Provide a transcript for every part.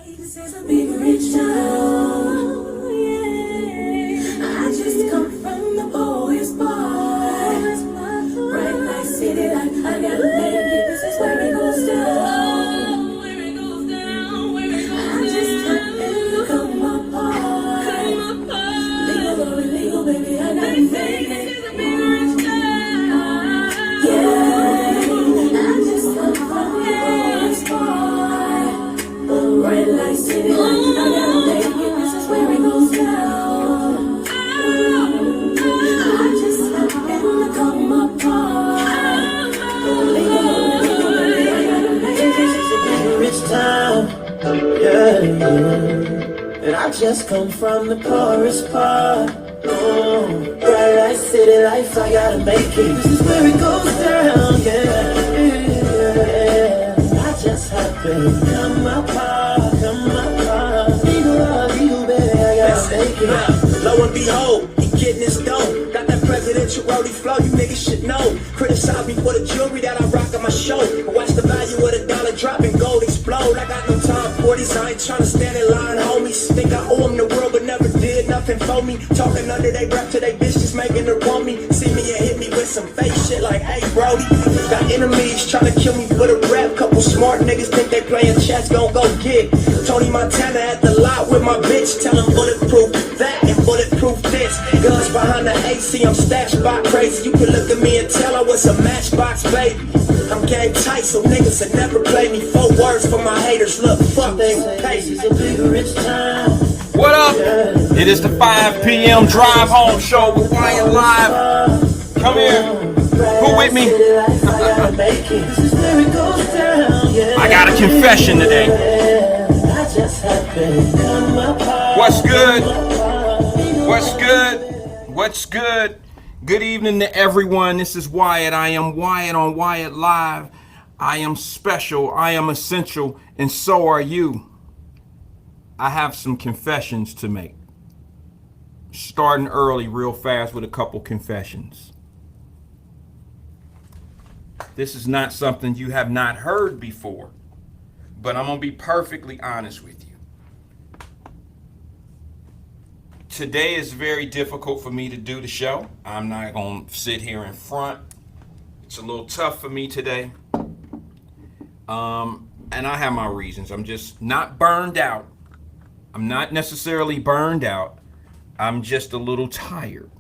This is a big rich town, yeah. I just come from the poorest part. Bright light city like I gotta make it. This is where it goes down. Where it goes down, where it goes down. I just happen to come apart. Legal or illegal, baby, I gotta make it. This is a big rich town. Yeah, I just come from the poorest part. Bright light city like I gotta make it. This is where it goes down. I just happen to come apart. This is a big rich town, yeah. And I just come from the poorest part. Oh, bright light city life, I gotta make it. This is where it goes down, yeah. I just happen to come apart. Legal, baby, I gotta make it. Lo and behold, he getting his dough. Got that presidential roadie flow, you niggas should know. Criticize me for the jewelry that I rock on my show. But watch the value of the dollar drop and gold explode. I got no time for these, I ain't tryna stand in line, homies. Think I owe them the world, but never did nothing for me. Talking under they breath to they bitch, just making her want me. See me and hit me with some fake shit like, hey, Brody. Got enemies tryna kill me for the rap. Couple smart niggas think they playing chess, gon' go get Tony Montana at the lot with my bitch. Tell him bulletproof that and bulletproof this. Guns behind the AC, I'm stashed by crazy. You can look at me and tell I was a matchbox baby. I'm game tight, so niggas that never play me. 4 words for my haters, look, fuck they pay. What up? It is the 5 p.m. drive home show with Wyatt-Live. Come here. Who with me? I got a confession today. What's good? What's good? What's good? Good evening to everyone. This is Wyatt. I am Wyatt on Wyatt-Live. I am special. I am essential. And so are you. I have some confessions to make. Starting early, real fast with a couple confessions. This is not something you have not heard before, but I'm going to be perfectly honest with you. Today is very difficult for me to do the show. I'm not going to sit here in front. It's a little tough for me today. And I have my reasons. I'm just not burned out. I'm not necessarily burned out. I'm just a little tired.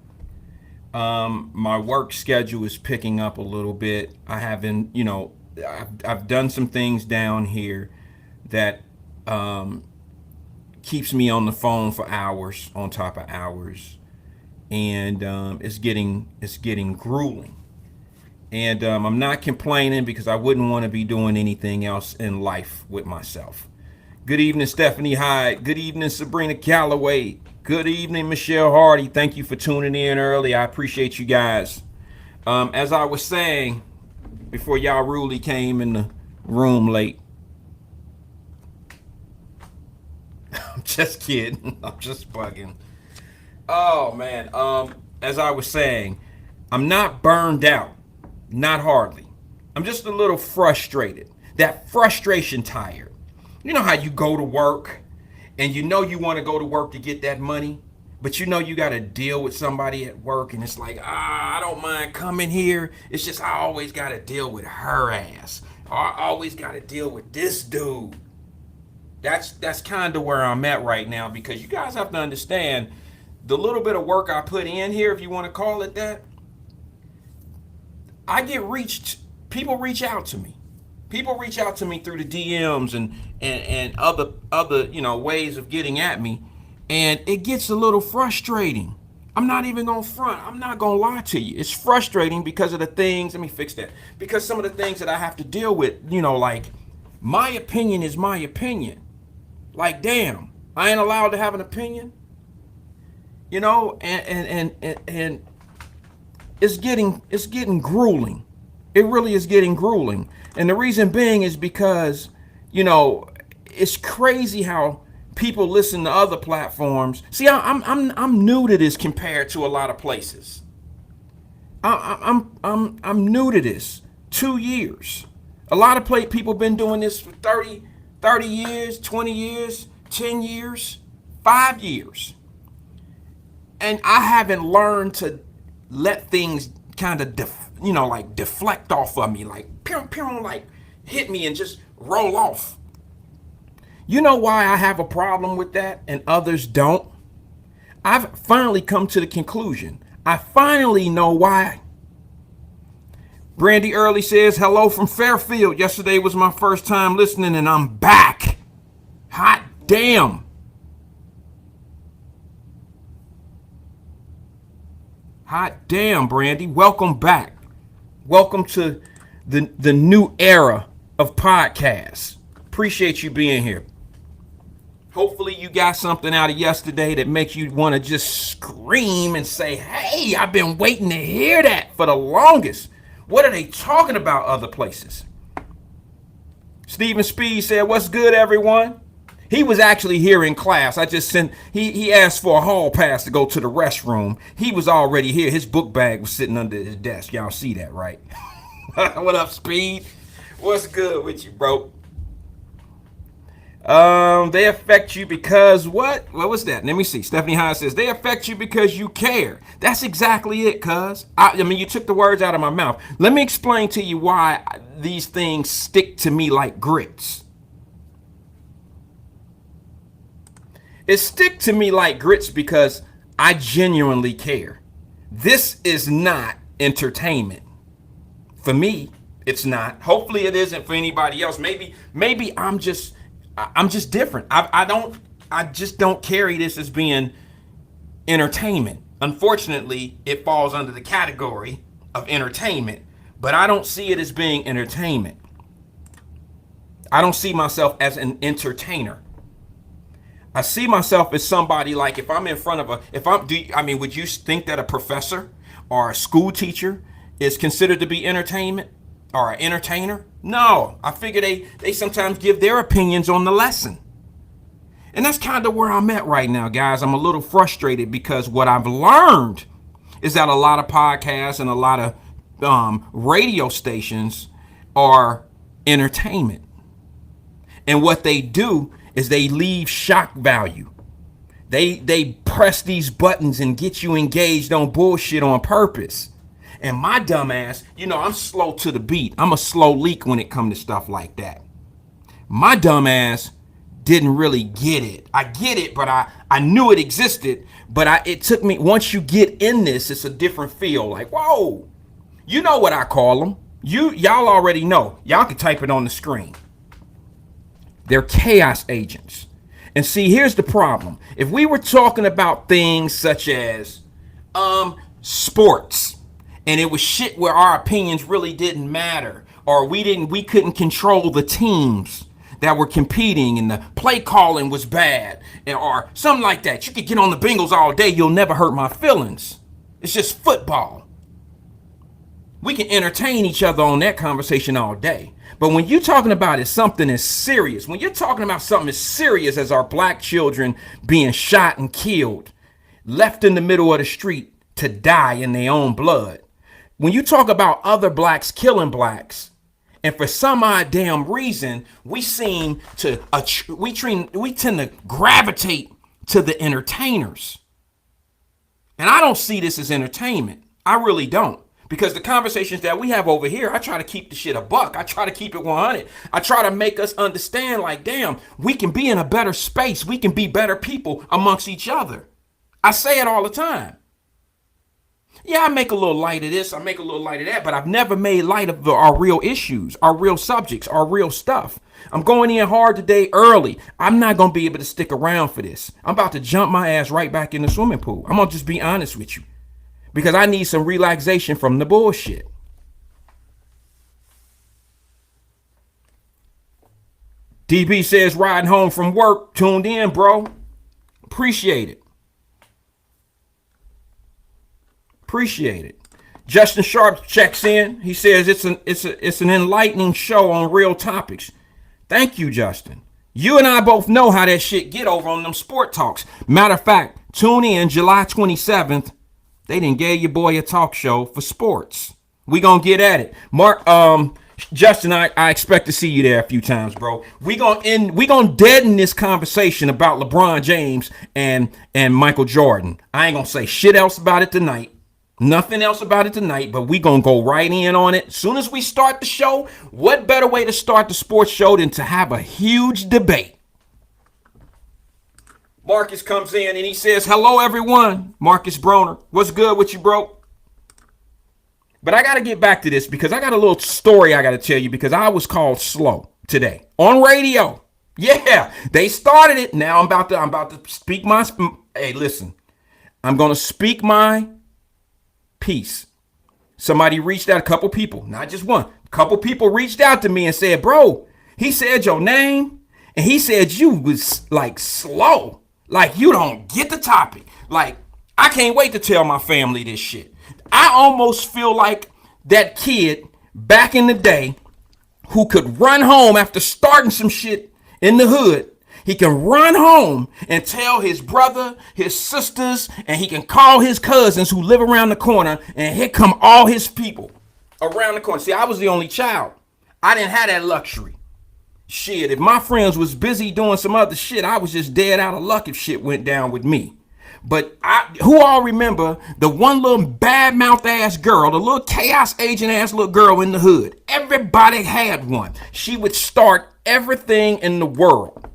My work schedule is picking up a little bit. I haven't, I've done some things down here that keeps me on the phone for hours on top of hours, and it's getting grueling. And I'm not complaining because I wouldn't want to be doing anything else in life with myself. Good evening, Stephanie Hyde. Good evening, Sabrina Calloway. Good evening, Michelle Hardy. Thank you for tuning in early. I appreciate you guys. As I was saying before y'all rudely came in the room late, I'm just kidding. I'm just bugging. Oh, man. As I was saying, I'm not burned out. Not hardly. I'm just a little frustrated. That frustration tired. You know how you go to work and you know you want to go to work to get that money, but you know you got to deal with somebody at work and it's like, I don't mind coming here. It's just I always got to deal with her ass. Or I always got to deal with this dude. That's kind of where I'm at right now, because you guys have to understand the little bit of work I put in here, if you want to call it that. I get reached, people reach out to me. People reach out to me through the DMs and other ways of getting at me, and it gets a little frustrating. I'm not even gonna front. I'm not gonna lie to you. It's frustrating because of the things, let me fix that. Because some of the things that I have to deal with, like my opinion is my opinion. Like, damn, I ain't allowed to have an opinion. And it's getting grueling. It really is getting grueling. And the reason being is because, it's crazy how people listen to other platforms. See, I'm new to this compared to a lot of places. I'm new to this. 2 years. A lot of people been doing this for 30, 30 years, 20 years, 10 years, 5 years. And I haven't learned to let things kind of, like deflect off of me, like, like hit me and just roll off. You know why I have a problem with that and others don't? I've finally come to the conclusion. I finally know why. Brandy Early says, hello from Fairfield. Yesterday was my first time listening and I'm back. Hot damn. Hot damn, Brandy. Welcome back. Welcome to the new era of podcasts. Appreciate you being here. Hopefully you got something out of yesterday that makes you want to just scream and say, hey, I've been waiting to hear that for the longest. What are they talking about other places? Stephen Speed said, what's good, everyone? He was actually here in class. I just sent, he asked for a hall pass to go to the restroom. He was already here. His book bag was sitting under his desk. Y'all see that, right? What up, Speed? What's good with you, bro? They affect you because what? What was that? Let me see. Stephanie Hines says, they affect you because you care. That's exactly it, cuz. I mean, you took the words out of my mouth. Let me explain to you why these things stick to me like grits. It stick to me like grits because I genuinely care. This is not entertainment. For me, it's not. Hopefully it isn't for anybody else. Maybe I'm just different. I just don't carry this as being entertainment. Unfortunately, it falls under the category of entertainment, but I don't see it as being entertainment. I don't see myself as an entertainer. I see myself as somebody like if I'm in front of would you think that a professor or a school teacher is considered to be entertainment or an entertainer? No, I figure they sometimes give their opinions on the lesson. And that's kind of where I'm at right now, guys. I'm a little frustrated because what I've learned is that a lot of podcasts and a lot of radio stations are entertainment. And what they do is they leave shock value. They press these buttons and get you engaged on bullshit on purpose. And my dumb ass, I'm slow to the beat. I'm a slow leak when it comes to stuff like that. My dumb ass didn't really get it. I get it, but I knew it existed. But it took me, once you get in this, it's a different feel. Like, whoa, you know what I call them. Y'all already know. Y'all can type it on the screen. They're chaos agents. And see, here's the problem. If we were talking about things such as sports, and it was shit where our opinions really didn't matter, or we couldn't control the teams that were competing and the play calling was bad, or something like that. You could get on the Bengals all day, you'll never hurt my feelings. It's just football. We can entertain each other on that conversation all day. But when you're talking about it, something as serious, when you're talking about something as serious as our black children being shot and killed, left in the middle of the street to die in their own blood, when you talk about other blacks killing blacks, and for some odd damn reason, we tend to gravitate to the entertainers. And I don't see this as entertainment. I really don't. Because the conversations that we have over here, I try to keep the shit a buck. I try to keep it 100. I try to make us understand like, damn, we can be in a better space. We can be better people amongst each other. I say it all the time. Yeah, I make a little light of this. I make a little light of that. But I've never made light of our real issues, our real subjects, our real stuff. I'm going in hard today early. I'm not going to be able to stick around for this. I'm about to jump my ass right back in the swimming pool. I'm going to just be honest with you. Because I need some relaxation from the bullshit. DB says riding home from work, tuned in, bro. Appreciate it. Appreciate it. Justin Sharp checks in. He says it's an enlightening show on real topics. Thank you, Justin. You and I both know how that shit get over on them sport talks. Matter of fact, tune in July 27th. They didn't give your boy a talk show for sports. We gonna get at it. Mark, Justin, I expect to see you there a few times, bro. We gonna deaden this conversation about LeBron James and Michael Jordan. I ain't gonna say shit else about it tonight. Nothing else about it tonight, but we gonna go right in on it. As soon as we start the show, what better way to start the sports show than to have a huge debate? Marcus comes in and he says, hello, everyone. Marcus Broner. What's good with you, bro? But I got to get back to this because I got a little story I got to tell you because I was called slow today on radio. Yeah, they started it. Now I'm about to speak my, hey, listen, I'm going to speak my piece. Somebody reached out, a couple people, not just one, a couple people reached out to me and said, bro, he said your name and he said you was like slow. Like, you don't get the topic. Like, I can't wait to tell my family this shit. I almost feel like that kid back in the day who could run home after starting some shit in the hood. He can run home and tell his brother, his sisters, and he can call his cousins who live around the corner, and here come all his people around the corner. See, I was the only child. I didn't have that luxury. Shit, if my friends was busy doing some other shit, I was just dead out of luck if shit went down with me. But who all remember the one little bad-mouthed ass girl, the little chaos agent ass little girl in the hood? Everybody had one. She would start everything in the world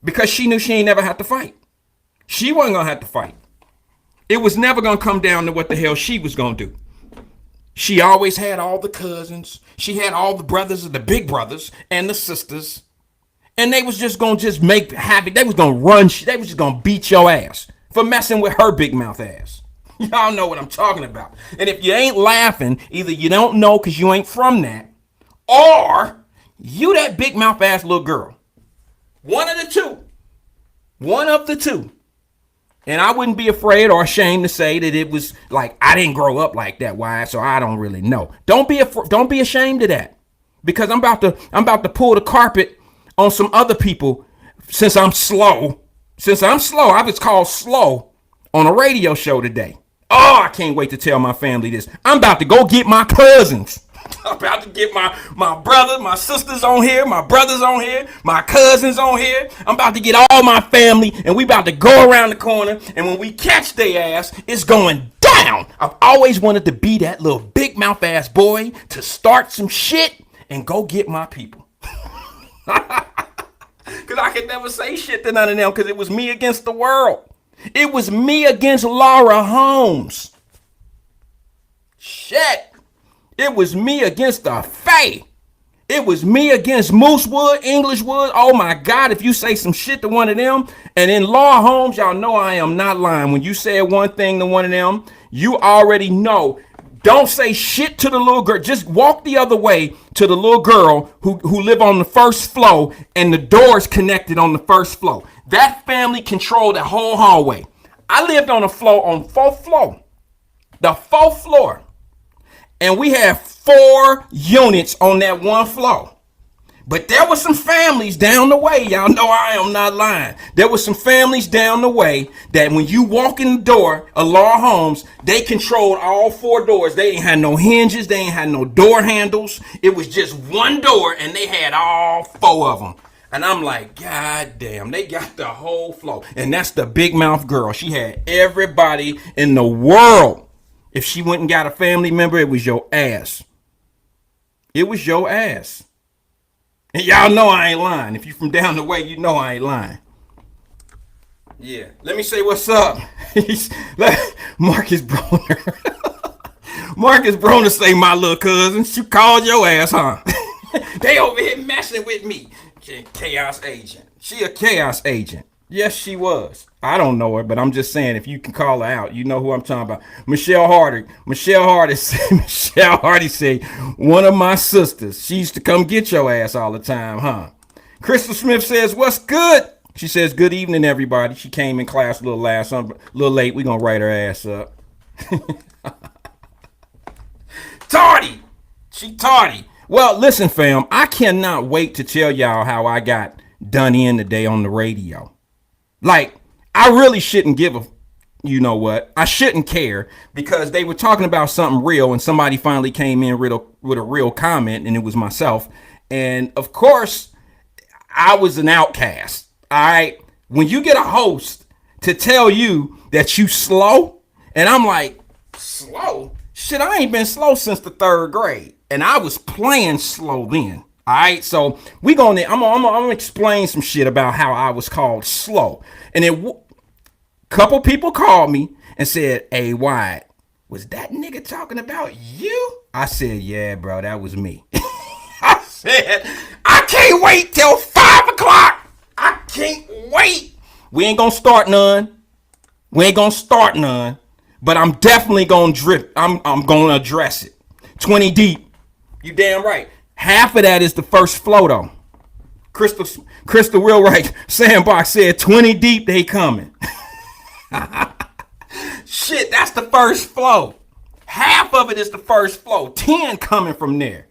because she knew she ain't never had to fight. She wasn't gonna have to fight. It was never gonna come down to what the hell she was gonna do. She always had all the cousins. She had all the brothers and the big brothers and the sisters. And they was just going to just make havoc. They was going to run. They was just going to beat your ass for messing with her big mouth ass. Y'all know what I'm talking about. And if you ain't laughing, either you don't know because you ain't from that, or you that big mouth ass little girl. One of the two. One of the two. And I wouldn't be afraid or ashamed to say that it was like, I didn't grow up like that, Wyatt, so I don't really know. Don't be ashamed of that. Because I'm about to pull the carpet on some other people since I'm slow. I was called slow on a radio show today. Oh, I can't wait to tell my family this. I'm about to go get my cousins. I'm about to get my brothers, my sisters on here, my brothers on here, my cousins on here. I'm about to get all my family, and we about to go around the corner, and when we catch their ass, it's going down. I've always wanted to be that little big mouth ass boy to start some shit and go get my people. Because I could never say shit to none of them because it was me against the world. It was me against Laura Holmes. Shit. It was me against the Fae. It was me against Moosewood, Englishwood. Oh my God, if you say some shit to one of them, and in Laura Holmes, y'all know I am not lying. When you said one thing to one of them, you already know. Don't say shit to the little girl. Just walk the other way to the little girl who live on the first floor and the doors connected on the first floor. That family controlled the whole hallway. I lived on fourth floor. The fourth floor. And we have 4 units on that one floor. But there were some families down the way. Y'all know I am not lying. There were some families down the way that when you walk in the door of Laura Holmes, they controlled all 4 doors. They ain't had no hinges. They ain't had no door handles. It was just one door and they had all 4 of them. And I'm like, God damn, they got the whole floor. And that's the big mouth girl. She had everybody in the world. If she went and got a family member, it was your ass. It was your ass. And y'all know I ain't lying. If you from down the way, you know I ain't lying. Yeah. Let me say what's up. Marcus Broner. Marcus Broner say my little cousin. She called your ass, huh? They over here messing with me. Chaos agent. She a chaos agent. Yes, she was. I don't know her, but I'm just saying, if you can call her out, you know who I'm talking about. Michelle Hardy. Michelle Hardy said, one of my sisters, she used to come get your ass all the time, huh? Crystal Smith says, what's good? She says, good evening, everybody. She came in class a little late. We're going to write her ass up. Tardy. She tardy. Well, listen, fam, I cannot wait to tell y'all how I got done in today on the radio. Like, I really shouldn't give you know what? I shouldn't care because they were talking about something real and somebody finally came in with a real comment and it was myself. And of course, I was an outcast. All right. When you get a host to tell you that you slow, and I'm like, slow? Shit, I ain't been slow since the 3rd grade. And I was playing slow then. All right. So I'm gonna explain some shit about how I was called slow. And then couple people called me and said, "Hey, Wyatt, was that nigga talking about you?" I said, "Yeah, bro, that was me." I said, "I can't wait till 5 o'clock. I can't wait. We ain't gonna start none. But I'm definitely gonna drip. I'm gonna address it. 20 deep. You damn right. Half of that is the first flow though. Crystal Real Right Sandbox said 20 deep they coming." Shit, that's the first flow. Half of it is the first flow. 10 coming from there.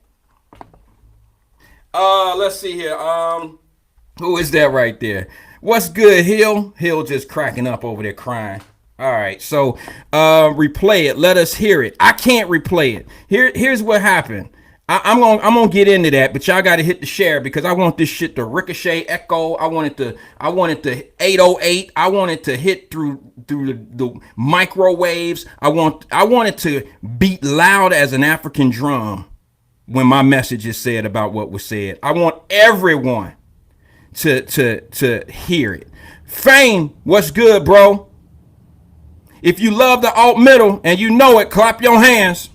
Let's see here. Who is that right there? What's good, Hill? Hill just cracking up over there crying. All right, so replay it. Let us hear it. I can't replay it. Here's what happened. I'm gonna get into that, but y'all gotta hit the share because I want this shit to ricochet, echo. I want it to 808. I want it to hit through the microwaves. I want it to beat loud as an African drum when my message is said about what was said. I want everyone to hear it. Fame, what's good, bro? If you love the alt middle and you know it, clap your hands.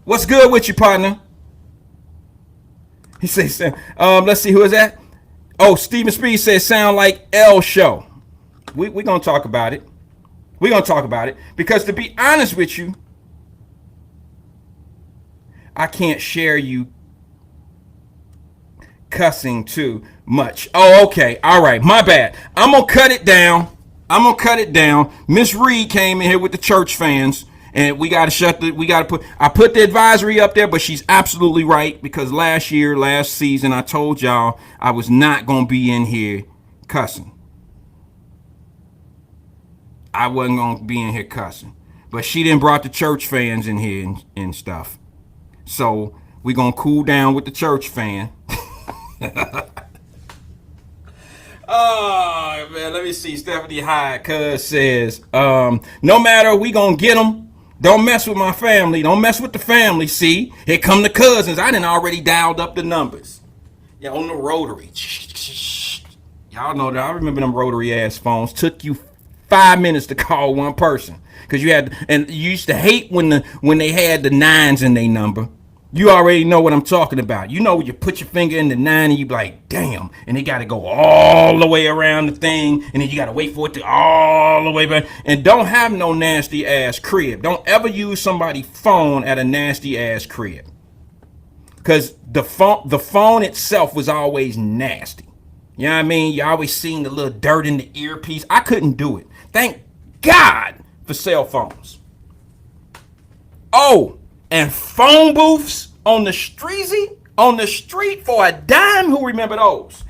What's good with you, partner? He says, let's see, who is that? Oh, Stephen Speed says, sound like L show. We're going to talk about it. We're going to talk about it. Because to be honest with you, I can't share you cussing too much. Oh, okay. All right. My bad. I'm going to cut it down. Miss Reed came in here with the church fans. And I put the advisory up there, but she's absolutely right because last season, I told y'all I was not going to be in here cussing. I wasn't going to be in here cussing. But she done brought the church fans in here and stuff. So we're going to cool down with the church fan. Oh, man, let me see. Stephanie Hyde, cuz says, no matter, we going to get them. Don't mess with my family. Don't mess with the family. See, here come the cousins. I done already dialed up the numbers. Yeah, on the rotary. Y'all know that. I remember them rotary ass phones. Took you 5 minutes to call one person because you used to hate when they had the 9s in their number. You already know what I'm talking about. You know, you put your finger in the 9 and you be like, damn. And they got to go all the way around the thing. And then you got to wait for it to all the way back. And don't have no nasty ass crib. Don't ever use somebody's phone at a nasty ass crib. Because the phone itself was always nasty. You know what I mean? You always seen the little dirt in the earpiece. I couldn't do it. Thank God for cell phones. Oh. And phone booths on the street for a dime. Who remember those?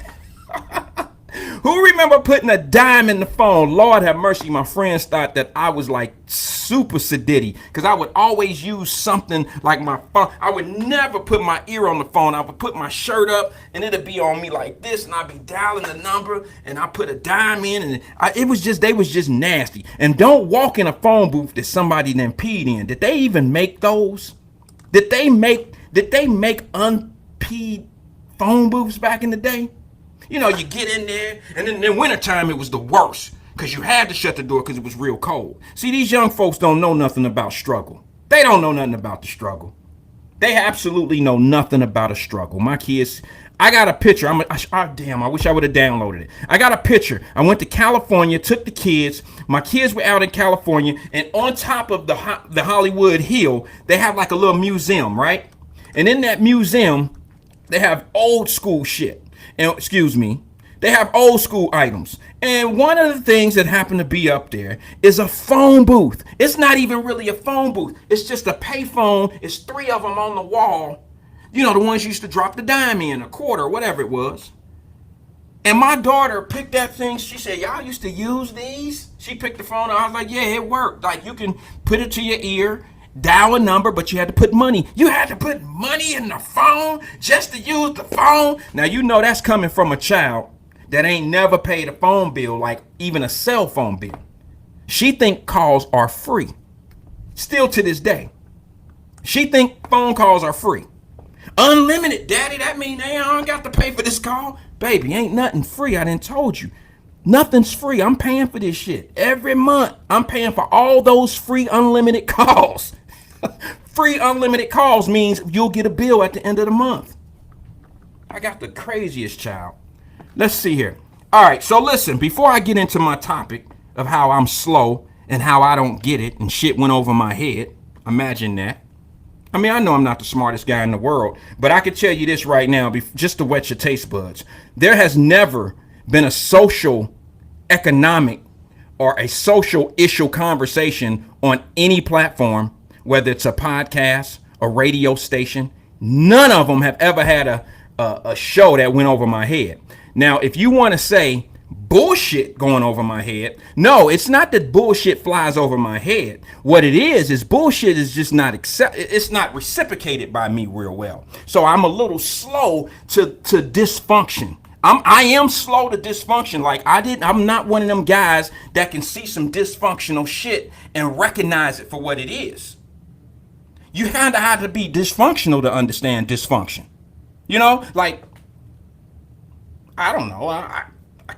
Who remember putting a dime in the phone? Lord have mercy. My friends thought that I was like super sedity because I would always use something like my phone. I would never put my ear on the phone. I would put my shirt up and it'd be on me like this and I'd be dialing the number and I put a dime in and they was just nasty. And don't walk in a phone booth that somebody then peed in. Did they even make those? Did they make unpeed phone booths back in the day? You know, you get in there, and then in wintertime, it was the worst because you had to shut the door because it was real cold. See, these young folks don't know nothing about struggle. They don't know nothing about the struggle. They absolutely know nothing about a struggle. My kids, I got a picture. Damn, I wish I would have downloaded it. I got a picture. I went to California, took the kids. My kids were out in California, and on top of the Hollywood Hill, they have like a little museum, right? And in that museum, they have old school shit. And they have old school items. And one of the things that happened to be up there is a phone booth. It's not even really a phone booth. It's just a payphone. It's 3 of them on the wall. You know, the ones you used to drop the dime in, a quarter, whatever it was. And my daughter picked that thing. She said, y'all used to use these? She picked the phone. I was like, yeah, it worked. Like, you can put it to your ear, dial a number, but you had to put money. You had to put money in the phone just to use the phone. Now, you know that's coming from a child that ain't never paid a phone bill, like even a cell phone bill. She think calls are free. Still to this day. She think phone calls are free. Unlimited, daddy, that mean I don't got to pay for this call? Baby, ain't nothing free. I done told you. Nothing's free. I'm paying for this shit. Every month, I'm paying for all those free unlimited calls. Free unlimited calls means you'll get a bill at the end of the month. I got the craziest child. Let's see here. All right, so listen, before I get into my topic of how I'm slow and how I don't get it and shit went over my head, imagine that. I mean, I know I'm not the smartest guy in the world, but I can tell you this right now, just to whet your taste buds. There has never been a social, economic, or a social issue conversation on any platform, whether it's a podcast, a radio station. None of them have ever had a show that went over my head. Now, if you want to say bullshit going over my head, no, it's not that bullshit flies over my head. What it is bullshit is just not it's not reciprocated by me real well. So I'm a little slow to dysfunction. I am slow to dysfunction. Like I'm not one of them guys that can see some dysfunctional shit and recognize it for what it is. You kind of have to be dysfunctional to understand dysfunction. You know, like, I don't know. I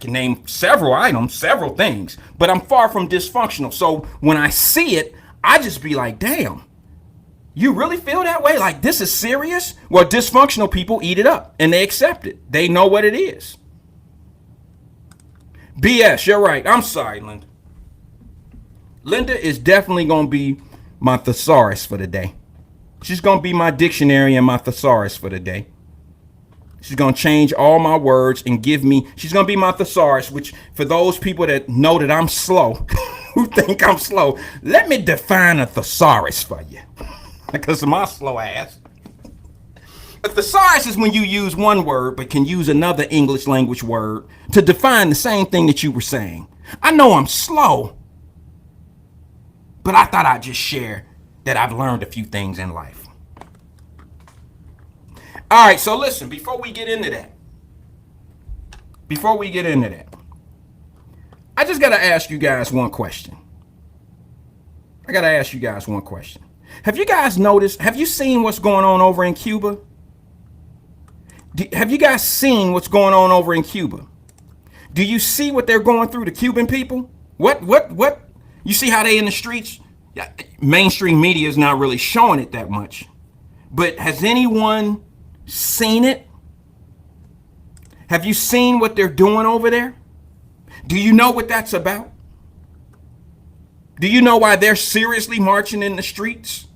can name several items, several things, but I'm far from dysfunctional. So when I see it, I just be like, damn, you really feel that way? Like, this is serious? Well, dysfunctional people eat it up and they accept it. They know what it is. BS, you're right. I'm sorry, Linda. Linda is definitely going to be my thesaurus for the day. She's going to be my dictionary and my thesaurus for the day. She's going to change all my words and she's going to be my thesaurus, which for those people that know that I'm slow, who think I'm slow, let me define a thesaurus for you. Because of my slow ass. A thesaurus is when you use one word but can use another English language word to define the same thing that you were saying. I know I'm slow, but I thought I'd just share that I've learned a few things in life. All right, so listen, before we get into that, I just got to ask you guys one question. Have you guys noticed, have you seen what's going on over in Cuba? Have you guys seen what's going on over in Cuba? Do you see what they're going through, the Cuban people? What? You see how they in the streets? Mainstream media is not really showing it that much. But has anyone seen it? Have you seen what they're doing over there? Do you know what that's about? Do you know why they're seriously marching in the streets?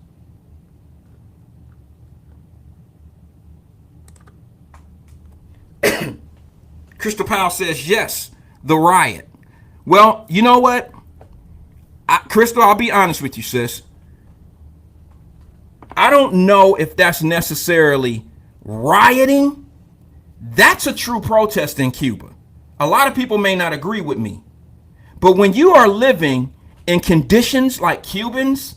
Crystal Powell says yes, the riot. Well, you know what? Crystal, I'll be honest with you, sis. I don't know if that's necessarily rioting. That's a true protest in Cuba. A lot of people may not agree with me. But when you are living in conditions like Cubans,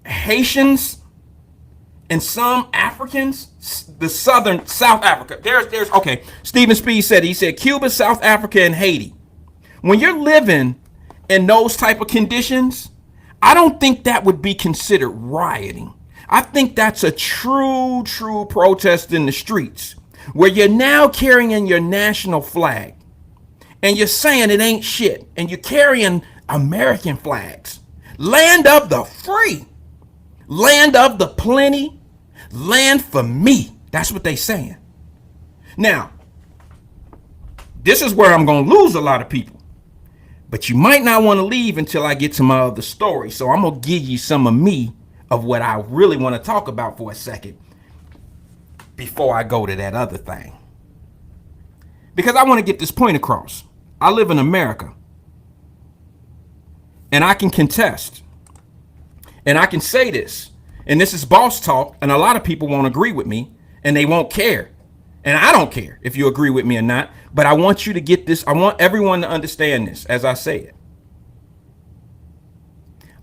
Haitians, and some Africans, the South Africa. There's okay. Stephen Speed said, he said Cuba, South Africa, and Haiti. When you're living in those type of conditions, I don't think that would be considered rioting. I think that's a true protest in the streets where you're now carrying your national flag and you're saying it ain't shit and you're carrying American flags. Land of the free, land of the plenty, land for me. That's what they saying. Now, this is where I'm going to lose a lot of people. But you might not want to leave until I get to my other story. So I'm going to give you some of me of what I really want to talk about for a second before I go to that other thing. Because I want to get this point across. I live in America. And I can contest. And I can say this. And this is boss talk. And a lot of people won't agree with me. and they won't care. And I don't care if you agree with me or not, but I want you to get this. I want everyone to understand this as I say it.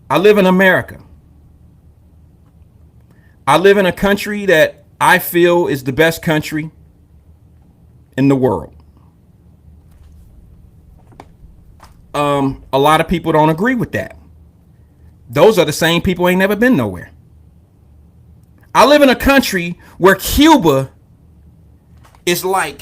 I live in America. I live in a country that I feel is the best country in the world. A lot of people don't agree with that. Those are the same people who ain't never been nowhere. I live in a country where Cuba is like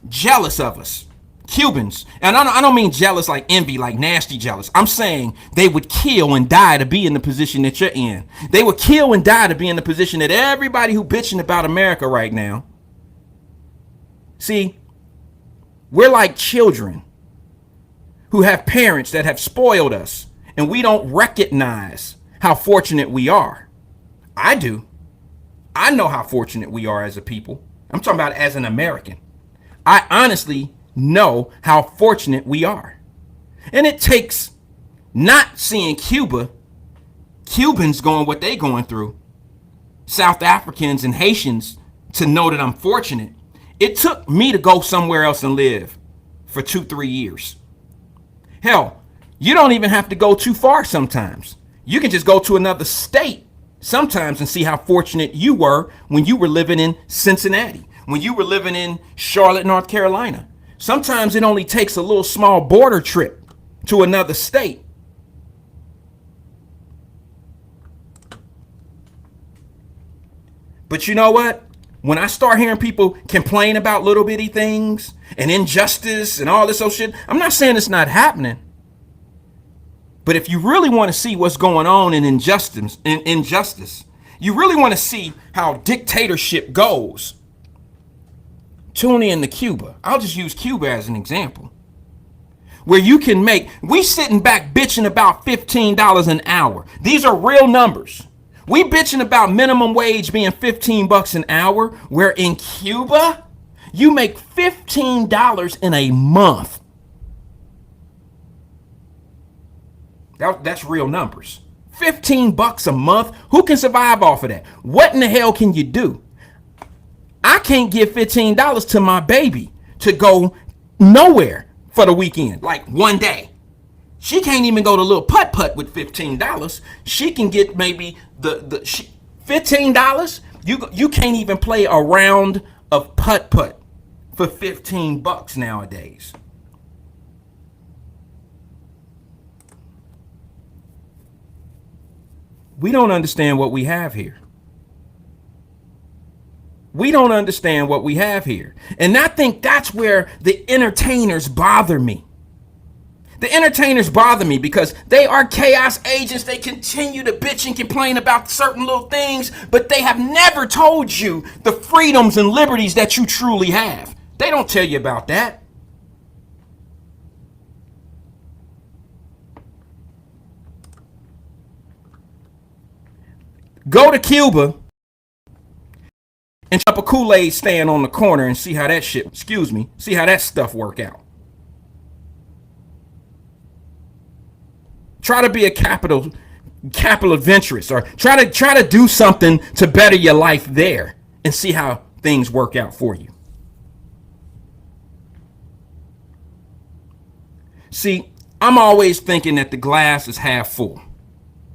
jealous of us. Cubans. And I don't mean jealous like envy, like nasty jealous. I'm saying they would kill and die to be in the position that you're in. They would kill and die to be in the position that everybody who bitching about America right now. See, we're like children who have parents that have spoiled us, and we don't recognize how fortunate we are. I do. I know how fortunate we are as a people. I'm talking about as an American. I honestly know how fortunate we are. And it takes not seeing Cubans going what they going through, South Africans and Haitians, to know that I'm fortunate. It took me to go somewhere else and live for 2-3 years. Hell, you don't even have to go too far sometimes. You can just go to another state sometimes and see how fortunate you were when you were living in Cincinnati, when you were living in Charlotte, North Carolina. Sometimes it only takes a little small border trip to another state. But you know what? When I start hearing people complain about little bitty things and injustice and all this old shit, I'm not saying it's not happening. But if you really want to see what's going on in injustice, you really want to see how dictatorship goes, tune in to Cuba. I'll just use Cuba as an example. Where you can make, we sitting back bitching about $15 an hour. These are real numbers. We bitching about minimum wage being $15 an hour, where in Cuba, you make $15 in a month. That's real numbers. $15 a month. Who can survive off of that? What in the hell can you do? I can't give $15 to my baby to go nowhere for the weekend, like one day. She can't even go to little putt-putt with $15. She can get maybe $15. You can't even play a round of putt-putt for $15 nowadays. We don't understand what we have here. We don't understand what we have here. And I think that's where the entertainers bother me. The entertainers bother me because they are chaos agents. They continue to bitch and complain about certain little things, but they have never told you the freedoms and liberties that you truly have. They don't tell you about that. Go to Cuba and jump a Kool-Aid stand on the corner and see how that see how that stuff work out. Try to be a capital adventurous, or try to do something to better your life there and see how things work out for you. See, I'm always thinking that the glass is half full.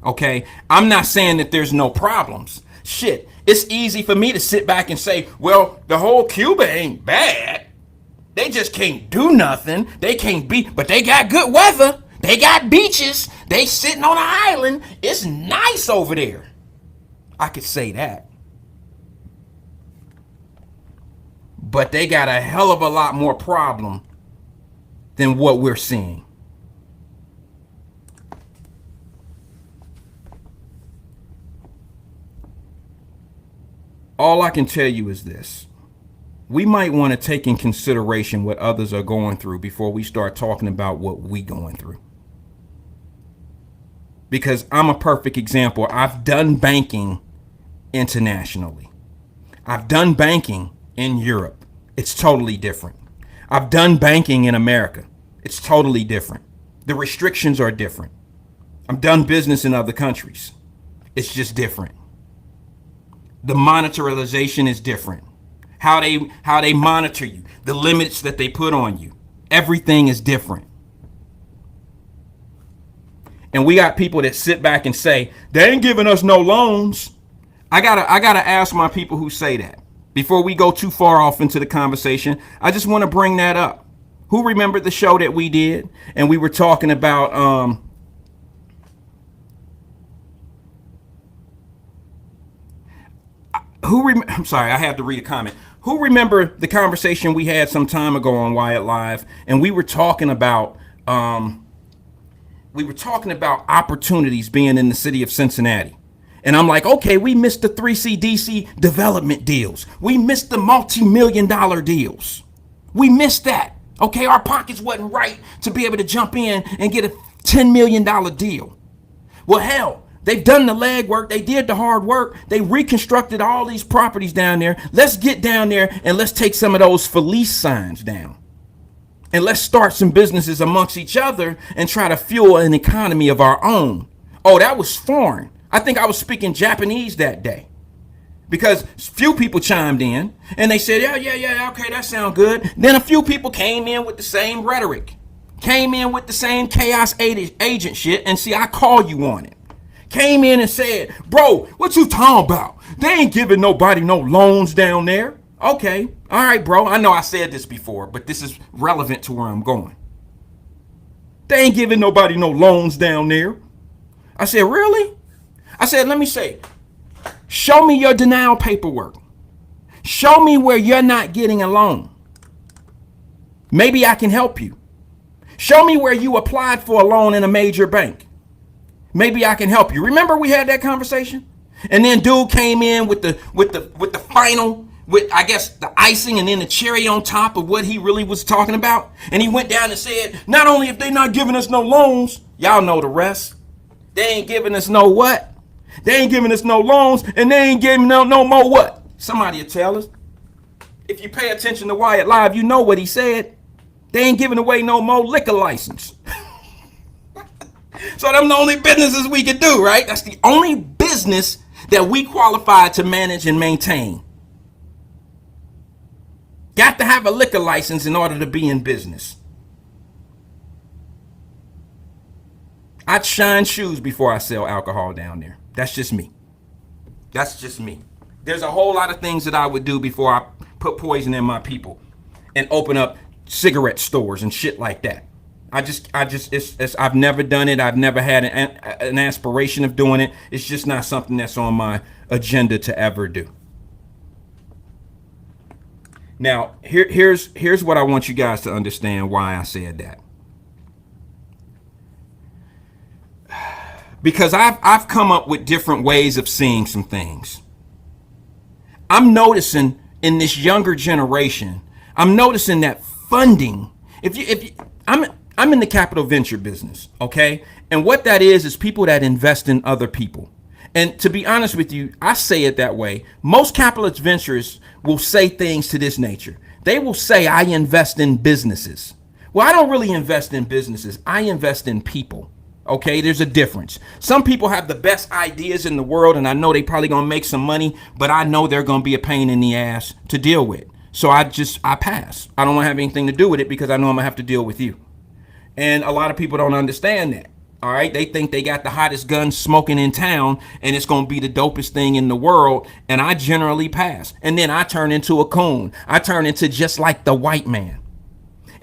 Okay? I'm not saying that there's no problems. Shit, it's easy for me to sit back and say, well, the whole Cuba ain't bad. They just can't do nothing. They can't be, but they got good weather. They got beaches. They sitting on an island. It's nice over there. I could say that. But they got a hell of a lot more problem than what we're seeing. All I can tell you is this. We might want to take in consideration what others are going through before we start talking about what we going through. Because I'm a perfect example. I've done banking internationally. I've done banking in Europe. It's totally different. I've done banking in America. It's totally different. The restrictions are different. I've done business in other countries. It's just different. The monetarization is different. How they monitor you, the limits that they put on you. Everything is different. And we got people that sit back and say, they ain't giving us no loans. I gotta ask my people who say that. Before we go too far off into the conversation, I just want to bring that up. Who remembered the show that we did? And we were talking about I'm sorry, I had to read a comment. Who remember the conversation we had some time ago on Wyatt-Live? And we were talking about opportunities being in the city of Cincinnati. And I'm like, okay, we missed the 3CDC development deals. We missed the multi-million-dollar deals. We missed that. Okay, our pockets wasn't right to be able to jump in and get a $10 million deal. Well, hell, they've done the legwork. They did the hard work. They reconstructed all these properties down there. Let's get down there and let's take some of those for lease signs down. And let's start some businesses amongst each other and try to fuel an economy of our own. Oh, that was foreign. I think I was speaking Japanese that day. Because few people chimed in and they said, yeah, okay, that sounds good. Then a few people came in with the same rhetoric, came in with the same chaos agent shit, and see, I call you on it. Came in and said, bro, what you talking about? They ain't giving nobody no loans down there. Okay, all right, bro. I know I said this before, but this is relevant to where I'm going. They ain't giving nobody no loans down there. I said, really? I said, let me say, show me your denial paperwork. Show me where you're not getting a loan. Maybe I can help you. Show me where you applied for a loan in a major bank. Maybe I can help you. Remember we had that conversation? And then dude came in with the final, with I guess the icing and then the cherry on top of what he really was talking about. And he went down and said, not only if they not giving us no loans, y'all know the rest. They ain't giving us no what? They ain't giving us no loans, and they ain't giving no more what? Somebody will tell us. If you pay attention to Wyatt-Live, you know what he said. They ain't giving away no more liquor license. So them the only businesses we can do, right? That's the only business that we qualify to manage and maintain. Got to have a liquor license in order to be in business. I'd shine shoes before I sell alcohol down there. That's just me. That's just me. There's a whole lot of things that I would do before I put poison in my people and open up cigarette stores and shit like that. I've never done it. I've never had an aspiration of doing it. It's just not something that's on my agenda to ever do. Now, here's what I want you guys to understand why I said that. Because I've come up with different ways of seeing some things. I'm noticing in this younger generation, I'm noticing that funding, I'm in the capital venture business, okay? And what that is people that invest in other people. And to be honest with you, I say it that way. Most capitalist ventures will say things to this nature. They will say, I invest in businesses. Well, I don't really invest in businesses. I invest in people. Okay, there's a difference. Some people have the best ideas in the world, and I know they probably gonna make some money, but I know they're gonna be a pain in the ass to deal with. So I pass. I don't wanna have anything to do with it because I know I'm gonna have to deal with you. And a lot of people don't understand that. All right, they think they got the hottest gun smoking in town and it's gonna be the dopest thing in the world, and I generally pass. And then I turn into a coon. I turn into just like the white man.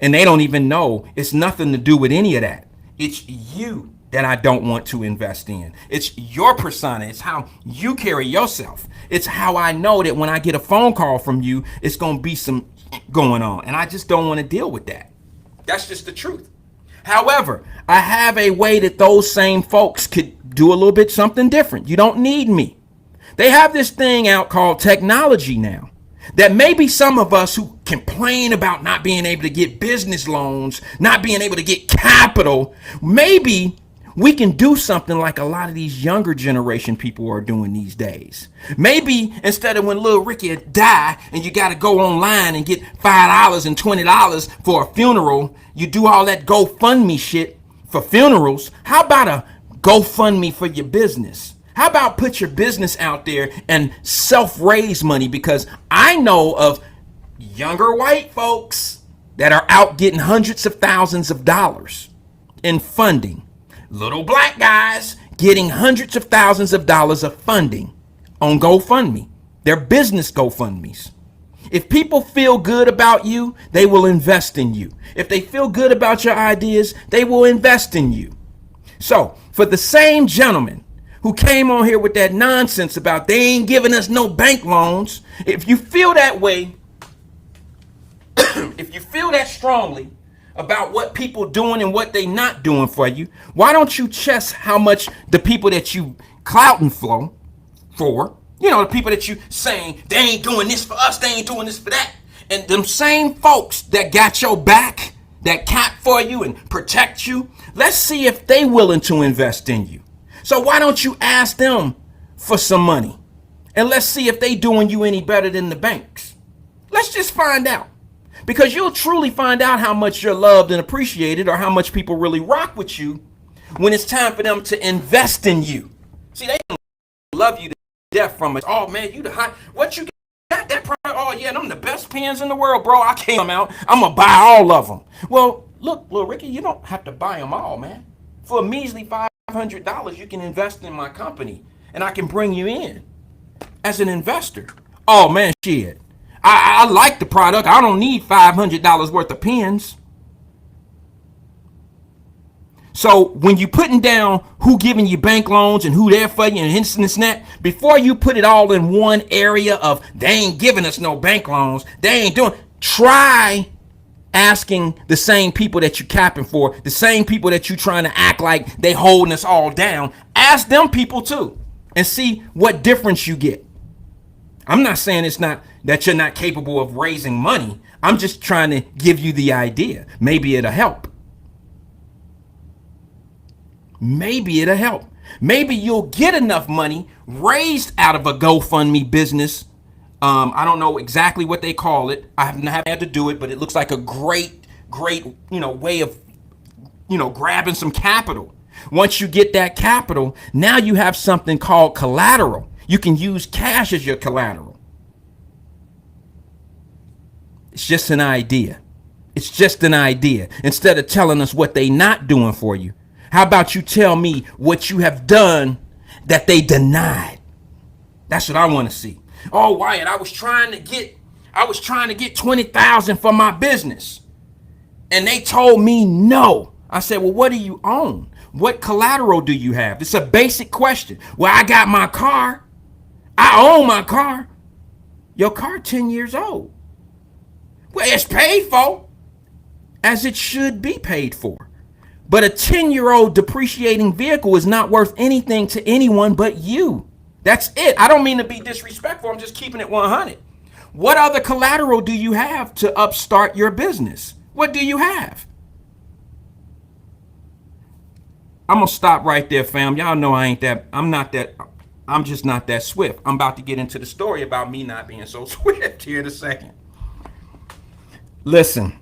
And they don't even know it's nothing to do with any of that. It's you that I don't want to invest in. It's your persona. It's how you carry yourself. It's how I know that when I get a phone call from you, it's going to be some going on. And I just don't want to deal with that. That's just the truth. However, I have a way that those same folks could do a little bit something different. You don't need me. They have this thing out called technology now. That maybe some of us who complain about not being able to get business loans, not being able to get capital, maybe we can do something like a lot of these younger generation people are doing these days. Maybe instead of when little Ricky die and you got to go online and get $5 and $20 for a funeral, you do all that GoFundMe shit for funerals. How about a GoFundMe for your business? How about put your business out there and self-raise money? Because I know of younger white folks that are out getting hundreds of thousands of dollars in funding. Little black guys getting hundreds of thousands of dollars of funding on GoFundMe, their business GoFundMes. If people feel good about you, they will invest in you. If they feel good about your ideas, they will invest in you. So, for the same gentleman who came on here with that nonsense about they ain't giving us no bank loans, if you feel that way, if you feel that strongly about what people doing and what they not doing for you, why don't you check how much the people that you clouting for, the people that you saying they ain't doing this for us, they ain't doing this for that, and them same folks that got your back, that cap for you and protect you, let's see if they willing to invest in you. So why don't you ask them for some money, and let's see if they doing you any better than the banks. Let's just find out. Because you'll truly find out how much you're loved and appreciated, or how much people really rock with you when it's time for them to invest in you. See, they love you to death from it. Oh man, you the hot. What you got that product? Oh yeah, them the best pens in the world, bro. I came out. I'm gonna buy all of them. Well, look, little Ricky, you don't have to buy them all, man. For a measly $500, you can invest in my company, and I can bring you in as an investor. Oh man, shit. I like the product. I don't need $500 worth of pens. So when you putting down who giving you bank loans and who there for you and this and that, before you put it all in one area of they ain't giving us no bank loans, they ain't doing, try asking the same people that you capping for, the same people that you trying to act like they holding us all down. Ask them people too and see what difference you get. I'm not saying it's not that you're not capable of raising money. I'm just trying to give you the idea. Maybe it'll help. Maybe it'll help. Maybe you'll get enough money raised out of a GoFundMe business. I don't know exactly what they call it. I haven't had to do it, but it looks like a great, way of, grabbing some capital. Once you get that capital, now you have something called collateral. You can use cash as your collateral. It's just an idea. It's just an idea. Instead of telling us what they not doing for you, how about you tell me what you have done that they denied? That's what I want to see. Oh, Wyatt, I was trying to get 20,000 for my business, and they told me no. I said, well, what do you own? What collateral do you have? It's a basic question. Well, I got my car. I own my car. Your car 10 years old. Well, it's paid for, as it should be paid for. But a 10-year-old depreciating vehicle is not worth anything to anyone but you. That's it. I don't mean to be disrespectful. I'm just keeping it 100. What other collateral do you have to upstart your business? What do you have? I'm going to stop right there, fam. Y'all know I'm just not that swift. I'm about to get into the story about me not being so swift here in a second. Listen,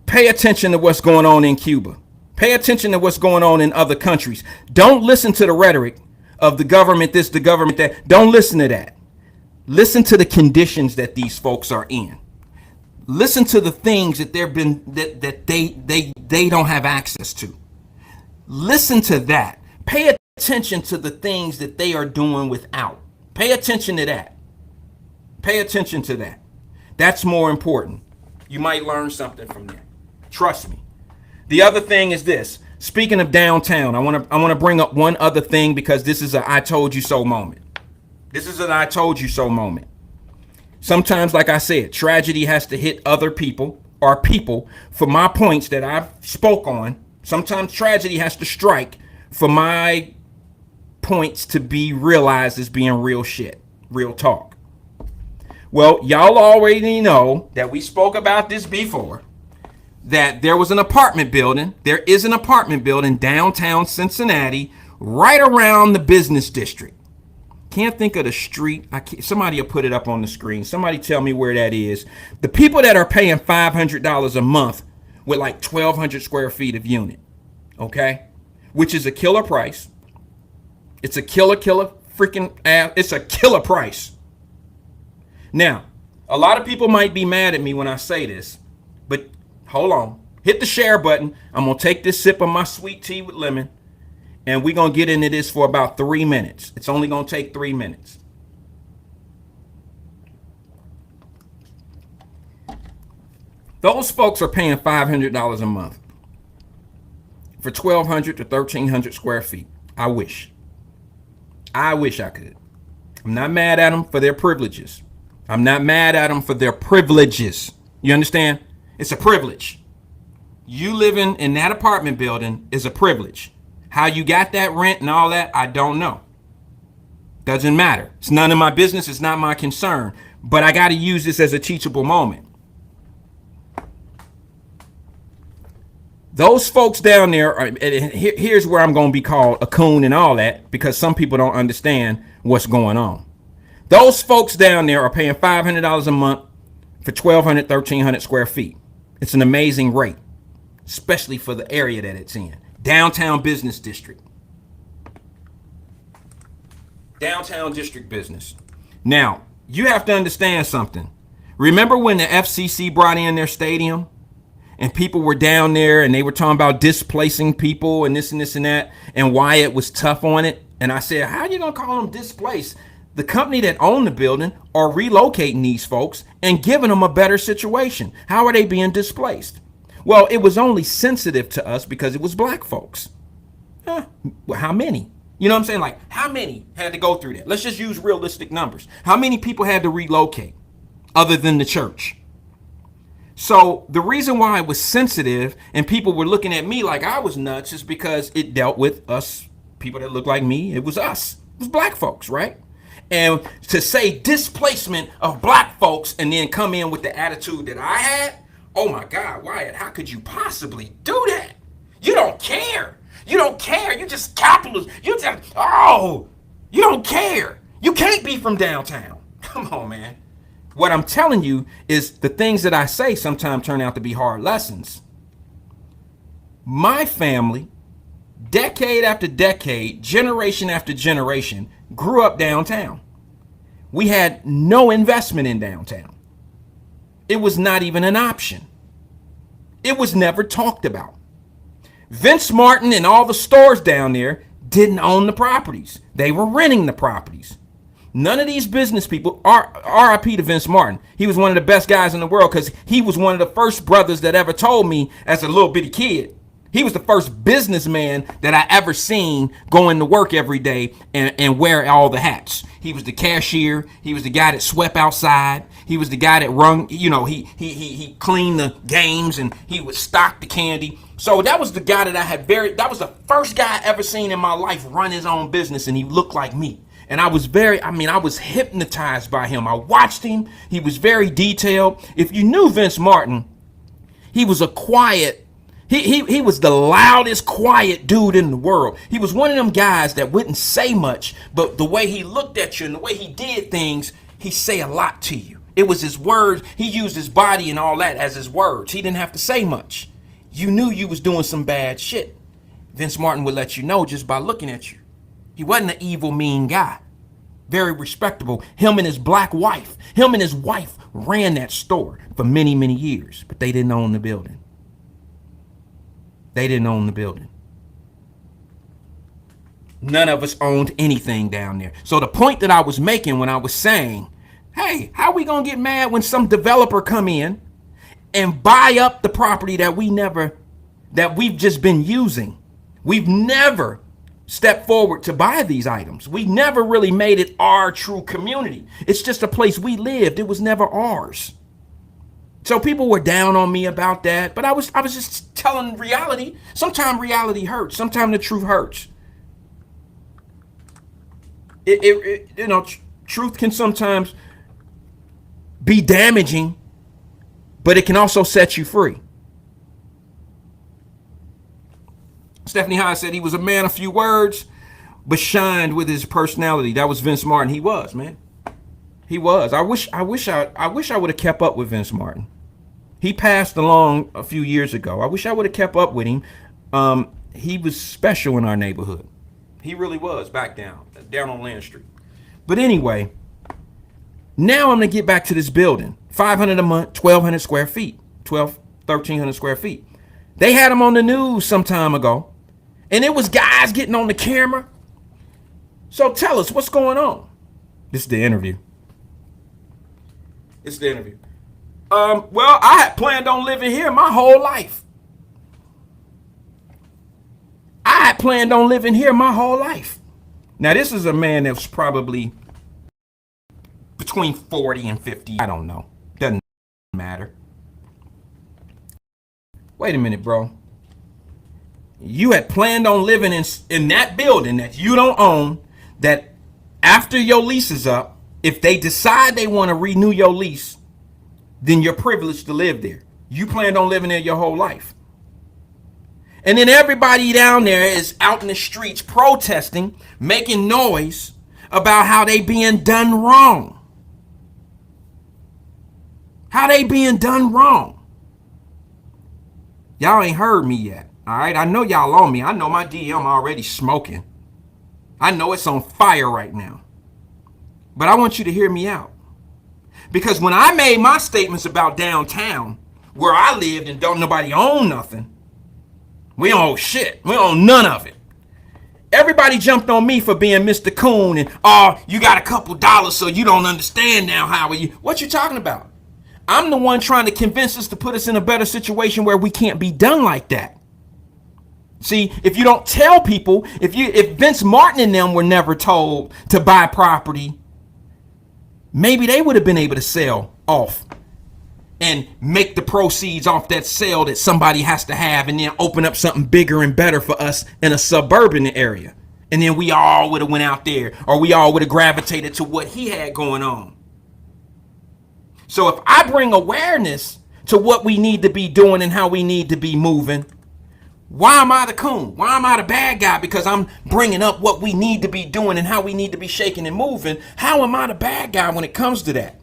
pay attention to what's going on in Cuba. Pay attention to what's going on in other countries. Don't listen to the rhetoric of the government this, the government that. Don't listen to that. Listen to the conditions that these folks are in. Listen to the things that they don't have access to. Listen to that. Pay attention to the things that they are doing without. Pay attention to that. Pay attention to that. That's more important. You might learn something from that. Trust me. The other thing is this. Speaking of downtown, I want to bring up one other thing, because this is a I told you so moment. This is an I told you so moment. Sometimes, like I said, tragedy has to hit other people or people for my points that I've spoke on. Sometimes tragedy has to strike for my points to be realized as being real shit, real talk. Well, y'all already know that we spoke about this before, that there was an apartment building. There is an apartment building downtown Cincinnati, right around the business district. Can't think of the street. Somebody will put it up on the screen. Somebody tell me where that is. The people that are paying $500 a month with like 1,200 square feet of unit, okay, which is a killer price. It's a killer freaking ass. It's a killer price. Now, a lot of people might be mad at me when I say this, but hold on. Hit the share button. I'm going to take this sip of my sweet tea with lemon, and we're going to get into this for about 3 minutes. It's only going to take 3 minutes. Those folks are paying $500 a month for 1,200 to 1,300 square feet. I wish I could. I'm not mad at them for their privileges. I'm not mad at them for their privileges. You understand? It's a privilege. You living in that apartment building is a privilege. How you got that rent and all that, I don't know. Doesn't matter. It's none of my business. It's not my concern. But I got to use this as a teachable moment. Those folks down there, here's where I'm going to be called a coon and all that, because some people don't understand what's going on. Those folks down there are paying $500 a month for 1,200, 1,300 square feet. It's an amazing rate, especially for the area that it's in. Downtown business district. Downtown district business. Now, you have to understand something. Remember when the FCC brought in their stadium? And people were down there and they were talking about displacing people and this and this and that. And Wyatt was tough on it. And I said, how are you going to call them displaced? The company that owned the building are relocating these folks and giving them a better situation. How are they being displaced? Well, it was only sensitive to us because it was black folks. Well, how many? You know what I'm saying? Like, how many had to go through that? Let's just use realistic numbers. How many people had to relocate other than the church? So the reason why it was sensitive and people were looking at me like I was nuts is because it dealt with us, people that look like me. It was us. It was black folks, right? And to say displacement of black folks and then come in with the attitude that I had, oh my God, Wyatt, how could you possibly do that? You don't care. You don't care. You're just capitalist. You don't care. You can't be from downtown. Come on, man. What I'm telling you is the things that I say sometimes turn out to be hard lessons. My family, decade after decade, generation after generation, grew up downtown. We had no investment in downtown. It was not even an option. It was never talked about. Vince Martin and all the stores down there didn't own the properties. They were renting the properties. None of these business people, RIP to Vince Martin. He was one of the best guys in the world because he was one of the first brothers that ever told me as a little bitty kid. He was the first businessman that I ever seen going to work every day and wear all the hats. He was the cashier. He was the guy that swept outside. He was the guy that rung, he cleaned the games and he would stock the candy. So that was the guy that that was the first guy I ever seen in my life run his own business, and he looked like me. And I was hypnotized by him. I watched him. He was very detailed. If you knew Vince Martin, he was a quiet, he was the loudest, quiet dude in the world. He was one of them guys that wouldn't say much, but the way he looked at you and the way he did things, he say a lot to you. It was his words. He used his body and all that as his words. He didn't have to say much. You knew you was doing some bad shit. Vince Martin would let you know just by looking at you. He wasn't an evil, mean guy. Very respectable. Him and his wife ran that store for many, many years, but they didn't own the building. None of us owned anything down there. So the point that I was making when I was saying, hey, how we gonna get mad when some developer come in and buy up the property that we've just been using? We've never stepped forward to buy these items. We never really made it our true community. It's just a place we lived. It was never ours. So people were down on me about that, but I was just telling reality. Sometimes reality hurts. Sometimes the truth hurts. Truth can sometimes be damaging, but it can also set you free. Stephanie High said he was a man of few words, but shined with his personality. That was Vince Martin. He was, man. He was. I wish I would have kept up with Vince Martin. He passed along a few years ago. I wish I would have kept up with him. He was special in our neighborhood. He really was back down on Land Street. But anyway, now I'm going to get back to this building. 500 a month, 1,200 square feet, 1,300 square feet. They had them on the news some time ago. And it was guys getting on the camera. So tell us, what's going on? This is the interview. It's the interview. Well, I had planned on living here my whole life. I had planned on living here my whole life. Now, this is a man that's probably between 40 and 50. I don't know. Doesn't matter. Wait a minute, bro. You had planned on living in that building that you don't own, that after your lease is up, if they decide they want to renew your lease, then you're privileged to live there. You planned on living there your whole life. And then everybody down there is out in the streets protesting, making noise about how they being done wrong. How they being done wrong. Y'all ain't heard me yet. All right, I know y'all on me. I know my DM already smoking. I know it's on fire right now. But I want you to hear me out. Because when I made my statements about downtown, where I lived and don't nobody own nothing, we own shit. We own none of it. Everybody jumped on me for being Mr. Coon and, oh, you got a couple dollars so you don't understand now, how are you? What you talking about? I'm the one trying to convince us to put us in a better situation where we can't be done like that. See, if you don't tell people, if Vince Martin and them were never told to buy property, maybe they would have been able to sell off and make the proceeds off that sale that somebody has to have, and then open up something bigger and better for us in a suburban area. And then we all would have went out there, or we all would have gravitated to what he had going on. So if I bring awareness to what we need to be doing and how we need to be moving, why am I the coon? Why am I the bad guy? Because I'm bringing up what we need to be doing and how we need to be shaking and moving. How am I the bad guy when it comes to that?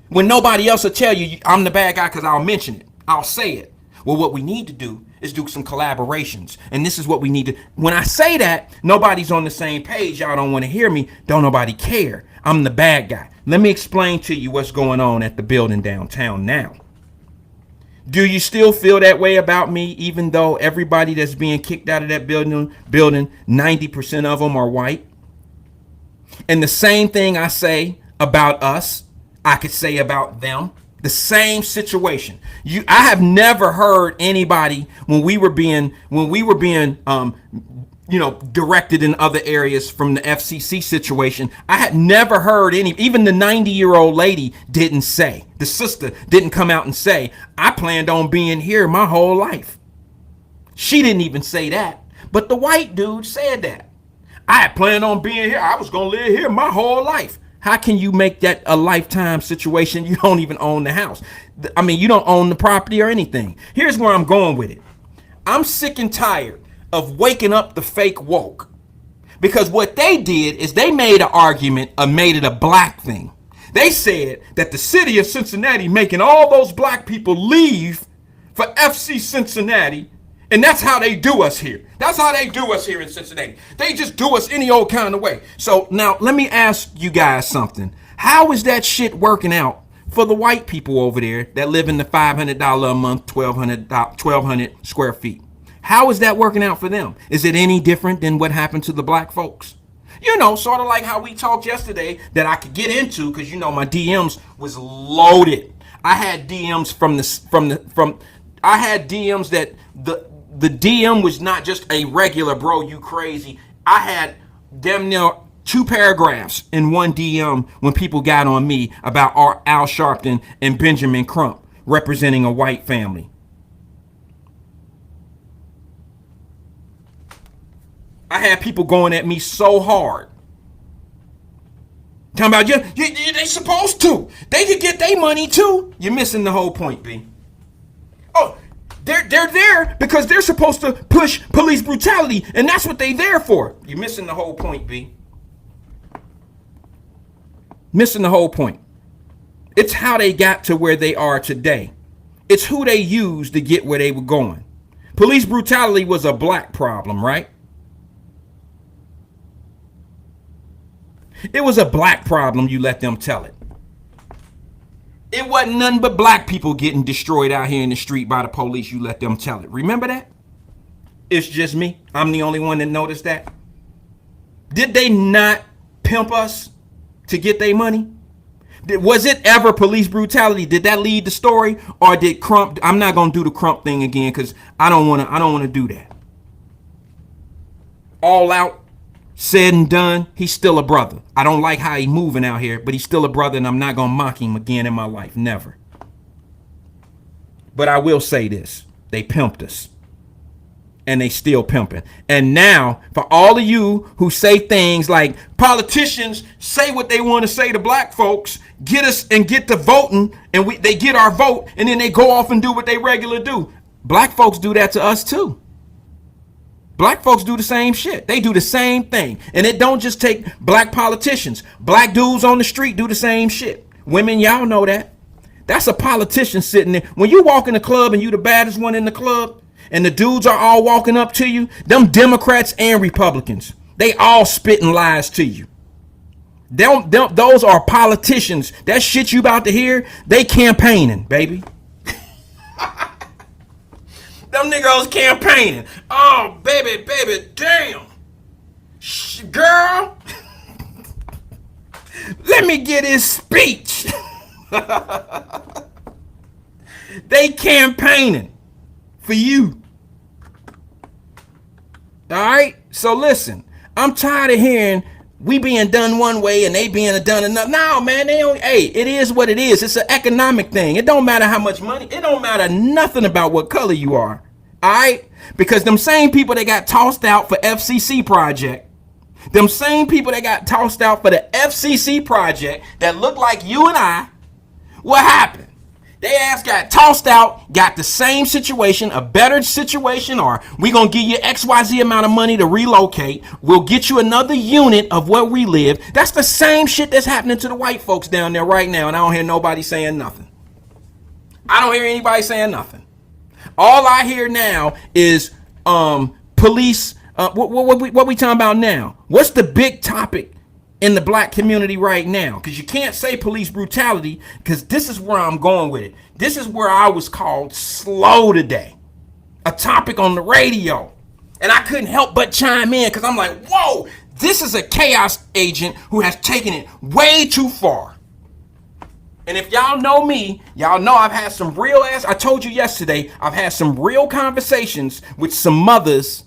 When nobody else will tell you I'm the bad guy because I'll mention it. I'll say it. Well, what we need to do is do some collaborations. And this is what we need to. When I say that, nobody's on the same page. Y'all don't want to hear me. Don't nobody care. I'm the bad guy. Let me explain to you what's going on at the building downtown now. Do you still feel that way about me, even though everybody that's being kicked out of that building, 90% of them are white? And the same thing I say about us, I could say about them. The same situation. I have never heard anybody when we were being directed in other areas from the FCC situation. I had never heard even the 90-year-old lady didn't say, the sister didn't come out and say, I planned on being here my whole life. She didn't even say that, but the white dude said that. I had planned on being here. I was going to live here my whole life. How can you make that a lifetime situation? You don't even own the house. I mean, you don't own the property or anything. Here's where I'm going with it. I'm sick and tired of waking up the fake woke, because what they did is they made an argument or made it a black thing. They said that the city of Cincinnati making all those black people leave for FC Cincinnati, and that's how they do us here. That's how they do us here in Cincinnati. They just do us any old kind of way. So now let me ask you guys something. How is that shit working out for the white people over there that live in the $500 a month, 1,200 square feet? How is that working out for them? Is it any different than what happened to the black folks? You know, sort of like how we talked yesterday that I could get into, because you know my DMs was loaded. I had DMs I had DMs that the DM was not just a regular bro, you crazy. I had damn near 2 paragraphs in one DM when people got on me about Al Sharpton and Benjamin Crump representing a white family. I had people going at me so hard. Talking about, they supposed to. They could get their money too. You're missing the whole point, B. Oh, they're there because they're supposed to push police brutality, and that's what they there for. You're missing the whole point, B. Missing the whole point. It's how they got to where they are today. It's who they used to get where they were going. Police brutality was a black problem, right? It was a black problem, you let them tell it. It wasn't nothing but black people getting destroyed out here in the street by the police, you let them tell it. Remember that? It's just me. I'm the only one that noticed that. Did they not pimp us to get their money? Was it ever police brutality? Did that lead the story? Or did Crump, I'm not going to do the Crump thing again because I don't want to do that. All out, said and done, he's still a brother. I don't like how he moving out here, but he's still a brother, and I'm not going to mock him again in my life. Never. But I will say this. They pimped us. And they still pimping. And now, for all of you who say things like politicians say what they want to say to black folks, get us and get to voting, and they get our vote, and then they go off and do what they regularly do. Black folks do that to us too. Black folks do the same shit. They do the same thing. And it don't just take black politicians. Black dudes on the street do the same shit. Women, y'all know that. That's a politician sitting there. When you walk in the club and you the baddest one in the club, and the dudes are all walking up to you, them Democrats and Republicans, they all spitting lies to you. Those are politicians. That shit you about to hear, they campaigning, baby. Them niggas campaigning. Oh, baby, damn. Girl, let me get his speech. They campaigning for you. All right? So listen, I'm tired of hearing we being done one way and they being done another. No, man, they don't. Hey, it is what it is. It's an economic thing. It don't matter how much money. It don't matter nothing about what color you are. All right? Because them same people that got tossed out for FCC project, them same people that got tossed out for the FCC project that look like you and I, what happened? They ass got tossed out, got the same situation, a better situation, or we gonna give you XYZ amount of money to relocate. We'll get you another unit of where we live. That's the same shit that's happening to the white folks down there right now, and I don't hear nobody saying nothing. I don't hear anybody saying nothing. All I hear now is police. What we talking about now? What's the big topic in the black community right now? Because you can't say police brutality, because this is where I'm going with it. This is where I was called slow today. A topic on the radio. And I couldn't help but chime in because I'm like, whoa, this is a chaos agent who has taken it way too far. And if y'all know me, y'all know I've had some real ass, I told you yesterday, I've had some real conversations with some mothers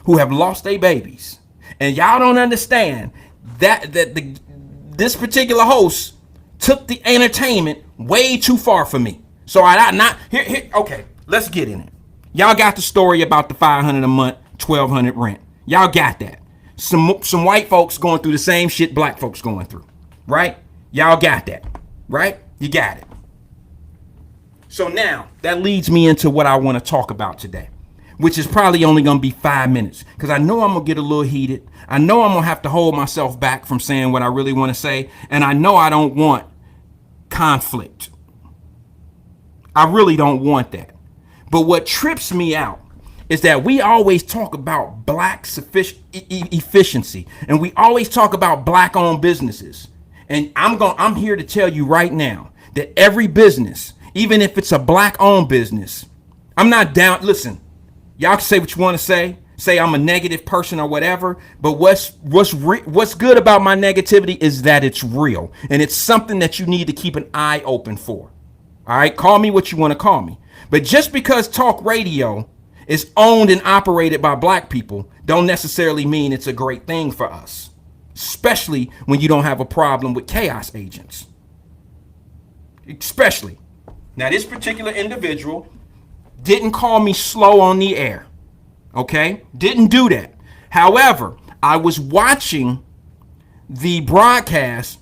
who have lost their babies. And y'all don't understand this particular host took the entertainment way too far for me. So okay, let's get in it. Y'all got the story about the $500 a month, $1,200 rent. Y'all got that. Some white folks going through the same shit black folks going through, right? Y'all got that, right? You got it. So now that leads me into what I want to talk about today, which is probably only going to be 5 minutes, because I know I'm going to get a little heated. I know I'm going to have to hold myself back from saying what I really want to say. And I know I don't want conflict. I really don't want that. But what trips me out is that we always talk about black efficiency, and we always talk about black owned businesses. And I'm here to tell you right now that every business, even if it's a black owned business, I'm not down. Listen, y'all can say what you want to say I'm a negative person or whatever, but what's good about my negativity is that it's real, and it's something that you need to keep an eye open for. All right, call me what you want to call me. But just because talk radio is owned and operated by black people don't necessarily mean it's a great thing for us, especially when you don't have a problem with chaos agents. Especially. Now, this particular individual didn't call me slow on the air. Okay? Didn't do that. However, I was watching the broadcast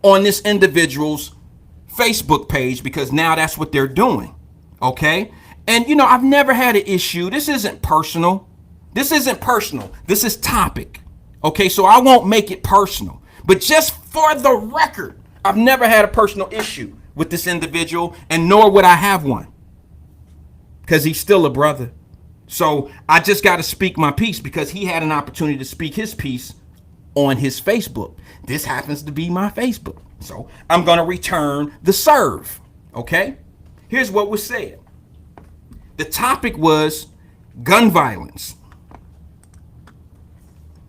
on this individual's Facebook page because now that's what they're doing. Okay? And you know, I've never had an issue. This isn't personal. This is topic. Okay? So I won't make it personal. But just for the record, I've never had a personal issue with this individual, and nor would I have one. Because he's still a brother. So I just got to speak my piece because he had an opportunity to speak his piece on his Facebook. This happens to be my Facebook. So I'm going to return the serve. Okay? Here's what was said. The topic was gun violence.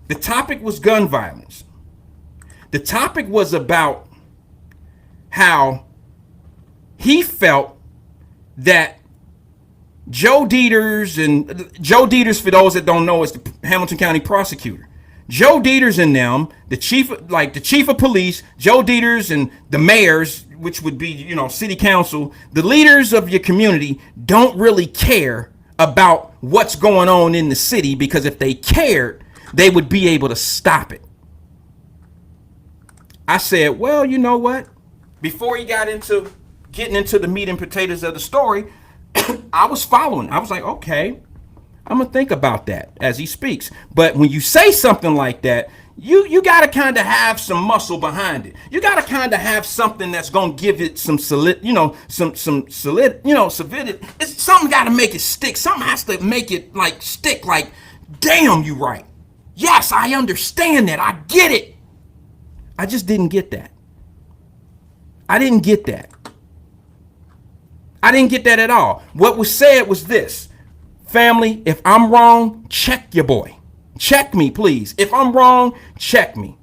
The topic was gun violence. The topic was about how he felt that Joe Deters, for those that don't know, is the Hamilton County prosecutor. Joe Deters and them, the chief of police, Joe Deters and the mayors, which would be, city council, the leaders of your community don't really care about what's going on in the city, because if they cared, they would be able to stop it. I said, well, you know what? Before he got into getting into the meat and potatoes of the story, I was following. I was like, okay, I'm gonna think about that as he speaks. But when you say something like that, you gotta kind of have some muscle behind it. You gotta kind of have something that's gonna give it some solid, solidity. It's something gotta make it stick. Something has to make it stick. Like, damn, you right. Yes, I understand that. I get it. I just didn't get that. I didn't get that. I didn't get that at all. What was said was this. Family, if I'm wrong, check your boy. Check me, please. If I'm wrong, check me.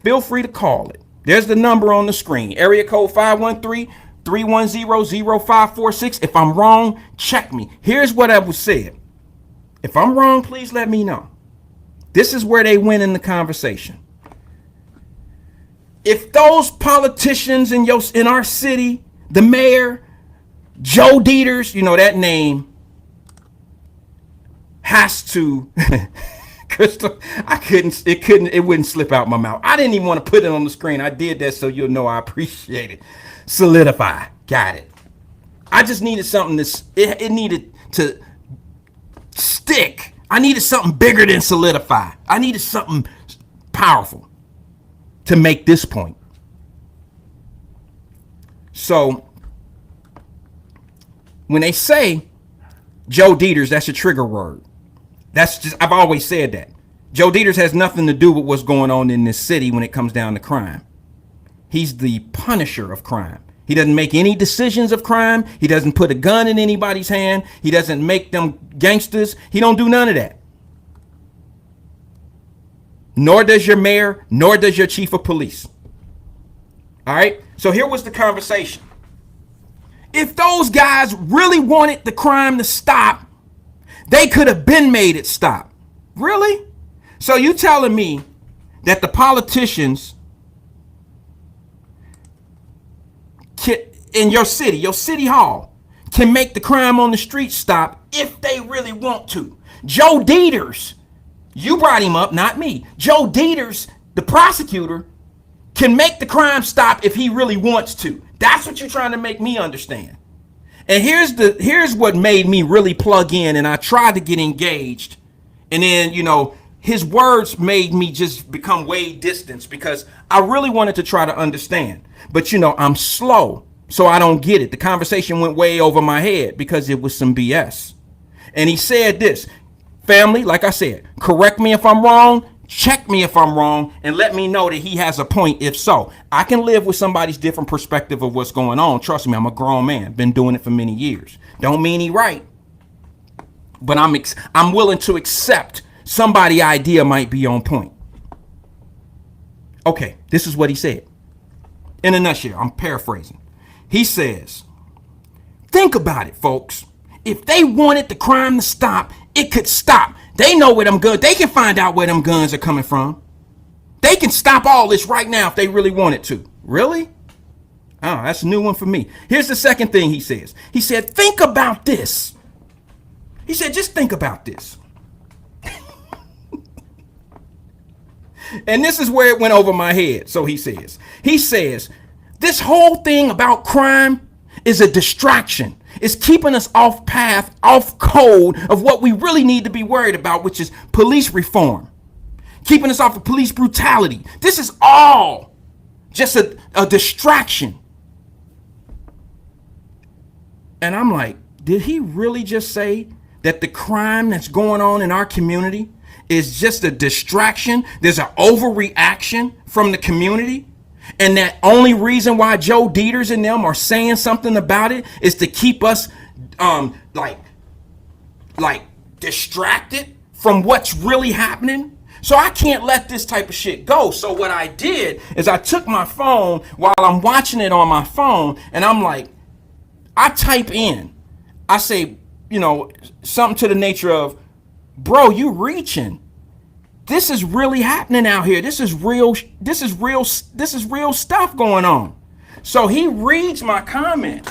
Feel free to call it. There's the number on the screen. Area code 513-310-0546. If I'm wrong, check me. Here's what I was said. If I'm wrong, please let me know. This is where they went in the conversation. If those politicians in our city, the mayor, Joe Deters, that name, has to, Crystal, it wouldn't slip out my mouth. I didn't even want to put it on the screen. I did that so you'll know I appreciate it. Solidify. Got it. I just needed something it needed to stick. I needed something bigger than solidify. I needed something powerful to make this point. So when they say Joe Deters, that's a trigger word. I've always said that. Joe Deters has nothing to do with what's going on in this city when it comes down to crime. He's the punisher of crime. He doesn't make any decisions of crime. He doesn't put a gun in anybody's hand. He doesn't make them gangsters. He don't do none of that. Nor does your mayor, nor does your chief of police. All right? So here was the conversation. If those guys really wanted the crime to stop, they could have been made it stop. Really? So you telling me that the politicians in your city hall, can make the crime on the street stop if they really want to? Joe Deters, you brought him up, not me. Joe Deters, the prosecutor, can make the crime stop if he really wants to. That's what you're trying to make me understand. And here's what made me really plug in, and I tried to get engaged. And then, his words made me just become way distant, because I really wanted to try to understand. But, I'm slow, so I don't get it. The conversation went way over my head because it was some BS. And he said this, family, like I said, correct me if I'm wrong. Check me if I'm wrong, and let me know that he has a point if so. I can live with somebody's different perspective of what's going on. Trust me, I'm a grown man. Been doing it for many years. Don't mean he right. But I'm willing to accept somebody's idea might be on point. Okay, this is what he said. In a nutshell, I'm paraphrasing. He says, think about it, folks. If they wanted the crime to stop, it could stop. They know where them guns, they can find out where them guns are coming from. They can stop all this right now if they really wanted to. Really? Oh, that's a new one for me. Here's the second thing he says. He said, think about this. He said, just think about this. And this is where it went over my head. So he says, this whole thing about crime is a distraction. It's keeping us off path, off code of what we really need to be worried about, which is police reform. Keeping us off of police brutality. This is all just a distraction. And I'm like, did he really just say that the crime that's going on in our community is just a distraction. There's an overreaction from the community. And that only reason why Joe Dieters and them are saying something about it is to keep us like distracted from what's really happening. So I can't let this type of shit go. So what I did is I took my phone while I'm watching it on my phone, and I'm like, I type in, I say, something to the nature of, bro, you reaching. This is really happening out here. This is real stuff going on. So he reads my comment.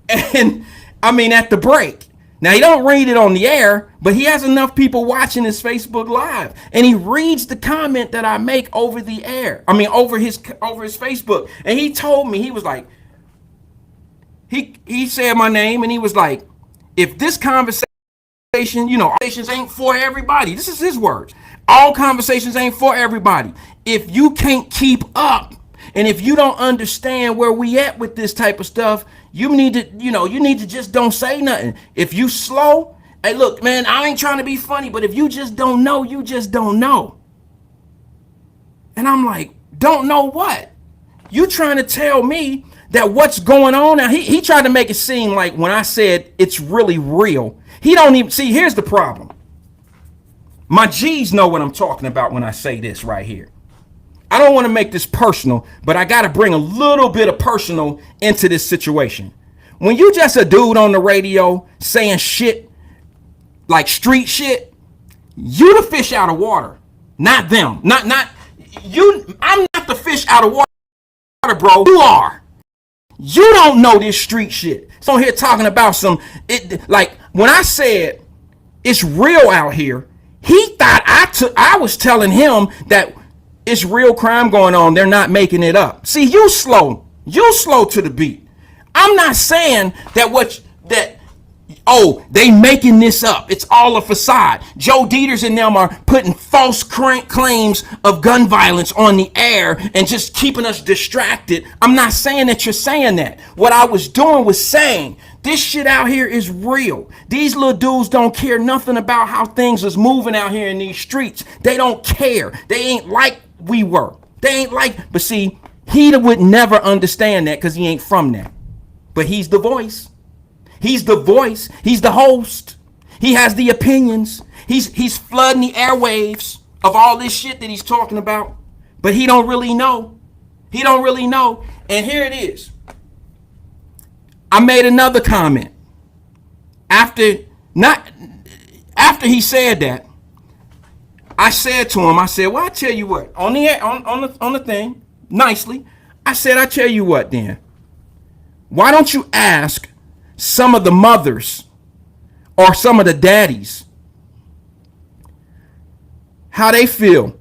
And I mean, at the break. Now, he don't read it on the air, but he has enough people watching his Facebook Live, and he reads the comment that I make over the air. I mean, over his Facebook. And he told me, he was like, he said my name, and he was like, if this conversation, conversations ain't for everybody. This is his words. All conversations ain't for everybody. If you can't keep up, and if you don't understand where we at with this type of stuff, you need to just don't say nothing. If you slow, hey, look, man, I ain't trying to be funny, but if you just don't know, you just don't know. And I'm like, don't know what? You trying to tell me that what's going on now? He tried to make it seem like when I said it's really real, he don't even see. Here's the problem. My G's know what I'm talking about when I say this right here. I don't want to make this personal, but I got to bring a little bit of personal into this situation. When you just a dude on the radio saying shit like street shit, you the fish out of water, not them. Not you. I'm not the fish out of water, bro. You are. You don't know this street shit. So I'm here talking about like when I said it's real out here, he thought I was telling him that it's real crime going on. They're not making it up. See, you slow to the beat. I'm not saying that they making this up. It's all a facade. Joe Dieters and them are putting false claims of gun violence on the air and just keeping us distracted. I'm not saying that you're saying that. What I was doing was saying this shit out here is real. These little dudes don't care nothing about how things is moving out here in these streets. They don't care. They ain't like we were. They ain't like, but see, he would never understand that because he ain't from that. But he's the voice. He's the voice. He's the host. He has the opinions. He's flooding the airwaves of all this shit that he's talking about. But he don't really know. He don't really know. And here it is. I made another comment. After he said that, I said to him, well, I tell you what, on the thing, nicely, I tell you what then. Why don't you ask some of the mothers or some of the daddies how they feel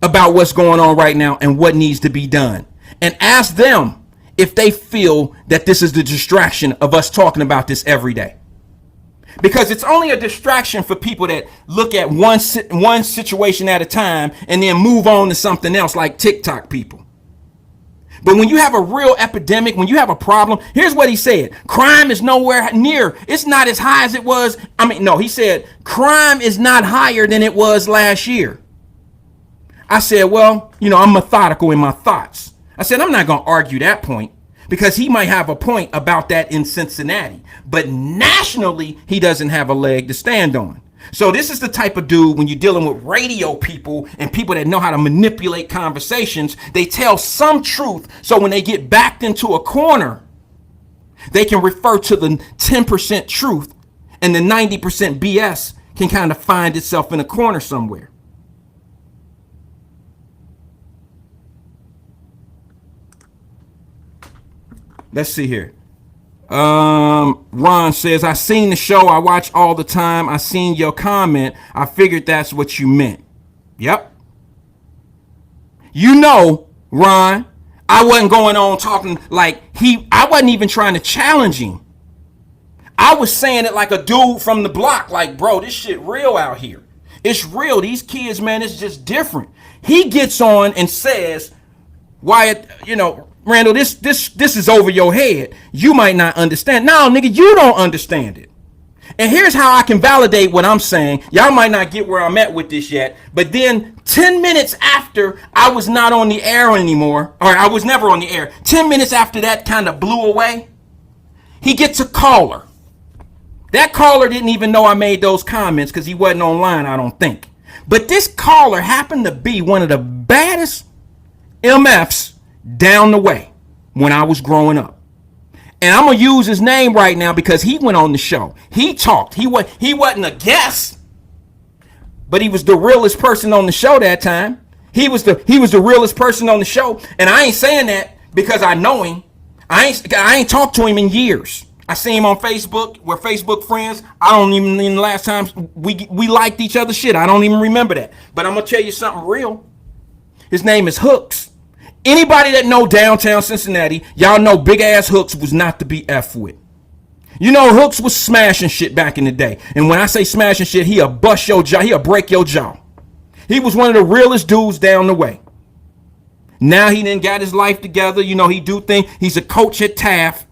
about what's going on right now and what needs to be done, and ask them if they feel that this is the distraction of us talking about this every day. Because it's only a distraction for people that look at one situation at a time and then move on to something else, like TikTok people. But when you have a real epidemic, when you have a problem, here's what he said. Crime is nowhere near. It's not as high as it was. He said crime is not higher than it was last year. I said, well, I'm methodical in my thoughts. I said, I'm not going to argue that point, because he might have a point about that in Cincinnati. But nationally, he doesn't have a leg to stand on. So this is the type of dude, when you're dealing with radio people and people that know how to manipulate conversations, they tell some truth. So when they get backed into a corner, they can refer to the 10% truth, and the 90% BS can kind of find itself in a corner somewhere. Let's see here. Ron says, I seen the show. I watch all the time. I seen your comment. I figured that's what you meant. Yep. Ron, I wasn't going on talking like I wasn't even trying to challenge him. I was saying it like a dude from the block, like, bro, this shit real out here. It's real. These kids, man, it's just different. He gets on and says, Wyatt, Randall, this is over your head. You might not understand. No, nigga, you don't understand it. And here's how I can validate what I'm saying. Y'all might not get where I'm at with this yet, but then 10 minutes after I was not on the air anymore, or I was never on the air, 10 minutes after that kind of blew away, he gets a caller. That caller didn't even know I made those comments because he wasn't online, I don't think. But this caller happened to be one of the baddest MFs down the way when I was growing up. And I'm going to use his name right now because he went on the show. He talked. He wasn't a guest, but he was the realest person on the show that time. He was the realest person on the show. And I ain't saying that because I know him. I ain't talked to him in years. I see him on Facebook. We're Facebook friends. I don't even the last time we liked each other's shit. I don't even remember that. But I'm gonna tell you something real. His name is Hooks. Anybody that know downtown Cincinnati, y'all know big ass Hooks was not to be F with. You know Hooks was smashing shit back in the day. And when I say smashing shit, he'll bust your jaw. He'll break your jaw. He was one of the realest dudes down the way. Now he done got his life together. You know, he do things. He's a coach at Taft.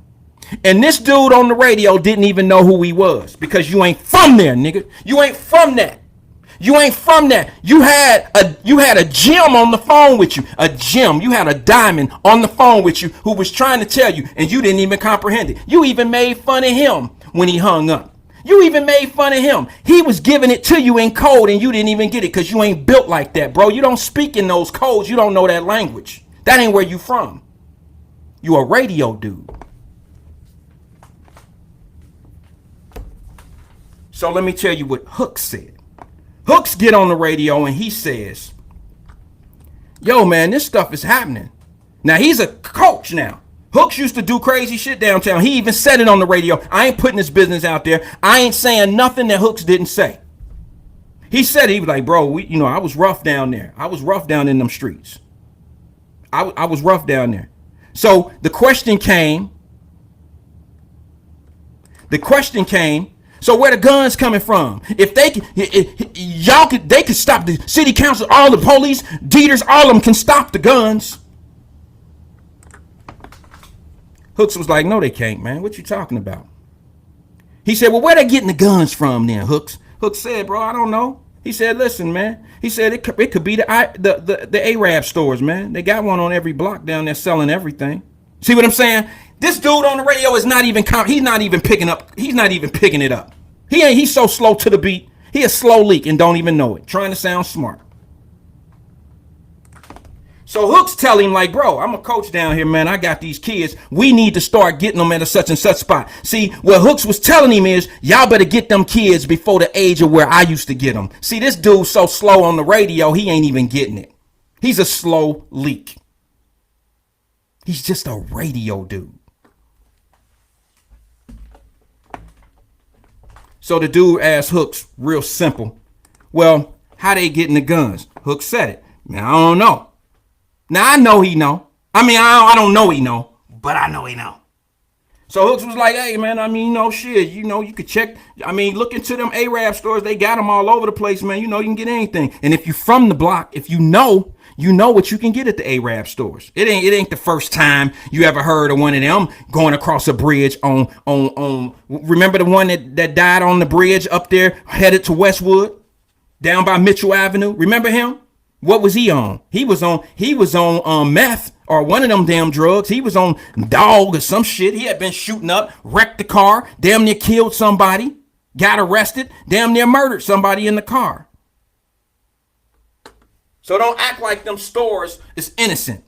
And this dude on the radio didn't even know who he was because you ain't from there, nigga. You ain't from that. You ain't from that. You had a gem on the phone with you. A gem. You had a diamond on the phone with you who was trying to tell you, and you didn't even comprehend it. You even made fun of him when he hung up. You even made fun of him. He was giving it to you in code, and you didn't even get it because you ain't built like that, bro. You don't speak in those codes. You don't know that language. That ain't where you from. You a radio dude. So let me tell you what Hooks said. Hooks get on the radio and he says, yo, man, this stuff is happening. Now, he's a coach now. Hooks used to do crazy shit downtown. He even said it on the radio. I ain't putting his business out there. I ain't saying nothing that Hooks didn't say. He said, he was like, bro, I was rough down there. I was rough down in them streets. I was rough down there. So the question came, so where the guns coming from? If they they could stop the city council, all the police, Dieters, all of them can stop the guns. Hooks was like, no, they can't, man. What you talking about? He said, well, where they getting the guns from then, Hooks? Hooks said, bro, I don't know. He said, listen, man. He said it could be the Arab stores, man. They got one on every block down there selling everything. See what I'm saying? This dude on the radio is not even he's not even picking it up. He's so slow to the beat. He a slow leak and don't even know it. Trying to sound smart. So Hooks tell him like, bro, I'm a coach down here, man. I got these kids. We need to start getting them at a such and such spot. See, what Hooks was telling him is, y'all better get them kids before the age of where I used to get them. See, this dude's so slow on the radio, he ain't even getting it. He's a slow leak. He's just a radio dude. So the dude asked Hooks, real simple, well, how they getting the guns? Hooks said it. Now, I don't know. Now, I know he know. I mean, I don't know he know, but I know he know. So Hooks was like, hey, man, I mean, shit, you could check. I mean, look into them Arab stores. They got them all over the place, man. You can get anything. And if you from the block, if you know what you can get at the Arab stores. It ain't the first time you ever heard of one of them going across a bridge on remember the one that died on the bridge up there headed to Westwood down by Mitchell Avenue? Remember him? What was he on? He was on meth or one of them damn drugs. He was on dog or some shit. He had been shooting up, wrecked the car, damn near killed somebody, got arrested, damn near murdered somebody in the car. So don't act like them stores is innocent.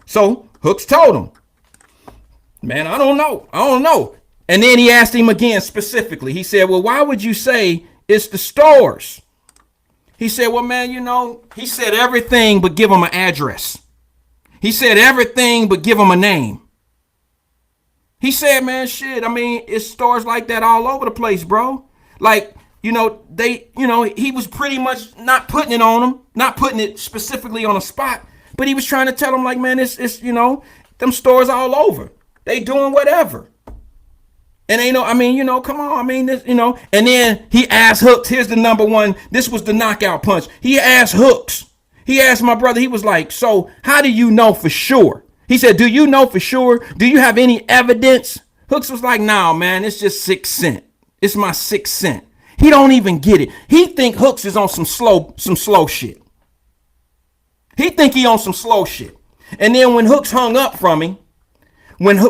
So Hooks told him, man, I don't know. And then he asked him again specifically. He said, well, why would you say it's the stores? He said, well, man, he said everything but give him an address. He said everything but give him a name. He said, man, shit, I mean, it's stores like that all over the place, bro. Like, he was pretty much not putting it on them, not putting it specifically on a spot, but he was trying to tell them like, man, it's them stores all over. They doing whatever. And come on, I mean, this, and then he asked Hooks, here's the number one, this was the knockout punch. He asked Hooks, he asked my brother, he was like, so how do you know for sure? He said, do you know for sure? Do you have any evidence? Hooks was like, nah, man, it's just 6 cents. It's my 6 cent. He don't even get it. He think Hooks is on some slow shit. He think he on some slow shit. And then when Hooks hung up from him, when he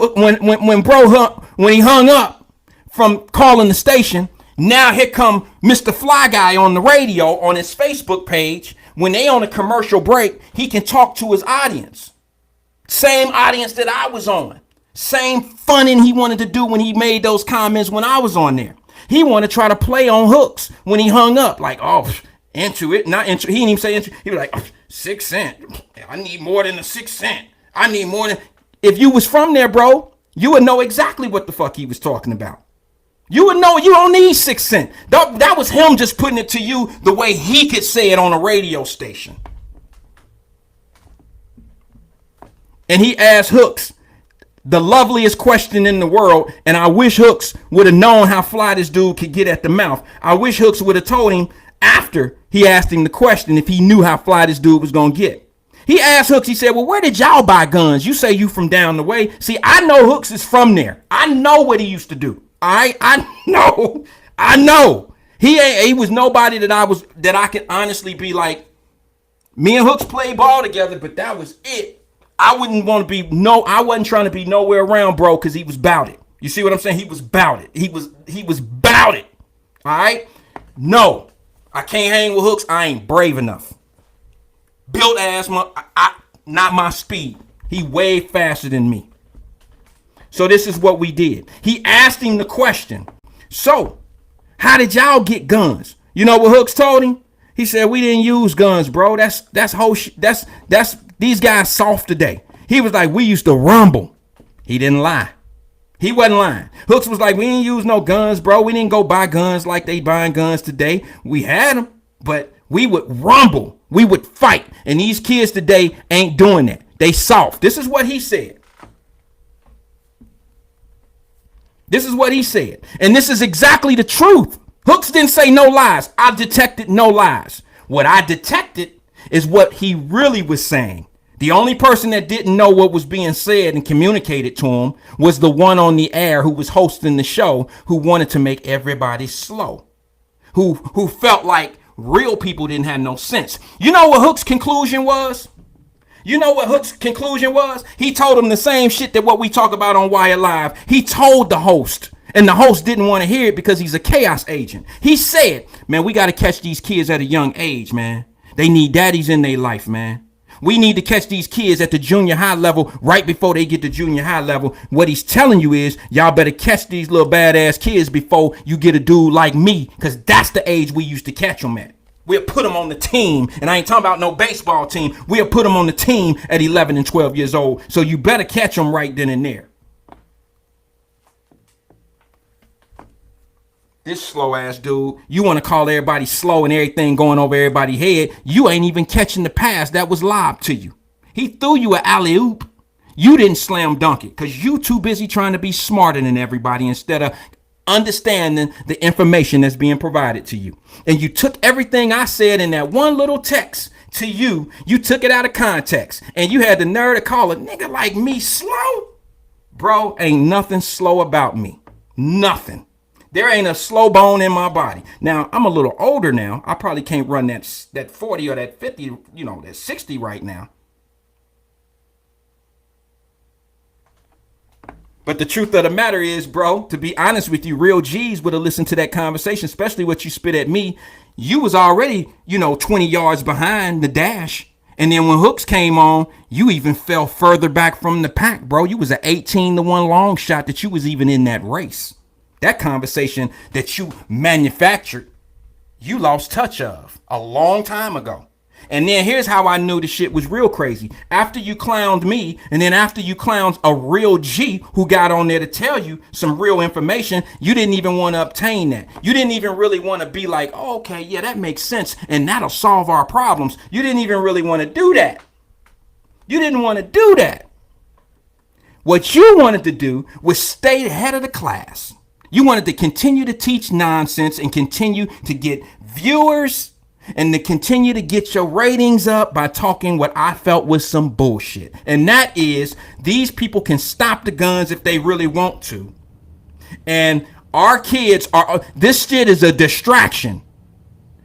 hung up from calling the station, now here come Mr. Fly Guy on the radio on his Facebook page. When they on a commercial break, he can talk to his audience. Same audience that I was on. Same funning he wanted to do when he made those comments when I was on there. He wanted to try to play on Hooks when he hung up. Like, oh, into it, not into. He didn't even say into. He was like, oh, 6 cent. I need more than a 6 cent. I need more than. If you was from there, bro, you would know exactly what the fuck he was talking about. You would know you don't need 6 cent. That was him just putting it to you the way he could say it on a radio station. And he asked Hooks the loveliest question in the world, and I wish Hooks would have known how fly this dude could get at the mouth. I wish Hooks would have told him after he asked him the question if he knew how fly this dude was going to get. He asked Hooks, he said, well, where did y'all buy guns? You say you from down the way. See, I know Hooks is from there. I know what he used to do. I know. He was nobody that I could honestly be like, me and Hooks played ball together, but that was it. I wasn't trying to be nowhere around, bro, because he was bout it. You see what I'm saying? He was bout it. He was bout it. All right? No, I can't hang with Hooks. I ain't brave enough. Built ass, not my speed. He way faster than me. So this is what we did. He asked him the question. So, how did y'all get guns? You know what Hooks told him? He said, we didn't use guns, bro. That's whole shit. That's these guys soft today. He was like, we used to rumble. He didn't lie. He wasn't lying. Hooks was like, we didn't use no guns, bro. We didn't go buy guns like they buying guns today. We had them, but we would rumble. We would fight. And these kids today ain't doing that. They soft. This is what he said. This is what he said. And this is exactly the truth. Hooks didn't say no lies. I detected no lies. What I detected is what he really was saying. The only person that didn't know what was being said and communicated to him was the one on the air who was hosting the show, who wanted to make everybody slow, who felt like real people didn't have no sense. You know what Hook's conclusion was? You know what Hook's conclusion was? He told him the same shit that what we talk about on Wyatt-Live. He told the host, and the host didn't want to hear it because he's a chaos agent. He said, man, we got to catch these kids at a young age, man. They need daddies in their life, man. We need to catch these kids at the junior high level right before they get to junior high level. What he's telling you is y'all better catch these little badass kids before you get a dude like me, because that's the age we used to catch them at. We'll put them on the team, and I ain't talking about no baseball team. We'll put them on the team at 11 and 12 years old, so you better catch them right then and there. This slow ass dude, you want to call everybody slow and everything going over everybody's head. You ain't even catching the pass that was lobbed to you. He threw you an alley-oop. You didn't slam dunk it because you too busy trying to be smarter than everybody instead of understanding the information that's being provided to you. And you took everything I said in that one little text to you. You took it out of context and you had the nerve to call a nigga like me slow. Bro, ain't nothing slow about me. Nothing. There ain't a slow bone in my body. Now, I'm a little older now. I probably can't run that 40 or that 50, that 60 right now. But the truth of the matter is, bro, to be honest with you, real G's would have listened to that conversation, especially what you spit at me. You was already, 20 yards behind the dash. And then when Hooks came on, you even fell further back from the pack, bro. You was an 18-1 long shot that you was even in that race. That conversation that you manufactured, you lost touch of a long time ago. And then here's how I knew the shit was real crazy. After you clowned me, and then after you clowned a real G who got on there to tell you some real information, you didn't even want to obtain that. You didn't even really want to be like, oh, okay, yeah, that makes sense, and that'll solve our problems. You didn't even really want to do that. You didn't want to do that. What you wanted to do was stay ahead of the class. You wanted to continue to teach nonsense and continue to get viewers and to continue to get your ratings up by talking what I felt was some bullshit. And that is, these people can stop the guns if they really want to. And Our kids are, this shit is a distraction.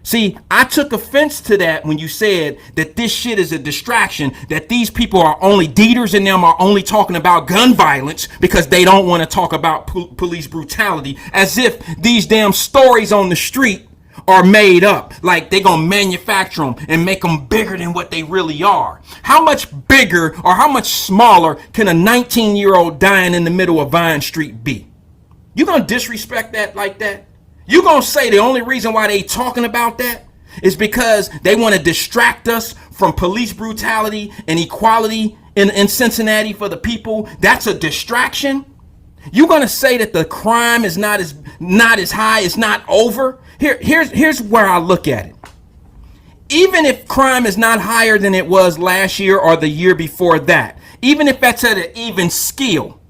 See, I took offense to that when you said that this shit is a distraction, that these people are only, Dieters and them are only talking about gun violence because they don't want to talk about police brutality, as if these damn stories on the street are made up, like they gonna manufacture them and make them bigger than what they really are. How much bigger or how much smaller can a 19-year-old dying in the middle of Vine Street be? You gonna disrespect that like that? You gonna say the only reason why they talking about that is because they want to distract us from police brutality and equality in Cincinnati for the people? That's a distraction? You gonna say that the crime is not as high, it's not over? Here's where I look at it. Even if crime is not higher than it was last year or the year before that, even if that's at an even scale,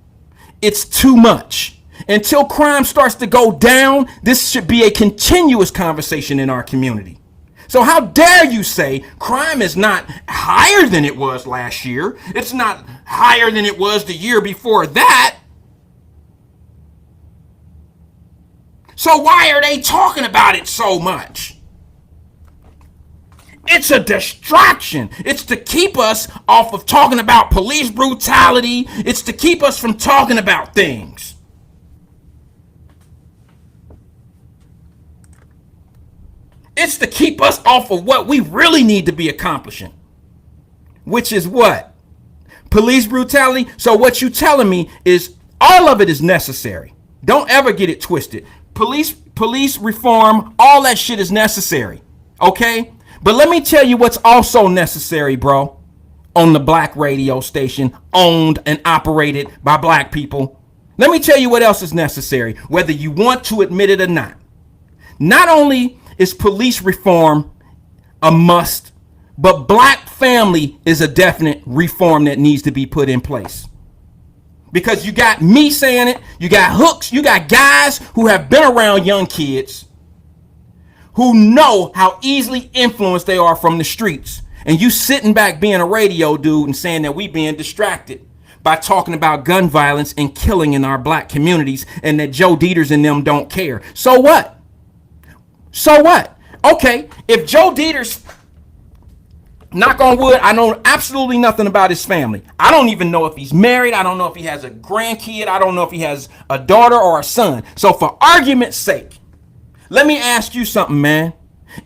it's too much. Until crime starts to go down, this should be a continuous conversation in our community. So how dare you say crime is not higher than it was last year? It's not higher than it was the year before that. So why are they talking about it so much? It's a distraction. It's to keep us off of talking about police brutality. It's to keep us from talking about things. It's to keep us off of what we really need to be accomplishing, which is what? Police brutality. So what you telling me is all of it is necessary. Don't ever get it twisted. Police reform, all that shit is necessary. Okay? But let me tell you what's also necessary, bro, on the black radio station owned and operated by black people. Let me tell you what else is necessary, whether you want to admit it or not. Not only is police reform a must, but black family is a definite reform that needs to be put in place. Because you got me saying it, you got Hooks, you got guys who have been around young kids who know how easily influenced they are from the streets. And you sitting back being a radio dude and saying that we being distracted by talking about gun violence and killing in our black communities and that Joe Dieters and them don't care. So what? So what? Okay, if Joe Dieters, knock on wood, I know absolutely nothing about his family. I don't even know if he's married. I don't know if he has a grandkid. I don't know if he has a daughter or a son. So for argument's sake, let me ask you something, man.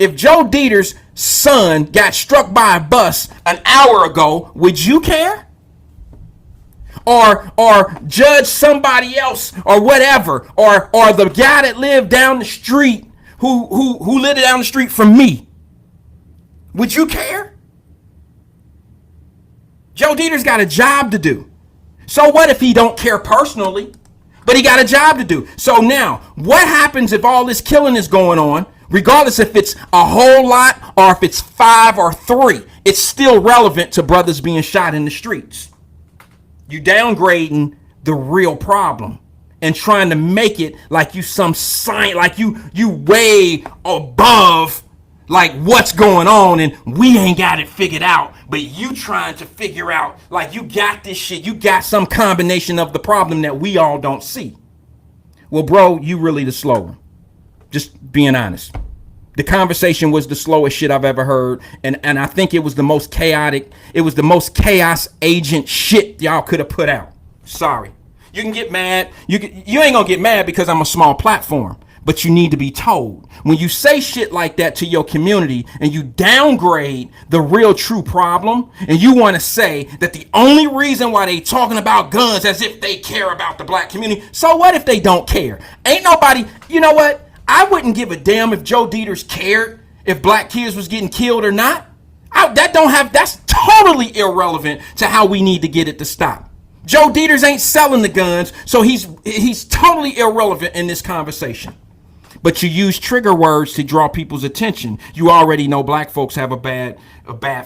If Joe Dieters' son got struck by a bus an hour ago, would you care? Or judge somebody else or whatever, or the guy that lived down the street who lived down the street from me, would you care? Joe Dieters got a job to do. So what if he don't care personally, but he got a job to do? So now, what happens if all this killing is going on, regardless if it's a whole lot or if it's 5 or 3, it's still relevant to brothers being shot in the streets. You downgrading the real problem and trying to make it like you some science, like you way above like what's going on and we ain't got it figured out, but you trying to figure out like you got this shit, you got some combination of the problem that we all don't see. Well, bro, you really the slow one. Just being honest. The conversation was the slowest shit I've ever heard, and I think it was the most chaotic, it was the most chaos agent shit y'all could have put out. Sorry. You can get mad. You ain't gonna get mad because I'm a small platform, but you need to be told. When you say shit like that to your community and you downgrade the real true problem and you want to say that the only reason why they talking about guns as if they care about the black community, so what if they don't care? Ain't nobody, you know what? I wouldn't give a damn if Joe Dieters cared if black kids was getting killed or not. That's totally irrelevant to how we need to get it to stop. Joe Dieters ain't selling the guns, so he's totally irrelevant in this conversation. But you use trigger words to draw people's attention. You already know black folks have a bad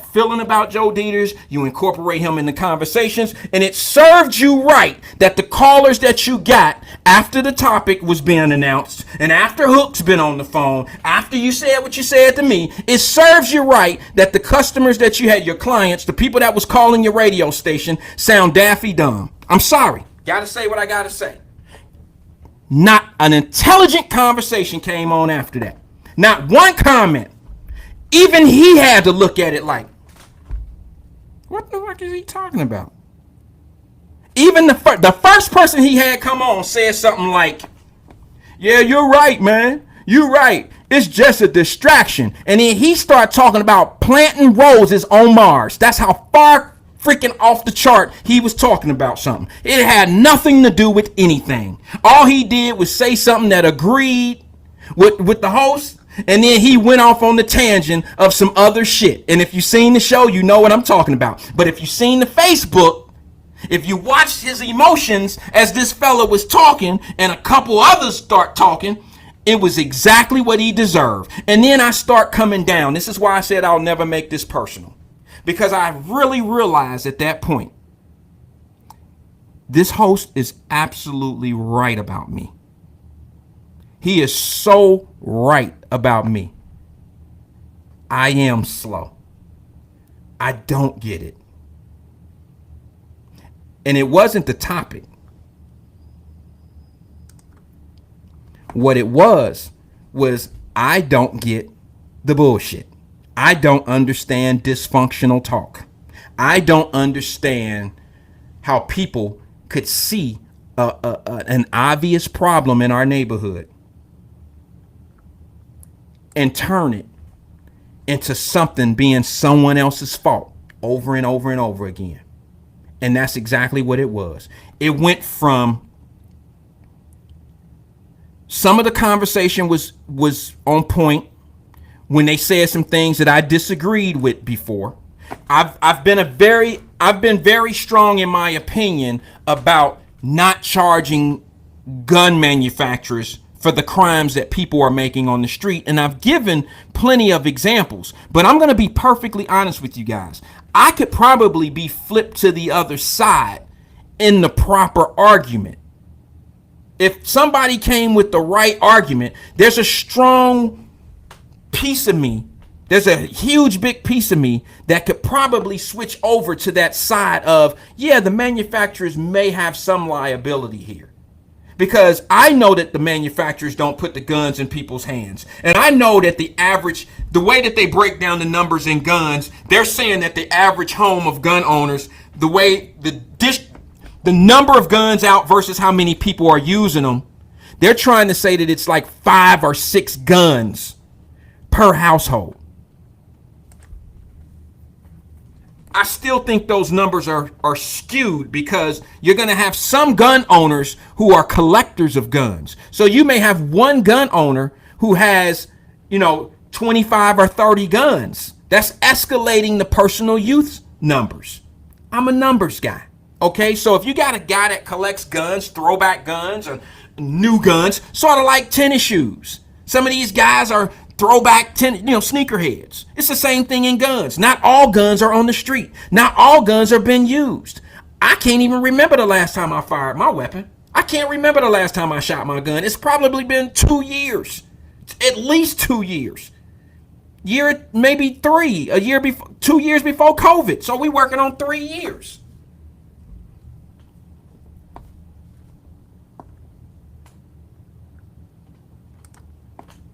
feeling about Joe Dieters. You incorporate him in the conversations, and it served you right that the callers that you got after the topic was being announced, and after Hook's been on the phone, after you said what you said to me, it serves you right that the customers that you had, your clients, the people that was calling your radio station, sound daffy dumb. I'm sorry. Gotta say what I gotta say. Not an intelligent conversation came on after that. Not one comment. Even he had to look at it like, what the fuck is he talking about? Even the first person he had come on said something like, yeah, you're right, man. You're right. It's just a distraction. And then he started talking about planting roses on Mars. That's how far freaking off the chart he was talking about something. It had nothing to do with anything. All he did was say something that agreed with the host, and then he went off on the tangent of some other shit. And if you've seen the show, you know what I'm talking about. But if you've seen the Facebook, if you watched his emotions as this fella was talking and a couple others start talking, it was exactly what he deserved. And then I start coming down. This is why I said I'll never make this personal. Because I really realized at that point, this host is absolutely right about me. He is so right about me. I am slow. I don't get it. And it wasn't the topic. What it was I don't get the bullshit. I don't understand dysfunctional talk. I don't understand how people could see an obvious problem in our neighborhood and turn it into something being someone else's fault over and over and over again. And that's exactly what it was. It went from some of the conversation was on point when they said some things that I disagreed with before. I've been very strong in my opinion about not charging gun manufacturers for the crimes that people are making on the street, and I've given plenty of examples. But I'm going to be perfectly honest with you guys. I could probably be flipped to the other side in the proper argument. If somebody came with the right argument, there's a strong piece of me, there's a huge big piece of me that could probably switch over to that side of, yeah, the manufacturers may have some liability here. Because I know that the manufacturers don't put the guns in people's hands. And I know that the way that they break down the numbers in guns, they're saying that the average home of gun owners, the number of guns out versus how many people are using them, they're trying to say that it's like 5 or 6 guns per household. I still think those numbers are skewed because you're going to have some gun owners who are collectors of guns. So you may have one gun owner who has, 25 or 30 guns. That's escalating the personal use numbers. I'm a numbers guy. Okay, so if you got a guy that collects guns, throwback guns, or new guns, sort of like tennis shoes. Some of these guys are throwback sneakerheads. It's the same thing in guns. Not all guns are on the street. Not all guns are being used. I can't even remember the last time I fired my weapon. I can't remember the last time I shot my gun. It's probably been 2 years. At least 2 years. Year, maybe 3. A year before, 2 years before COVID. So we working on 3 years.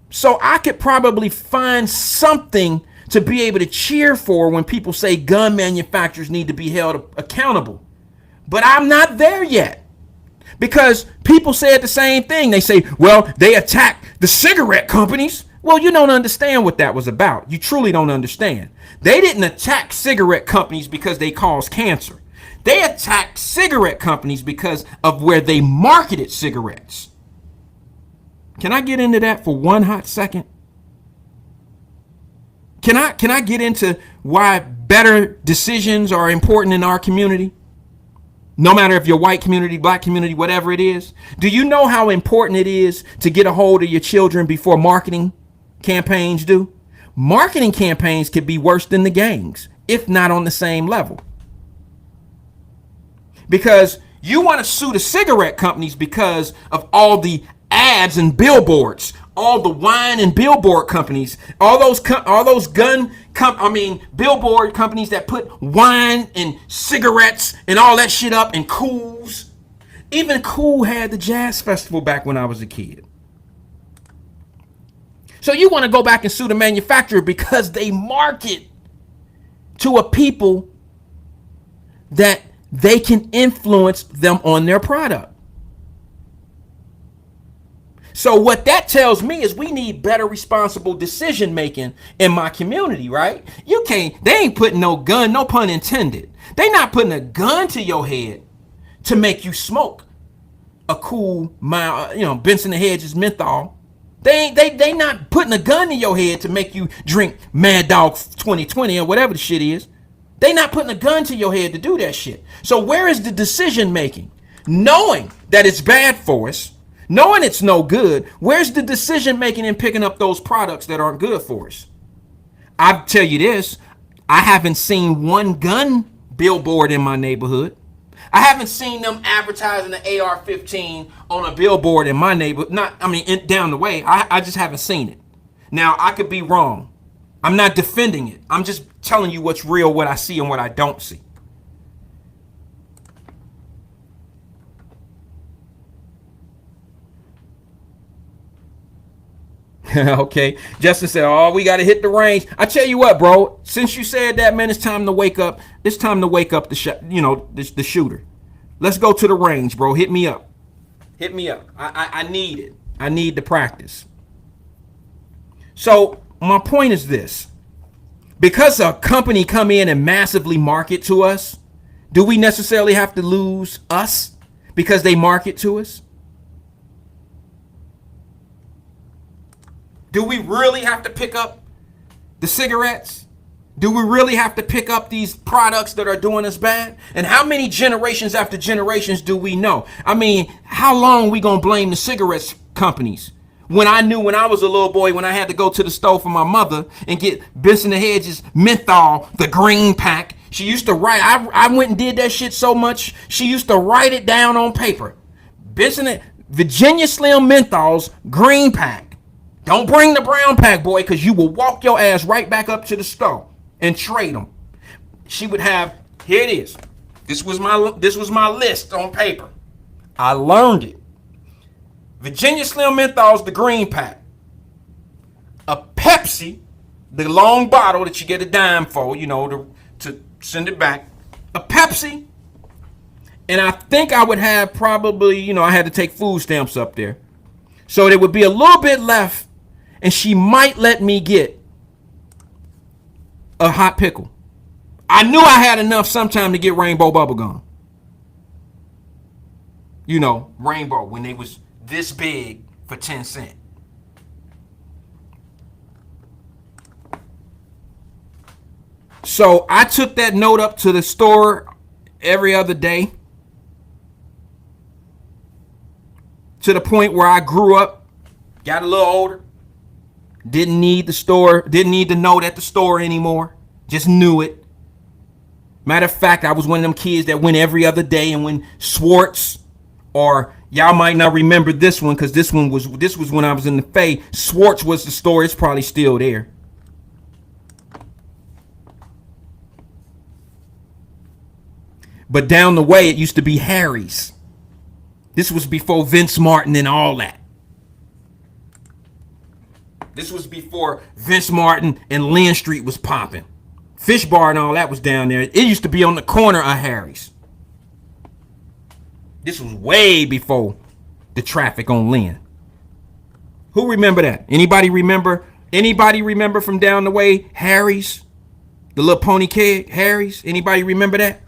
So I could probably find something to be able to cheer for when people say gun manufacturers need to be held accountable. But I'm not there yet. Because people said the same thing. They say, well, they attack the cigarette companies. Well, you don't understand what that was about. You truly don't understand. They didn't attack cigarette companies because they cause cancer. They attacked cigarette companies because of where they marketed cigarettes. Can I get into that for one hot second? Can I get into why better decisions are important in our community? No matter if you're white community, black community, whatever it is. Do you know how important it is to get a hold of your children before marketing campaigns do? Marketing campaigns could be worse than the gangs, if not on the same level. Because you want to sue the cigarette companies because of all the ads and billboards, all the wine and billboard companies, all those billboard companies that put wine and cigarettes and all that shit up and cools. Even Cool had the jazz festival back when I was a kid. So you want to go back and sue the manufacturer because they market to a people that they can influence them on their product. So what that tells me is we need better responsible decision making in my community, right? They ain't putting no gun, no pun intended. They not putting a gun to your head to make you smoke a Cool, Benson and Hedges menthol. They not putting a gun in your head to make you drink Mad Dog 2020 or whatever the shit is. They not putting a gun to your head to do that shit. So where is the decision making? Knowing that it's bad for us, knowing it's no good, where's the decision making in picking up those products that aren't good for us? I'll tell you this, I haven't seen one gun billboard in my neighborhood. I haven't seen them advertising the AR-15 on a billboard in my neighborhood. Down the way. I just haven't seen it. Now, I could be wrong. I'm not defending it. I'm just telling you what's real, what I see and what I don't see. Okay. Justin said, oh, we got to hit the range. I tell you what, bro, since you said that, man, it's time to wake up. It's time to wake up the shooter. Let's go to the range, bro. Hit me up. Hit me up. I need it. I need the practice. So my point is this. Because a company come in and massively market to us, do we necessarily have to lose us because they market to us? Do we really have to pick up the cigarettes? Do we really have to pick up these products that are doing us bad? And how many generations after generations do we know? I mean, how long are we going to blame the cigarettes companies? When I was a little boy, when I had to go to the store for my mother and get Benson and Hedges menthol, the green pack, she used to write, I went and did that shit so much, she used to write it down on paper. Virginia Slim menthols, green pack. Don't bring the brown pack, boy, because you will walk your ass right back up to the store and trade them. She would have, here it is. This was my list on paper. I learned it. Virginia Slim menthols, the green pack. A Pepsi, the long bottle that you get a dime for, to send it back. A Pepsi. And I think I would have probably, I had to take food stamps up there. So there would be a little bit left. And she might let me get a hot pickle. I knew I had enough sometime to get Rainbow bubblegum. Rainbow, when they was this big for 10 cents. So I took that note up to the store every other day. To the point where I grew up, got a little older. Didn't need the note at the store anymore. Just knew it. Matter of fact, I was one of them kids that went every other day, and when Schwartz, or y'all might not remember this one because this was when I was in the Faye. Schwartz was the store. It's probably still there. But down the way, it used to be Harry's. This was before Vince Martin and all that. This was before Vince Martin and Lynn Street was popping. Fish Bar and all that was down there. It used to be on the corner of Harry's. This was way before the traffic on Lynn. Who remember that? Anybody remember from down the way? Harry's? The little pony keg, Harry's? Anybody remember that?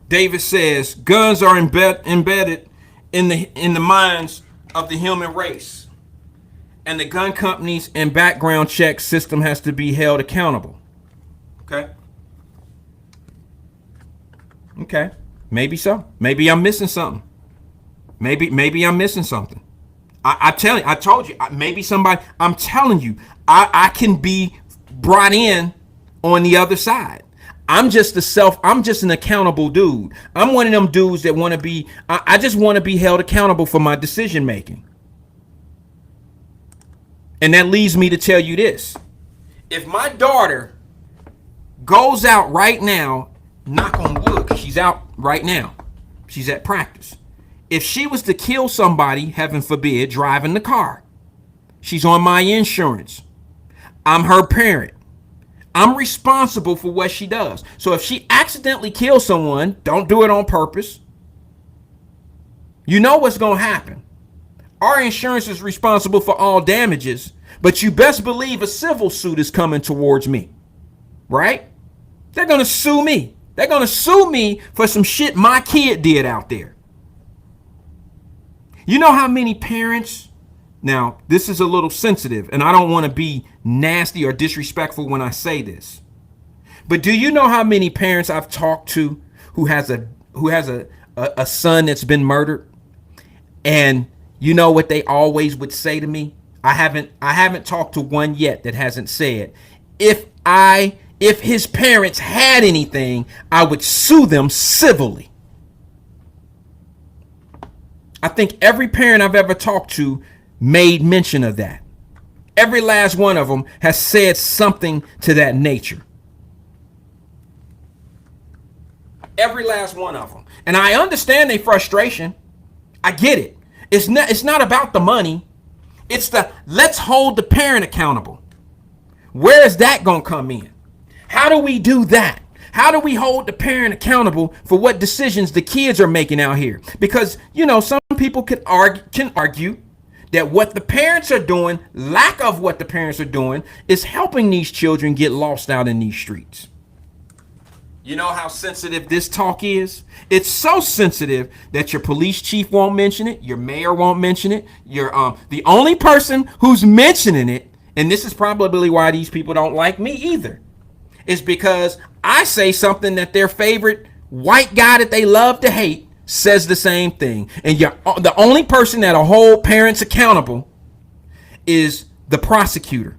David says guns are embedded in the minds of the human race, and the gun companies and background check system has to be held accountable. Okay. Maybe so. Maybe I'm missing something. Maybe I'm missing something. I told you. Maybe somebody. I'm telling you. I can be brought in on the other side. I'm just an accountable dude. I'm one of them dudes that want to be, I just want to be held accountable for my decision making. And that leads me to tell you this. If my daughter goes out right now, knock on wood, 'cause she's out right now. She's at practice. If she was to kill somebody, heaven forbid, driving the car, she's on my insurance. I'm her parent. I'm responsible for what she does. So if she accidentally kills someone, don't do it on purpose. You know what's going to happen. Our insurance is responsible for all damages, but you best believe a civil suit is coming towards me, right? They're going to sue me. They're going to sue me for some shit my kid did out there. You know how many parents, now this is a little sensitive and I don't want to be nasty or disrespectful when I say this, but do you know how many parents I've talked to who has a son that's been murdered? And you know what they always would say to me? I haven't talked to one yet that hasn't said, if his parents had anything, I would sue them civilly. I think every parent I've ever talked to made mention of that. Every last one of them has said something to that nature. Every last one of them. And I understand their frustration. I get it. It's not about the money. It's the let's hold the parent accountable. Where is that going to come in? How do we do that? How do we hold the parent accountable for what decisions the kids are making out here? Because, you know, some people can argue that what the parents are doing, lack of what the parents are doing, is helping these children get lost out in these streets. You know how sensitive this talk is? It's so sensitive that your police chief won't mention it, your mayor won't mention it, the only person who's mentioning it, and this is probably why these people don't like me either, is because I say something that their favorite white guy that they love to hate says the same thing. And the only person that'll hold parents accountable is the prosecutor.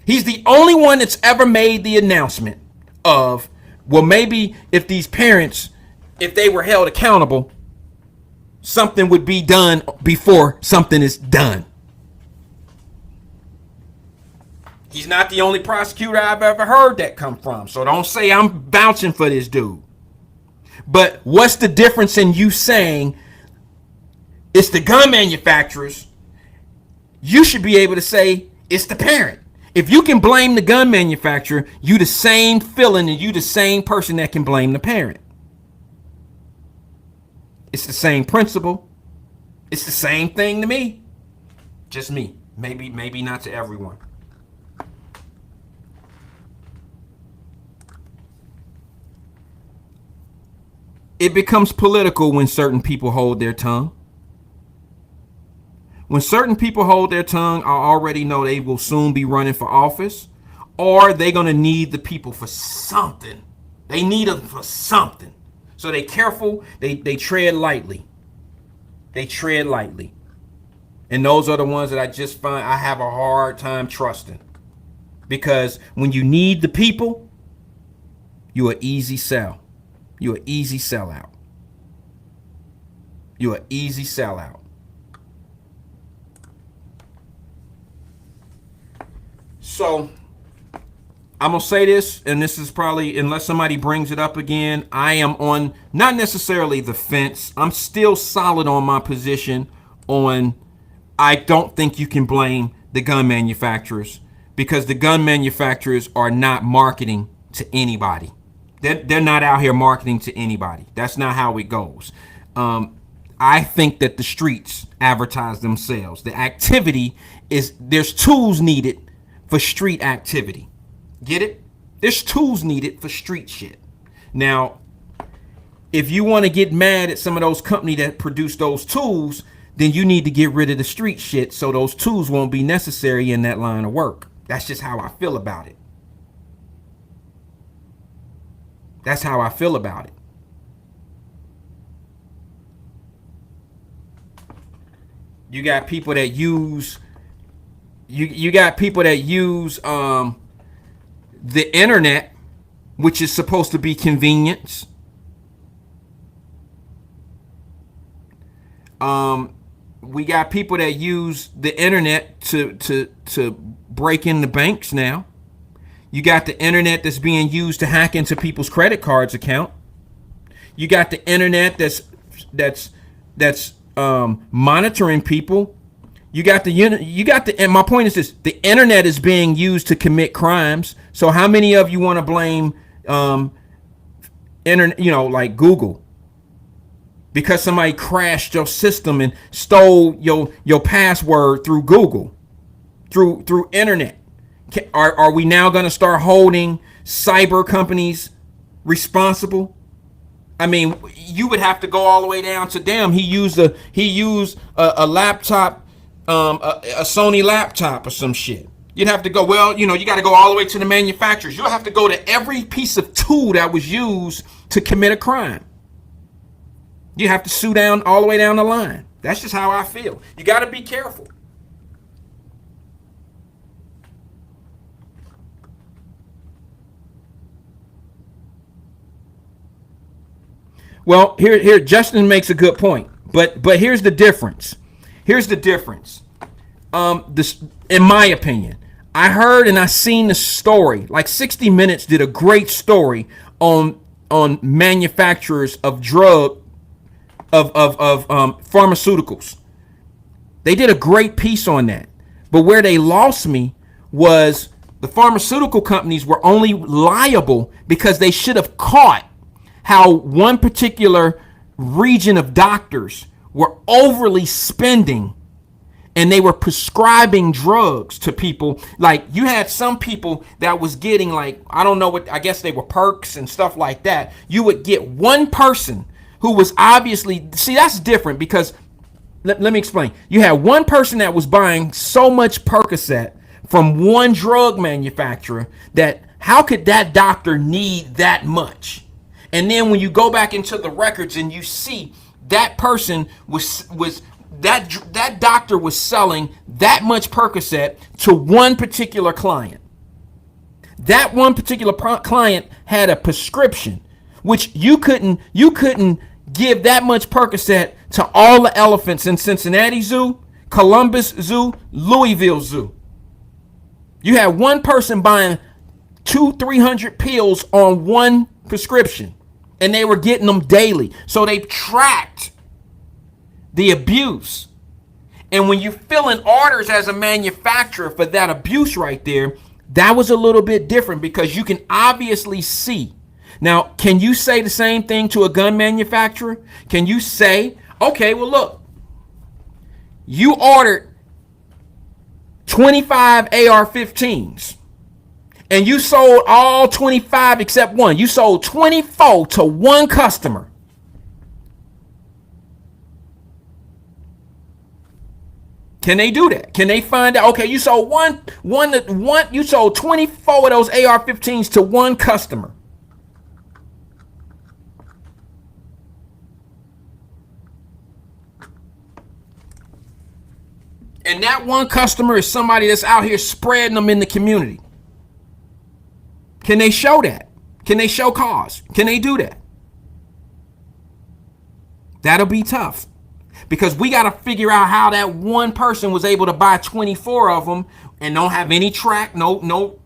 He's the only one that's ever made the announcement of, well, maybe if these parents, if they were held accountable, something would be done before something is done. He's not the only prosecutor I've ever heard that come from. So don't say I'm vouching for this dude. But what's the difference in you saying it's the gun manufacturers? You should be able to say it's the parent. If you can blame the gun manufacturer, you the same feeling and you the same person that can blame the parent. It's the same principle. It's the same thing to me. Just me. Maybe not to everyone. It becomes political when certain people hold their tongue. When certain people hold their tongue, I already know they will soon be running for office, or they're going to need the people for something. They need them for something. So they careful, they tread lightly. They tread lightly. And those are the ones that I just find I have a hard time trusting. Because when you need the people, you're an easy sell. You're an easy sellout. You're an easy sellout. So I'm going to say this, and this is probably, unless somebody brings it up again, I am on not necessarily the fence. I'm still solid on my position on I don't think you can blame the gun manufacturers, because the gun manufacturers are not marketing to anybody. They're not out here marketing to anybody. That's not how it goes. I think that the streets advertise themselves. The activity is, there's tools needed for street activity. Get it? There's tools needed for street shit. Now, if you want to get mad at some of those companies that produce those tools, then you need to get rid of the street shit so those tools won't be necessary in that line of work. That's just how I feel about it. That's how I feel about it. You got people that use you got people that use the internet, which is supposed to be convenience. We got people that use the internet to break in the banks now. You got the internet that's being used to hack into people's credit cards account. You got the internet that's monitoring people. And my point is this: the internet is being used to commit crimes. So how many of you want to blame internet, like Google, because somebody crashed your system and stole your password through Google, through internet? Are we now going to start holding cyber companies responsible? I mean, you would have to go all the way down to damn. He used a laptop, a Sony laptop or some shit. You'd have to go. Well, you got to go all the way to the manufacturers. You'll have to go to every piece of tool that was used to commit a crime. You have to sue down all the way down the line. That's just how I feel. You got to be careful. Well, here Justin makes a good point, but here's the difference. Here's the difference. This, in my opinion, I heard and I seen the story. Like 60 Minutes did a great story on manufacturers of pharmaceuticals. They did a great piece on that. But where they lost me was the pharmaceutical companies were only liable because they should have caught how one particular region of doctors were overly spending, and they were prescribing drugs to people. Like, you had some people that was getting, like, I don't know what, I guess they were perks and stuff like that. You would get one person who was obviously, see, that's different because, let me explain. You had one person that was buying so much Percocet from one drug manufacturer that how could that doctor need that much? And then when you go back into the records and you see that person was that doctor was selling that much Percocet to one particular client. That one particular client had a prescription, which you couldn't give that much Percocet to all the elephants in Cincinnati Zoo, Columbus Zoo, Louisville Zoo. You had one person buying 200-300 pills on one prescription, and they were getting them daily. So they tracked the abuse. And when you fill in orders as a manufacturer for that abuse right there, that was a little bit different because you can obviously see. Now, can you say the same thing to a gun manufacturer? Can you say, okay, well, look, you ordered 25 AR-15s and you sold all 25 except one. You sold 24 to one customer. Can they do that? Can they find out, okay, you sold you sold 24 of those AR-15s to one customer. And that one customer is somebody that's out here spreading them in the community. Can they show that? Can they show cause? Can they do that? That'll be tough. Because we got to figure out how that one person was able to buy 24 of them and don't have any track, no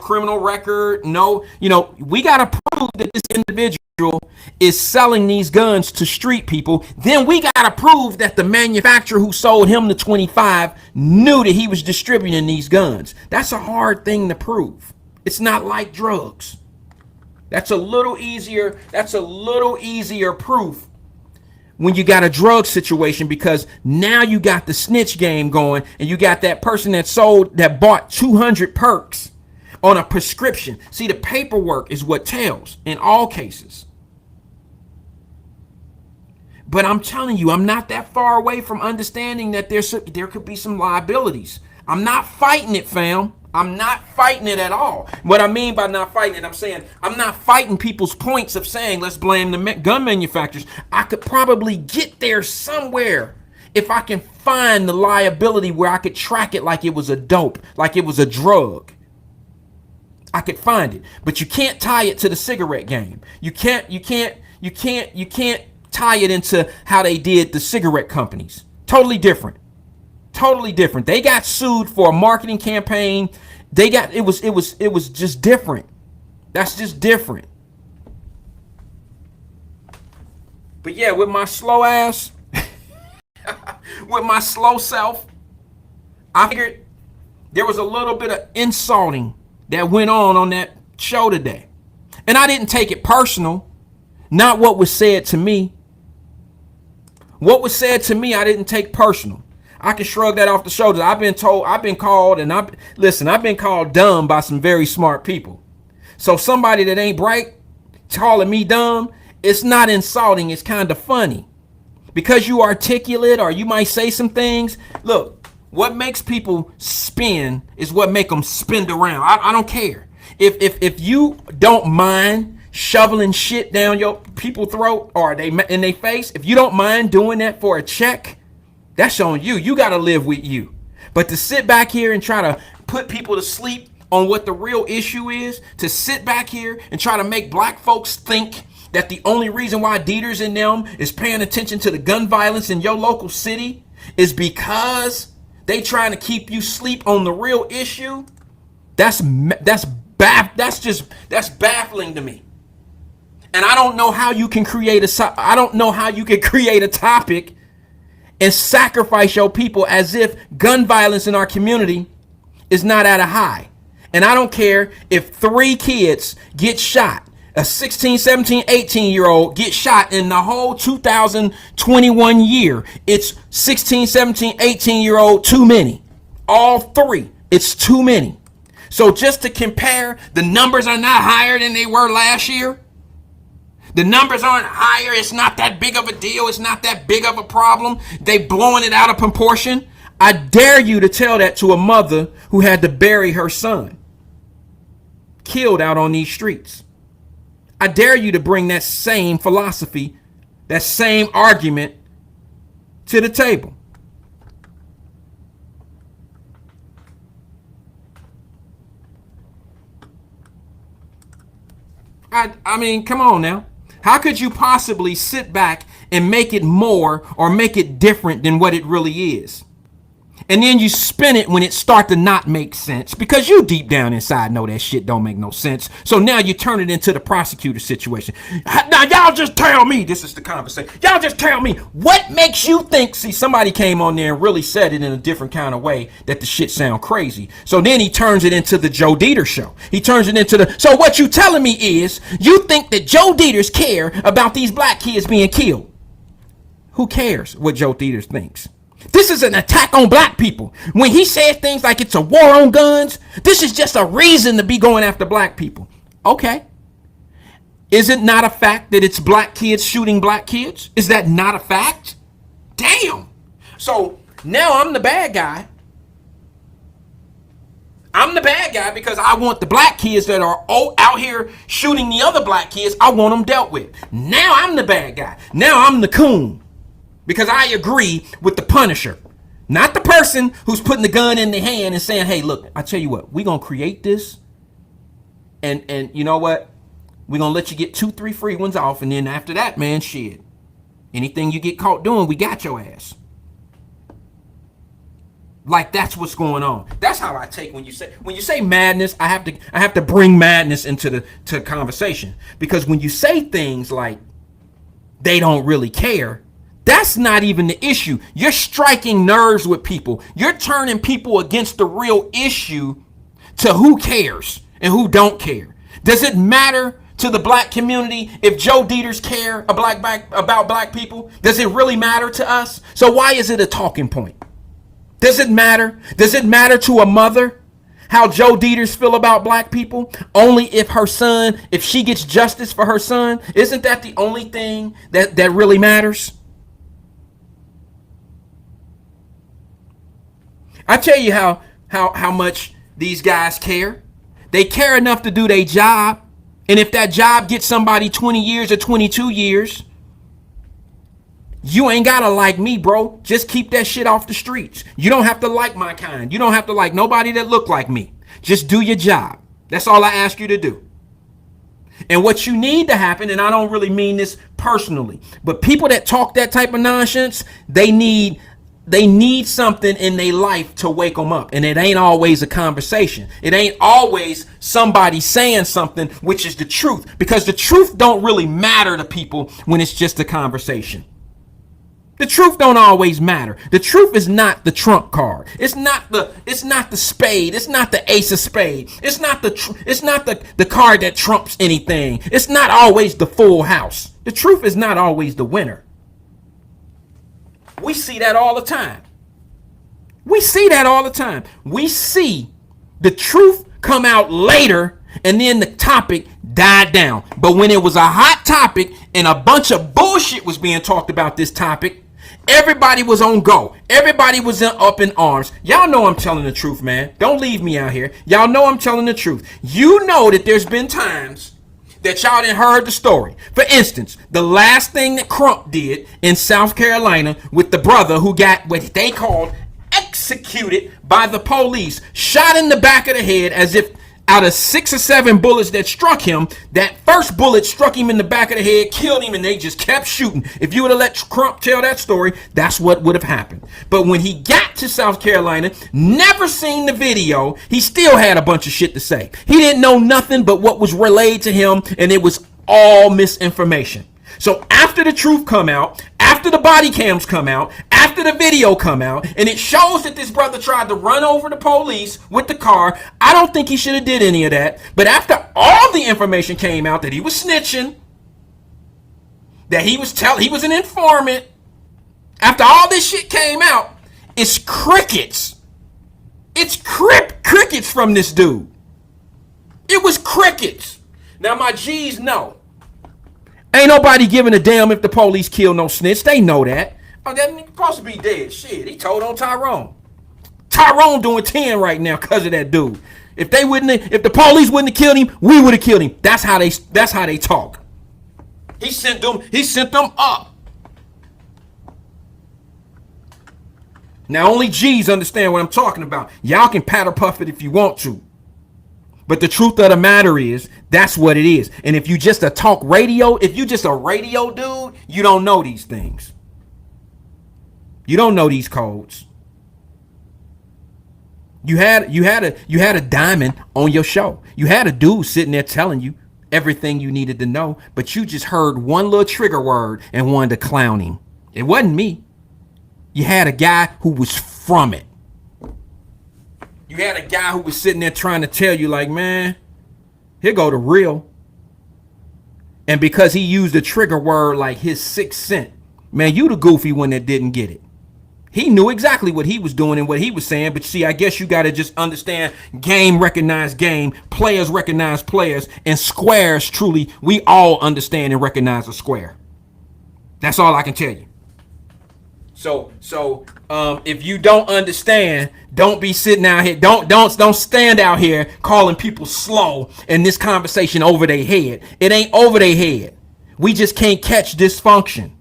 criminal record, we got to prove that this individual is selling these guns to street people. Then we got to prove that the manufacturer who sold him the 25 knew that he was distributing these guns. That's a hard thing to prove. It's not like drugs. That's a little easier. That's a little easier proof when you got a drug situation, because now you got the snitch game going and you got that person that bought 200 perks on a prescription. See, the paperwork is what tells in all cases. But I'm telling you, I'm not that far away from understanding that there could be some liabilities. I'm not fighting it, fam. I'm not fighting it at all. What I mean by not fighting it, I'm saying I'm not fighting people's points of saying let's blame the gun manufacturers. I could probably get there somewhere if I can find the liability where I could track it like it was a dope, like it was a drug. I could find it, but you can't tie it to the cigarette game. You can't tie it into how they did the cigarette companies. Totally different. Totally different. They got sued for a marketing campaign. It was just different. That's just different. But yeah, with my slow ass, with my slow self, I figured there was a little bit of insulting that went on that show today. And I didn't take it personal. Not what was said to me. What was said to me, I didn't take personal. I can shrug that off the shoulders. I've been called, and I've been called dumb by some very smart people. So somebody that ain't bright calling me dumb, it's not insulting. It's kind of funny. Because you articulate or you might say some things. Look, what makes people spin is what make them spin around. I don't care. If you don't mind shoveling shit down your people's throat or in their face, if you don't mind doing that for a check, that's on you. You got to live with you. But to sit back here and try to put people to sleep on what the real issue is, to sit back here and try to make black folks think that the only reason why Dieters and them is paying attention to the gun violence in your local city is because they trying to keep you sleep on the real issue. That's baffling to me. And I don't know how you can create a topic and sacrifice your people as if gun violence in our community is not at a high. And I don't care if 3 kids get shot, a 16, 17, 18-year-old get shot in the whole 2021 year. It's 16, 17, 18-year-old too many. All 3, it's too many. So just to compare, the numbers are not higher than they were last year. The numbers aren't higher. It's not that big of a deal. It's not that big of a problem. They blowing it out of proportion. I dare you to tell that to a mother who had to bury her son, killed out on these streets. I dare you to bring that same philosophy, that same argument to the table. I mean, come on now. How could you possibly sit back and make it more or make it different than what it really is? And then you spin it when it start to not make sense because you deep down inside know that shit don't make no sense. So now you turn it into the prosecutor situation. Now y'all just tell me, this is the conversation. Y'all just tell me what makes you think, see, somebody came on there and really said it in a different kind of way that the shit sound crazy. So then he turns it into the Joe Dieter show. He turns it into so what you telling me is you think that Joe Dieters care about these black kids being killed. Who cares what Joe Dieters thinks? This is an attack on black people. When he says things like it's a war on guns, this is just a reason to be going after black people. Okay. Is it not a fact that it's black kids shooting black kids? Is that not a fact? Damn. So now I'm the bad guy. I'm the bad guy because I want the black kids that are out here shooting the other black kids, I want them dealt with. Now I'm the bad guy. Now I'm the coon. Because I agree with the punisher, not the person who's putting the gun in the hand and saying, hey, look, I tell you what, we're going to create this. And you know what? We're going to let you get 2, 3 free ones off. And then after that, man, shit, anything you get caught doing, we got your ass. Like that's what's going on. That's how I take when you say madness, I have to bring madness into the conversation. Because when you say things like they don't really care, that's not even the issue. You're striking nerves with people. You're turning people against the real issue to who cares and who don't care. Does it matter to the black community if Joe Dieters care about black people? Does it really matter to us? So why is it a talking point? Does it matter? Does it matter to a mother how Joe Dieters feel about black people? Only if she gets justice for her son? Isn't that the only thing that really matters? I tell you how much these guys care. They care enough to do their job. And if that job gets somebody 20 years or 22 years, you ain't gotta like me, bro. Just keep that shit off the streets. You don't have to like my kind. You don't have to like nobody that look like me. Just do your job. That's all I ask you to do. And what you need to happen, and I don't really mean this personally, but people that talk that type of nonsense, they need they need something in their life to wake them up. And it ain't always a conversation. It ain't always somebody saying something, which is the truth. Because the truth don't really matter to people when it's just a conversation. The truth don't always matter. The truth is not the trump card. It's not the spade. It's not the ace of spade. It's not the card that trumps anything. It's not always the full house. The truth is not always the winner. We see that all the time. We see that all the time. We see the truth come out later and then the topic died down. But when it was a hot topic and a bunch of bullshit was being talked about this topic, everybody was on go. Everybody was up in arms. Y'all know I'm telling the truth, man. Don't leave me out here. Y'all know I'm telling the truth. You know that there's been times that y'all didn't heard the story. For instance, the last thing that Crump did in South Carolina with the brother who got what they called executed by the police, shot in the back of the head as if out of 6 or 7 bullets that struck him, that first bullet struck him in the back of the head, killed him, and they just kept shooting. If you would have let Crump tell that story, that's what would have happened. But when he got to South Carolina, never seen the video, he still had a bunch of shit to say. He didn't know nothing but what was relayed to him, and it was all misinformation. So after the truth come out, after the body cams come out, after the video come out, and it shows that this brother tried to run over the police with the car, I don't think he should have did any of that. But after all the information came out that he was snitching, that he was an informant, after all this shit came out, it's crickets. It's crickets from this dude. It was crickets. Now my G's know. Ain't nobody giving a damn if the police kill no snitch. They know that. Oh, that nigga supposed to be dead. Shit, he told on Tyrone. Tyrone doing 10 right now because of that dude. If the police wouldn't have killed him, we would have killed him. That's how they talk. He sent them up. Now only G's understand what I'm talking about. Y'all can patter puff it if you want to. But the truth of the matter is, that's what it is. And if you just a radio dude, you don't know these things. You don't know these codes. You had a diamond on your show. You had a dude sitting there telling you everything you needed to know, but you just heard one little trigger word and wanted to clown him. It wasn't me. You had a guy who was from it. You had a guy who was sitting there trying to tell you, like, man, here go the real. And because he used a trigger word like his 6th sense, man, you the goofy one that didn't get it. He knew exactly what he was doing and what he was saying. But see, I guess you got to just understand game recognize game, players recognize players, and squares truly, we all understand and recognize a square. That's all I can tell you. So if you don't understand, don't be sitting out here. Don't stand out here calling people slow in this conversation over their head. It ain't over their head. We just can't catch dysfunction.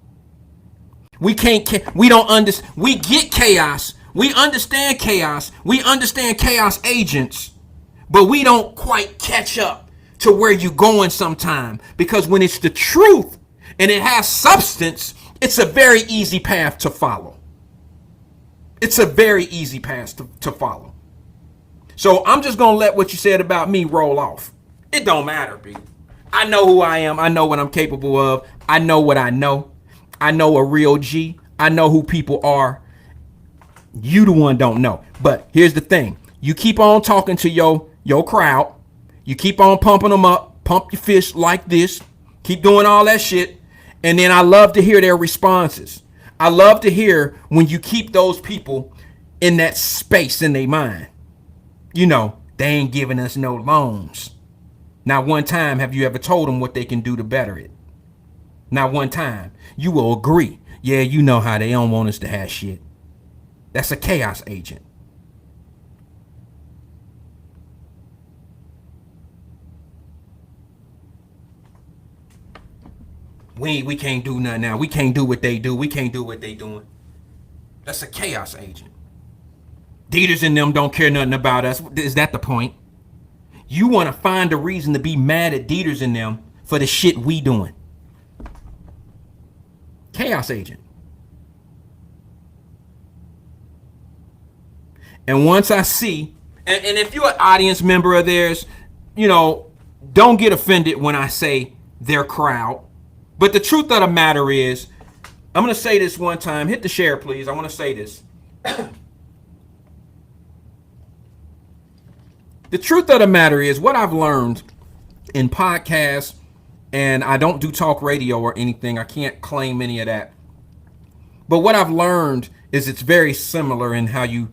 We don't understand. We get chaos. We understand chaos. We understand chaos agents, but we don't quite catch up to where you're going sometime. Because when it's the truth and it has substance, it's a very easy path to follow. It's a very easy path to follow. So I'm just going to let what you said about me roll off. It don't matter, B. I know who I am. I know what I'm capable of. I know what I know. I know a real G. I know who people are. You the one don't know. But here's the thing. You keep on talking to your crowd. You keep on pumping them up. Pump your fist like this. Keep doing all that shit. And then I love to hear their responses. I love to hear when you keep those people in that space in their mind. You know, they ain't giving us no loans. Not one time have you ever told them what they can do to better it. Not one time. You will agree. Yeah, you know how they don't want us to have shit. That's a chaos agent. We can't do nothing now. We can't do what they do. We can't do what they doing. That's a chaos agent. Dieters and them don't care nothing about us. Is that the point? You want to find a reason to be mad at Dieters and them for the shit we doing. Chaos agent. And once I see, and if you're an audience member of theirs, don't get offended when I say their crowd. But the truth of the matter is, I'm going to say this one time. Hit the share, please. I want to say this. The truth of the matter is, what I've learned in podcasts, and I don't do talk radio or anything. I can't claim any of that. But what I've learned is it's very similar in how you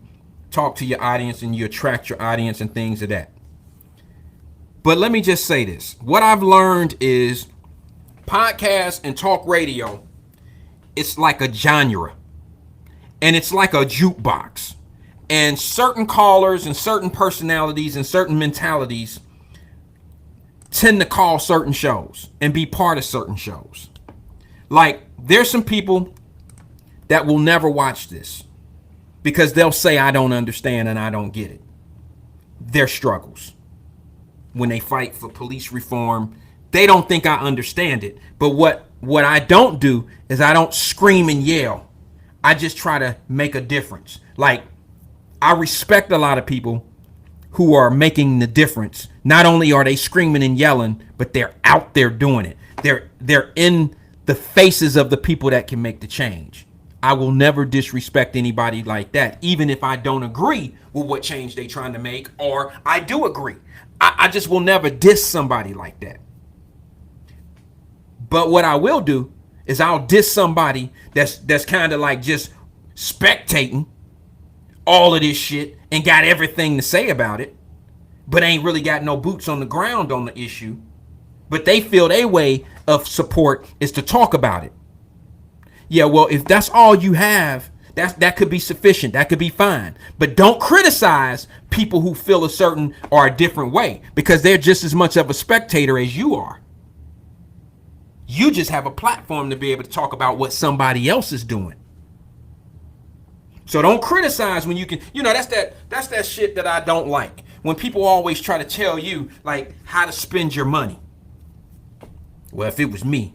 talk to your audience and you attract your audience and things of that. But let me just say this. What I've learned is podcasts and talk radio, it's like a genre. And it's like a jukebox. And certain callers and certain personalities and certain mentalities tend to call certain shows and be part of certain shows. Like, there's some people that will never watch this because they'll say, I don't understand and I don't get it. Their struggles. When they fight for police reform, they don't think I understand it. But what I don't do is I don't scream and yell. I just try to make a difference. Like, I respect a lot of people who are making the difference. Not only are they screaming and yelling, but they're out there doing it. They're in the faces of the people that can make the change. I will never disrespect anybody like that, even if I don't agree with what change they're trying to make, or I do agree. I just will never diss somebody like that. But what I will do is I'll diss somebody that's kind of like just spectating all of this shit and got everything to say about it, but ain't really got no boots on the ground on the issue. But they feel their way of support is to talk about it. Yeah, well, if that's all you have, that could be sufficient. That could be fine. But don't criticize people who feel a certain or a different way, because they're just as much of a spectator as you are. You just have a platform to be able to talk about what somebody else is doing. So don't criticize when you can. That's that shit that I don't like. When people always try to tell you like how to spend your money. Well, if it was me,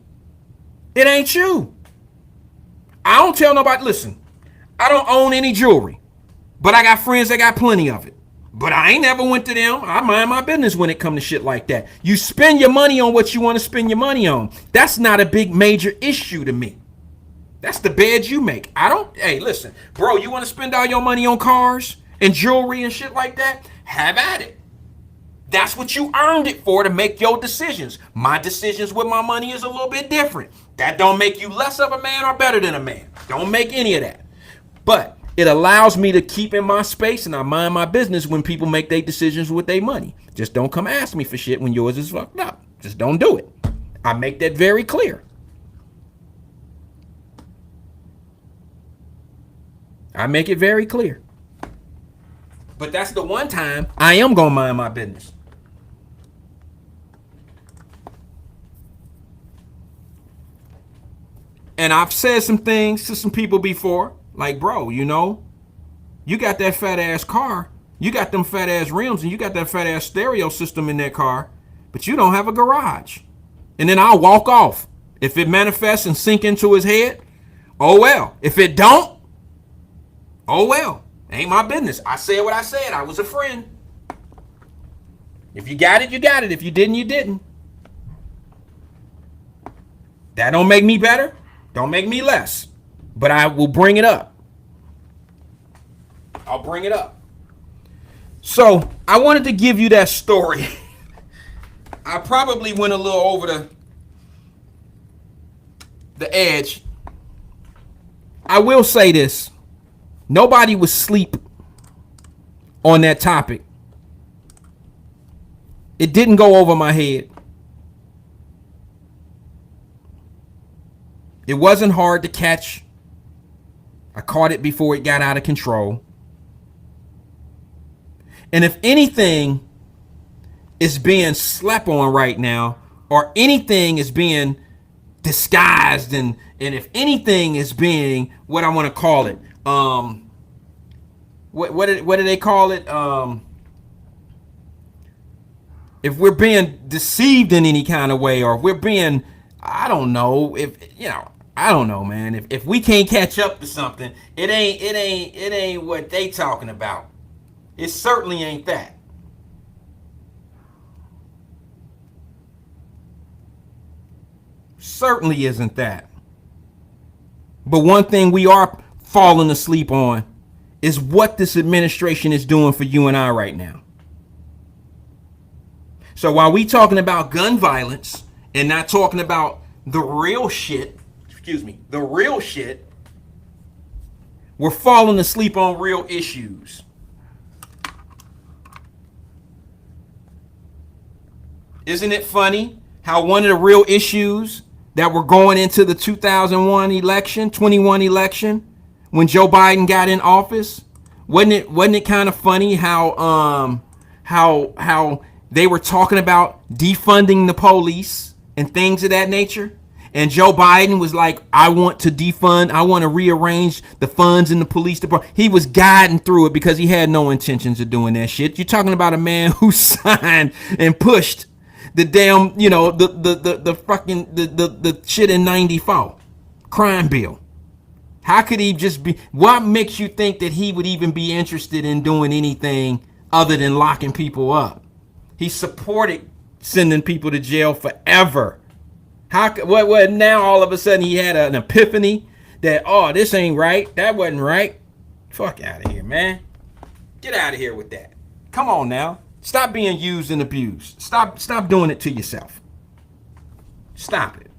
it ain't you. I don't tell nobody, listen, I don't own any jewelry, but I got friends that got plenty of it. But I ain't never went to them. I mind my business when it comes to shit like that. You spend your money on what you want to spend your money on. That's not a big major issue to me. That's the bed you make. Hey, listen, bro, you want to spend all your money on cars and jewelry and shit like that? Have at it. That's what you earned it for, to make your decisions. My decisions with my money is a little bit different. That don't make you less of a man or better than a man. Don't make any of that. But it allows me to keep in my space, and I mind my business when people make their decisions with their money. Just don't come ask me for shit when yours is fucked up. Just don't do it. I make that very clear. I make it very clear. But that's the one time I am going to mind my business. And I've said some things to some people before. Like, bro, you got that fat ass car. You got them fat ass rims and you got that fat ass stereo system in that car. But you don't have a garage. And then I'll walk off. If it manifests and sink into his head, oh well. If it don't, oh well. Ain't my business. I said what I said. I was a friend. If you got it, you got it. If you didn't, you didn't. That don't make me better. Don't make me less. But I will bring it up. I'll bring it up. So I wanted to give you that story. I probably went a little over the edge. I will say this. Nobody was asleep on that topic. It didn't go over my head. It wasn't hard to catch. I caught it before it got out of control. And if anything is being slept on right now, or anything is being disguised, and if anything is being, what I want to call it, what do they call it? If we're being deceived in any kind of way, or if we're being, I don't know, I don't know, man. If we can't catch up to something, it ain't what they talking about. It certainly ain't that. Certainly isn't that. But one thing we are falling asleep on is what this administration is doing for you and I right now. So while we talking about gun violence and not talking about the real shit, the real shit, we're falling asleep on real issues. Isn't it funny how one of the real issues that were going into the 21 election, when Joe Biden got in office, wasn't it kind of funny how they were talking about defunding the police and things of that nature? And Joe Biden was like, I want to rearrange the funds in the police department. He was guiding through it because he had no intentions of doing that shit. You're talking about a man who signed and pushed the damn, the shit in 94 crime bill. How could he just be, what makes you think that he would even be interested in doing anything other than locking people up? He supported sending people to jail forever. What now all of a sudden he had an epiphany that, oh, this ain't right, that wasn't right. Fuck out of here, man. Get out of here with that. Come on now. Stop being used and abused. Stop doing it to yourself. Stop it.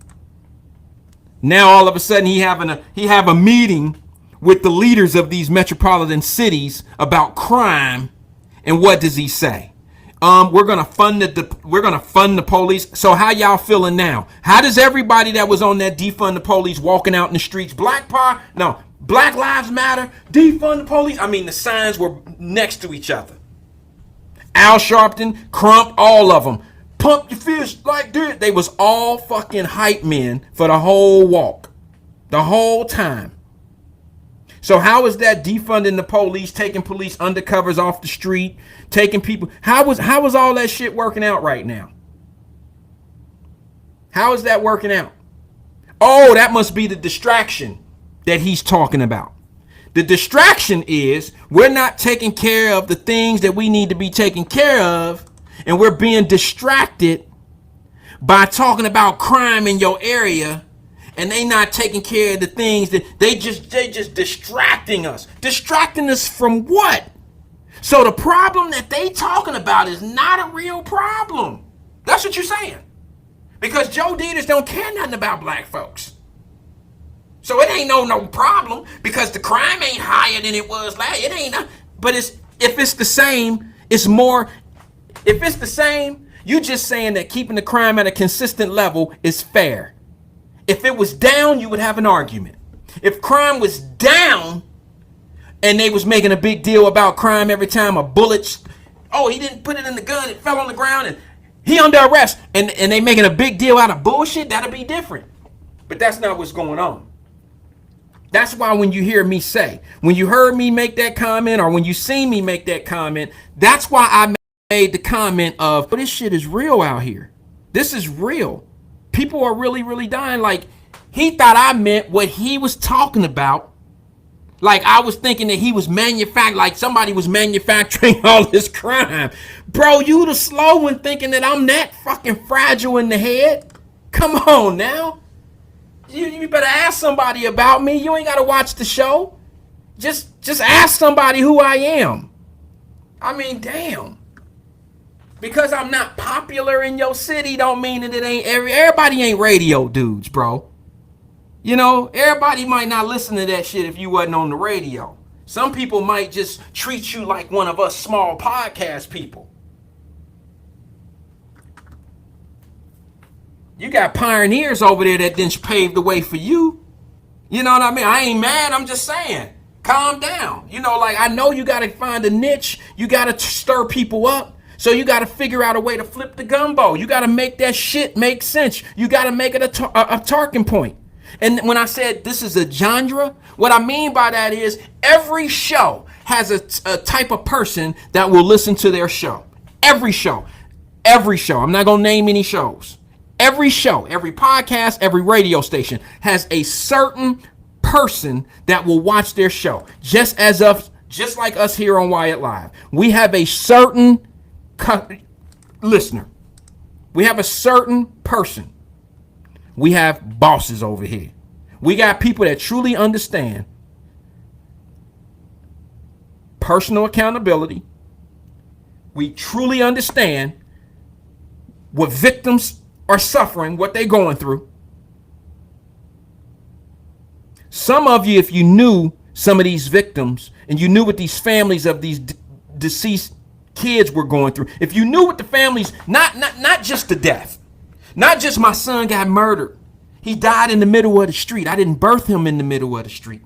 Now all of a sudden he have a meeting with the leaders of these metropolitan cities about crime, and what does he say? We're gonna fund the police. So how y'all feeling now? How does everybody that was on that defund the police walking out in the streets, Black Lives Matter, defund the police? I mean, the signs were next to each other. Al Sharpton, Crump, all of them. Pump your fist like this. They was all fucking hype men for the whole walk, the whole time. So how is that defunding the police, taking police undercovers off the street, taking people? How was all that shit working out right now? How is that working out? Oh, that must be the distraction that he's talking about. The distraction is we're not taking care of the things that we need to be taken care of, and we're being distracted by talking about crime in your area, and they not taking care of the things that they just distracting us. Distracting us from what? So the problem that they talking about is not a real problem. That's what you're saying. Because Joe Dieters don't care nothing about black folks. So it ain't no problem because the crime ain't higher than it was last. It ain't. But if it's the same, it's more. If it's the same, you just saying that keeping the crime at a consistent level is fair. If it was down, you would have an argument. If crime was down and they was making a big deal about crime every time a bullet, he didn't put it in the gun, it fell on the ground and he under arrest, and they making a big deal out of bullshit, that'll be different. But that's not what's going on. That's why when you hear me say, when you heard me make that comment, or when you see me make that comment, that's why I made the comment of, this shit is real out here. This is real. People are really, really dying. Like, he thought I meant what he was talking about. Like, I was thinking that he was like somebody was manufacturing all this crime. Bro, you the slow one thinking that I'm that fucking fragile in the head. Come on now. You better ask somebody about me. You ain't got to watch the show. Just ask somebody who I am. I mean, damn. Because I'm not popular in your city don't mean that it ain't everybody ain't radio dudes, bro. You know, everybody might not listen to that shit if you wasn't on the radio. Some people might just treat you like one of us small podcast people. You got pioneers over there that didn't pave the way for you. You know what I mean? I ain't mad. I'm just saying, calm down. You know, like, I know you got to find a niche. You got to stir people up. So you got to figure out a way to flip the gumbo. You got to make that shit make sense. You got to make it a talking point. And when I said this is a genre, what I mean by that is every show has a type of person that will listen to their show. Every show. I'm not going to name any shows. Every show, every podcast, every radio station has a certain person that will watch their show. Just as just like us here on Wyatt-Live, we have a certain listener. We have a certain person. We have bosses over here. We got people that truly understand personal accountability. We truly understand what victims are suffering, what they're going through. Some of you, if you knew some of these victims and you knew what these families of these deceased kids were going through, if you knew what the families, not just the death, not just my son got murdered, he died in the middle of the street, I didn't birth him in the middle of the street,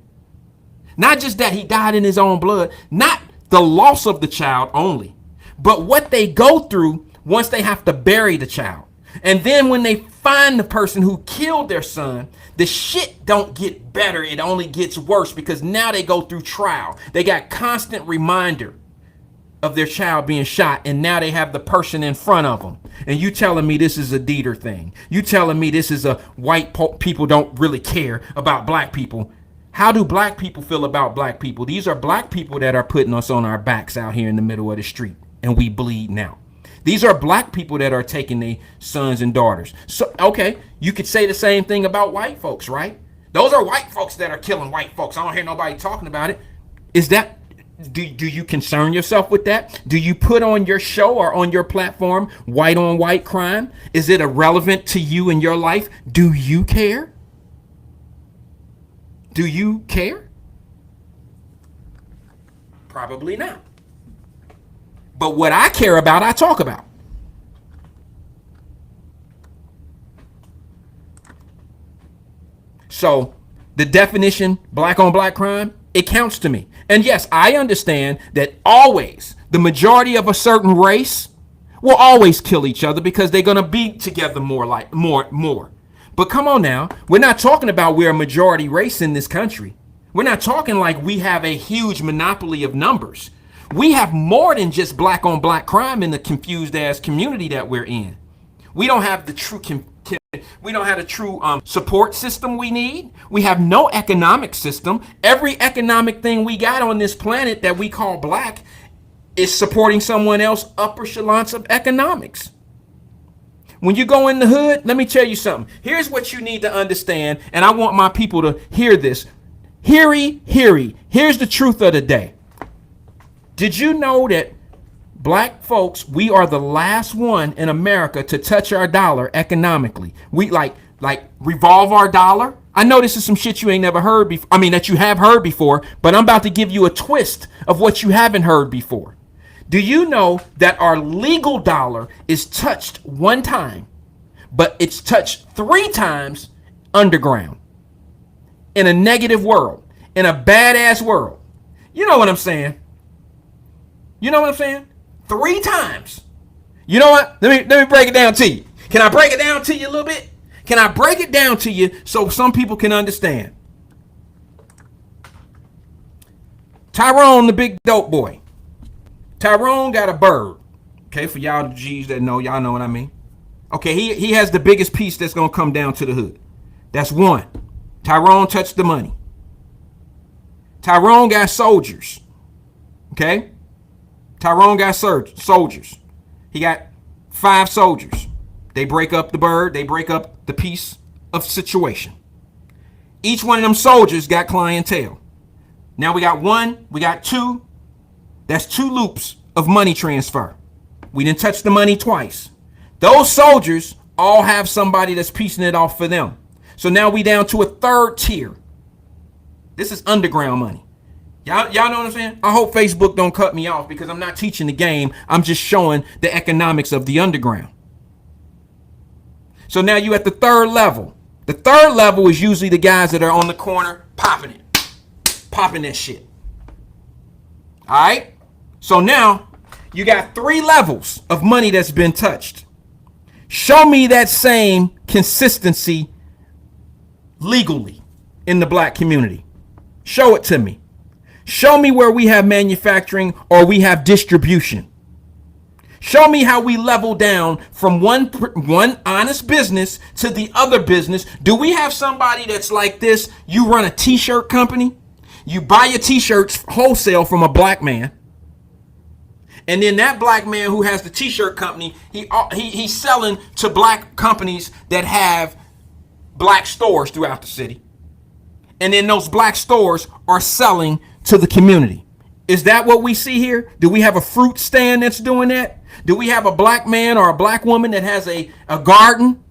not just that he died in his own blood, not the loss of the child only, but what they go through once they have to bury the child. And then when they find the person who killed their son, the shit don't get better. It only gets worse because now they go through trial. They got constant reminder of their child being shot, and now they have the person in front of them. And you telling me this is a Dieter thing. You telling me this is a white people don't really care about black people. How do black people feel about black people? These are black people that are putting us on our backs out here in the middle of the street, and we bleed now. These are black people that are taking their sons and daughters. So, okay, you could say the same thing about white folks, right? Those are white folks that are killing white folks. I don't hear nobody talking about it. Is that, do you concern yourself with that? Do you put on your show or on your platform white on white crime? Is it irrelevant to you in your life? Do you care? Do you care? Probably not. But what I care about, I talk about. So the definition, black on black crime, it counts to me. And yes, I understand that always the majority of a certain race will always kill each other because they're going to be together more. But come on now, we're not talking about we're a majority race in this country. We're not talking like we have a huge monopoly of numbers. We have more than just black on black crime in the confused ass community that we're in. We don't have the true support system we need. We have no economic system. Every economic thing we got on this planet that we call black is supporting someone else upper echelons of economics. When you go in the hood, let me tell you something. Here's what you need to understand, and I want my people to hear this. Heary. Here's the truth of the day. Did you know that black folks, we are the last one in America to touch our dollar economically? We like revolve our dollar. I know this is some shit you ain't never heard before. I mean, that you have heard before, but I'm about to give you a twist of what you haven't heard before. Do you know that our legal dollar is touched one time, but it's touched 3 times underground in a negative world, in a badass world? You know what I'm saying? You know what I'm saying? 3 times. You know what? Let me break it down to you. Can I break it down to you a little bit? Can I break it down to you so some people can understand? Tyrone, the big dope boy. Tyrone got a bird. Okay, for y'all G's that know, y'all know what I mean. Okay, he has the biggest piece that's gonna come down to the hood. That's one. Tyrone touched the money. Tyrone got soldiers. Okay? Tyrone got soldiers. He got 5 soldiers. They break up the bird. They break up the piece of situation. Each one of them soldiers got clientele. Now we got 1, we got 2. That's 2 loops of money transfer. We didn't touch the money twice. Those soldiers all have somebody that's piecing it off for them. So now we down to a 3rd tier. This is underground money. Y'all know what I'm saying? I hope Facebook don't cut me off because I'm not teaching the game. I'm just showing the economics of the underground. So now you at the 3rd level. The 3rd level is usually the guys that are on the corner popping that shit. All right? So now you got 3 levels of money that's been touched. Show me that same consistency legally in the black community. Show it to me. Show me where we have manufacturing or we have distribution. Show me how we level down from one honest business to the other business. Do we have somebody that's like this? You run a t-shirt company. You buy your t-shirts wholesale from a black man. And then that black man who has the t-shirt company, he's selling to black companies that have black stores throughout the city. And then those black stores are selling to the community. Is that what we see here? Do we have a fruit stand that's doing that? Do we have a black man or a black woman that has a garden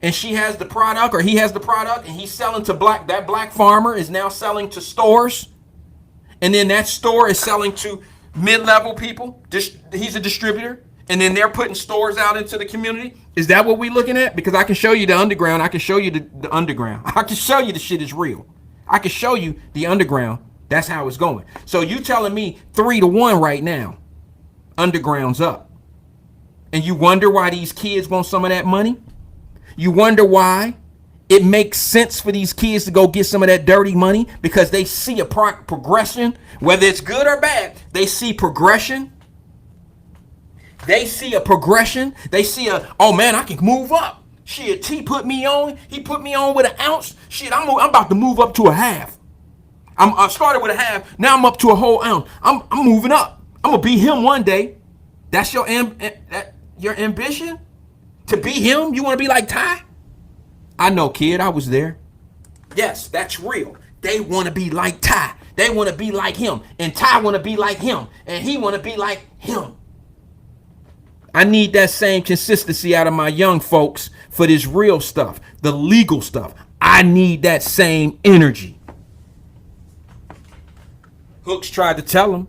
and she has the product or he has the product and he's selling to that black farmer is now selling to stores? And then that store is selling to mid-level people. He's a distributor. And then they're putting stores out into the community. Is that what we're looking at? Because I can show you the underground. I can show you the underground. I can show you the shit is real. I can show you the underground. That's how it's going. So you telling me 3-1 right now. Underground's up. And you wonder why these kids want some of that money? You wonder why it makes sense for these kids to go get some of that dirty money? Because they see a progression, whether it's good or bad. They see progression. They see a progression. They see oh man, I can move up. Shit, T put me on. He put me on with an ounce. Shit, I'm about to move up to a half. I started with a half. Now I'm up to a whole ounce. I'm moving up. I'm gonna be him one day. That's your ambition? To be him? You want to be like Ty? I know, kid. I was there. Yes, that's real. They want to be like Ty. They want to be like him. And Ty want to be like him. And he want to be like him. I need that same consistency out of my young folks for this real stuff, the legal stuff. I need that same energy. Hooks tried to tell him.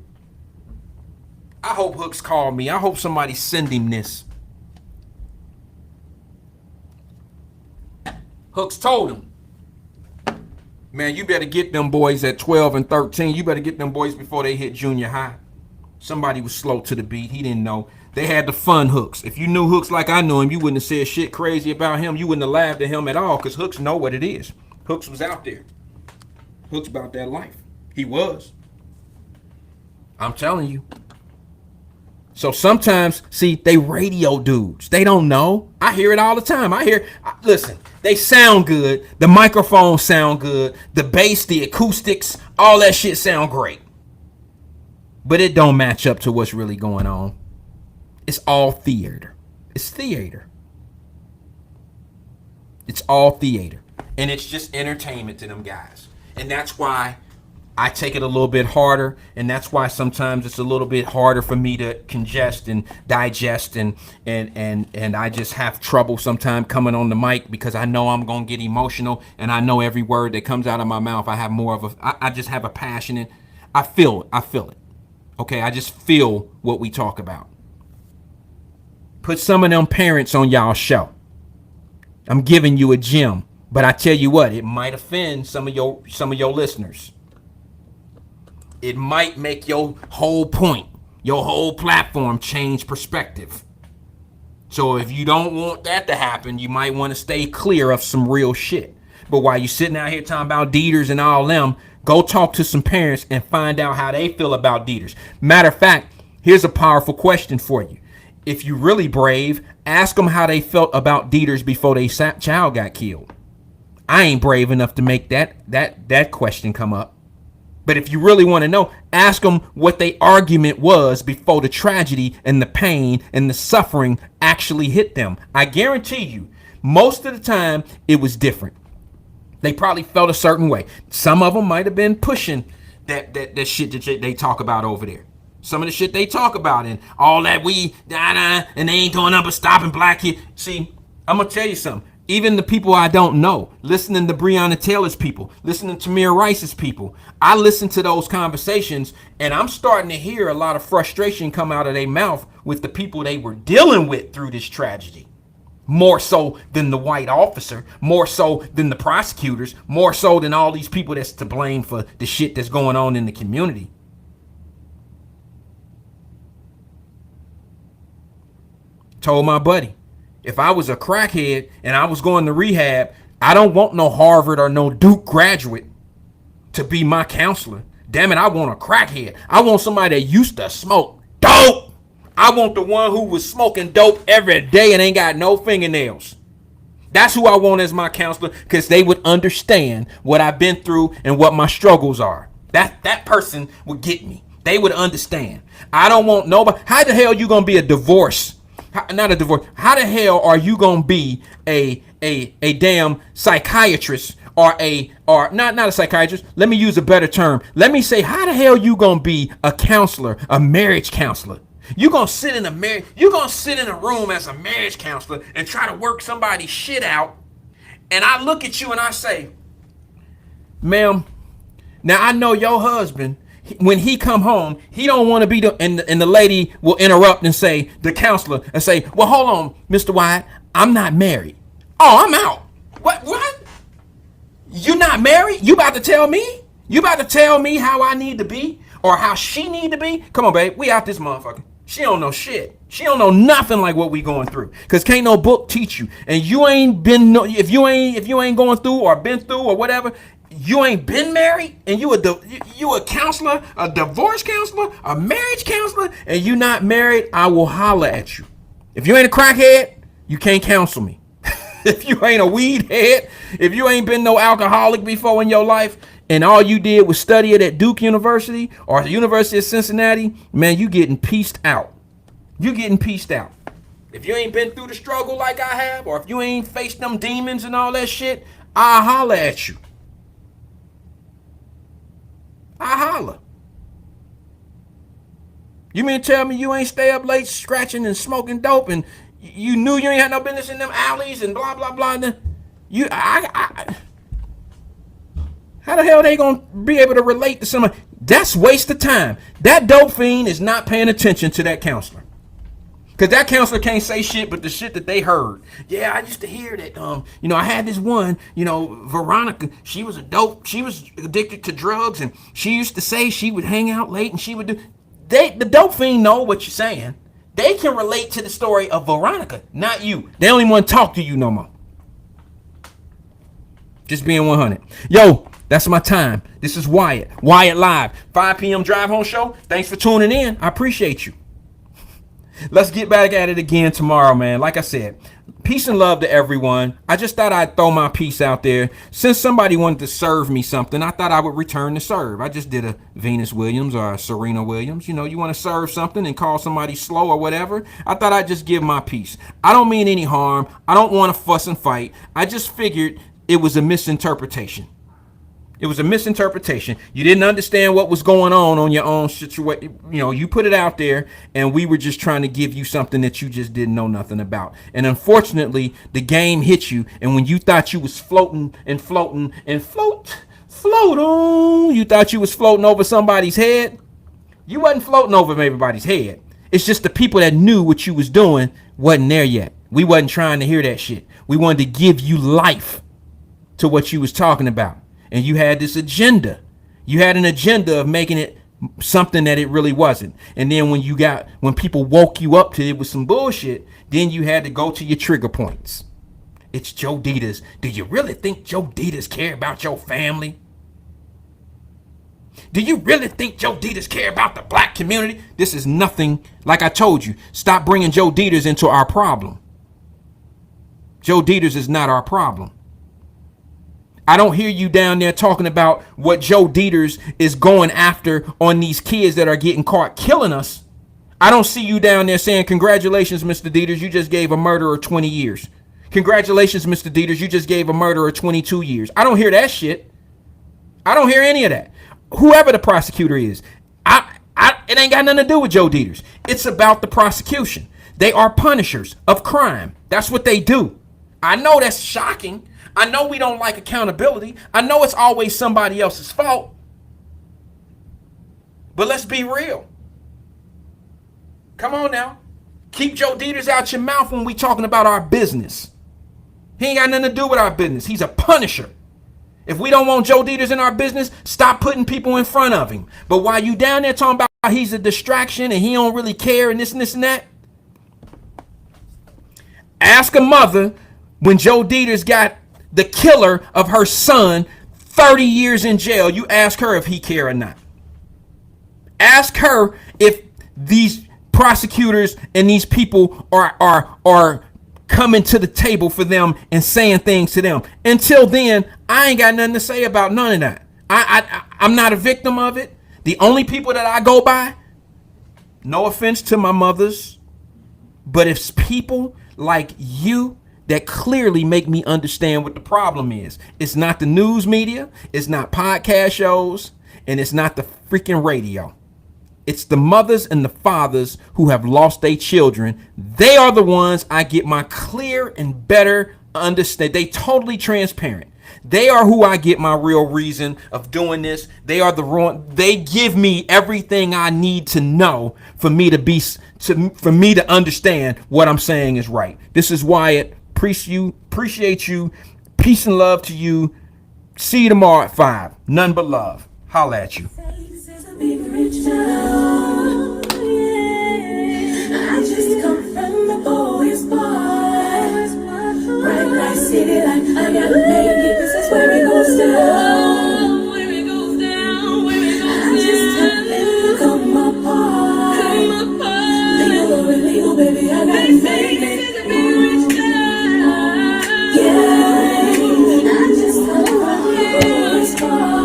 I hope Hooks called me. I hope somebody send him this. Hooks told him, man, you better get them boys at 12 and 13. You better get them boys before they hit junior high. Somebody was slow to the beat. He didn't know. They had the fun Hooks. If you knew Hooks like I knew him, you wouldn't have said shit crazy about him. You wouldn't have laughed at him at all because Hooks know what it is. Hooks was out there. Hooks about that life. He was. I'm telling you. So sometimes, see, they radio dudes. They don't know. I hear it all the time. Listen, they sound good. The microphones sound good. The bass, the acoustics, all that shit sound great. But it don't match up to what's really going on. It's all theater. It's theater. It's all theater. And it's just entertainment to them guys. And that's why I take it a little bit harder, and that's why sometimes it's a little bit harder for me to congest and digest, and I just have trouble sometimes coming on the mic because I know I'm gonna get emotional, and I know every word that comes out of my mouth, I have more of I just have a passion, and I feel it. Okay, I just feel what we talk about. Put some of them parents on y'all show. I'm giving you a gem, but I tell you what, it might offend some of your listeners. It might make your whole point, your whole platform change perspective. So if you don't want that to happen, you might want to stay clear of some real shit. But while you're sitting out here talking about Dieters and all them, go talk to some parents and find out how they feel about Dieters. Matter of fact, here's a powerful question for you. If you're really brave, ask them how they felt about Dieters before their child got killed. I ain't brave enough to make that question come up. But if you really want to know, ask them what their argument was before the tragedy and the pain and the suffering actually hit them. I guarantee you, most of the time, it was different. They probably felt a certain way. Some of them might have been pushing that shit that they talk about over there. Some of the shit they talk about and all that and they ain't doing nothing but stopping black kids. See, I'm going to tell you something. Even the people I don't know, listening to Breonna Taylor's people, listening to Tamir Rice's people, I listen to those conversations and I'm starting to hear a lot of frustration come out of their mouth with the people they were dealing with through this tragedy. More so than the white officer, more so than the prosecutors, more so than all these people that's to blame for the shit that's going on in the community. Told my buddy, if I was a crackhead and I was going to rehab, I don't want no Harvard or no Duke graduate to be my counselor. Damn it, I want a crackhead. I want somebody that used to smoke dope. I want the one who was smoking dope every day and ain't got no fingernails. That's who I want as my counselor because they would understand what I've been through and what my struggles are. That person would get me. They would understand. I don't want nobody. How the hell you gonna be a divorce? Not a divorce. How the hell are you gonna be a damn psychiatrist or not a psychiatrist? Let me use a better term. Let me say, how the hell you gonna be a counselor, a marriage counselor? You gonna sit in a room as a marriage counselor and try to work somebody's shit out. And I look at you and I say, ma'am, now I know your husband, when he come home, he don't want to be and the lady will interrupt and say, the counselor, and say, well, hold on, Mr. Wyatt, I'm not married. Oh, I'm out. What? You not married? You about to tell me? You about to tell me how I need to be or how she need to be? Come on, babe. We out this motherfucker. She don't know shit. She don't know nothing like what we going through. Cause can't no book teach you. And you ain't been if you ain't going through or been through or whatever, you ain't been married and you a counselor, a divorce counselor, a marriage counselor, and you not married, I will holler at you. If you ain't a crackhead, you can't counsel me. If you ain't a weed head, if you ain't been no alcoholic before in your life, and all you did was study it at Duke University or the University of Cincinnati, man, you getting pieced out. You getting pieced out. If you ain't been through the struggle like I have, or if you ain't faced them demons and all that shit, I'll holler at you. I holler. You mean tell me you ain't stay up late scratching and smoking dope and you knew you ain't had no business in them alleys and blah, blah, blah. How the hell they gonna be able to relate to somebody? That's waste of time. That dope fiend is not paying attention to that counselor. Cause that counselor can't say shit but the shit that they heard. Yeah, I used to hear that. I had this one, Veronica. She was addicted to drugs, and she used to say she would hang out late and she would do. The dope fiend know what you're saying. They can relate to the story of Veronica, not you. They don't even want to talk to you no more. Just being 100. Yo, that's my time. This is Wyatt-Live, 5 p.m. drive home show. Thanks for tuning in. I appreciate you. Let's get back at it again tomorrow, man. Like I said, peace and love to everyone. I just thought I'd throw my piece out there. Since somebody wanted to serve me something, I thought I would return the serve. I just did a Venus Williams or a Serena Williams. You want to serve something and call somebody slow or whatever. I thought I'd just give my piece. I don't mean any harm. I don't want to fuss and fight. I just figured it was a misinterpretation. It was a misinterpretation. You didn't understand what was going on your own situation. You put it out there and we were just trying to give you something that you just didn't know nothing about. And unfortunately, the game hit you. And when you thought you was float on, you thought you was floating over somebody's head. You wasn't floating over everybody's head. It's just the people that knew what you was doing wasn't there yet. We wasn't trying to hear that shit. We wanted to give you life to what you was talking about. And you had this agenda. You had an agenda of making it something that it really wasn't. And then when people woke you up to it with some bullshit, then you had to go to your trigger points. It's Joe Ditas. Do you really think Joe Ditas care about your family? Do you really think Joe Ditas care about the black community? This is nothing. Like I told you, stop bringing Joe Ditas into our problem. Joe Ditas is not our problem. I don't hear you down there talking about what Joe Dieters is going after on these kids that are getting caught killing us. I don't see you down there saying, congratulations, Mr. Dieters, you just gave a murderer 20 years. Congratulations, Mr. Dieters, you just gave a murderer 22 years. I don't hear that shit. I don't hear any of that. Whoever the prosecutor is, it ain't got nothing to do with Joe Dieters. It's about the prosecution. They are punishers of crime. That's what they do. I know that's shocking. I know we don't like accountability. I know it's always somebody else's fault. But let's be real. Come on now. Keep Joe Dieters out your mouth when we talking about our business. He ain't got nothing to do with our business. He's a punisher. If we don't want Joe Dieters in our business, stop putting people in front of him. But while you down there talking about he's a distraction and he don't really care and this and this and that, ask a mother when Joe Dieters got the killer of her son 30 years in jail. You ask her if he care or not. Ask her if these prosecutors and these people are coming to the table for them and saying things to them. Until then, I ain't got nothing to say about none of that. I'm not a victim of it. The only people that I go by, no offense to my mothers, but it's people like you that clearly make me understand what the problem is. It's not the news media, it's not podcast shows, and it's not the freaking radio. It's the mothers and the fathers who have lost their children. They are the ones I get my clear and better understand. They totally transparent. They are who I get my real reason of doing this. They are the wrong. They give me everything I need to know for me to understand what I'm saying is right. This is Wyatt. Appreciate you. Peace and love to you. See you tomorrow at 5. None but love. Holla at you. This is a big rich town, yeah. I just come from the poorest part. Bright light city like I gotta make it. This is where it goes down. Where it goes down, where it goes down. I just happen to come apart. Legal, baby, I gotta make it. This is a big rich town. Yeah, I just come from the poorest part.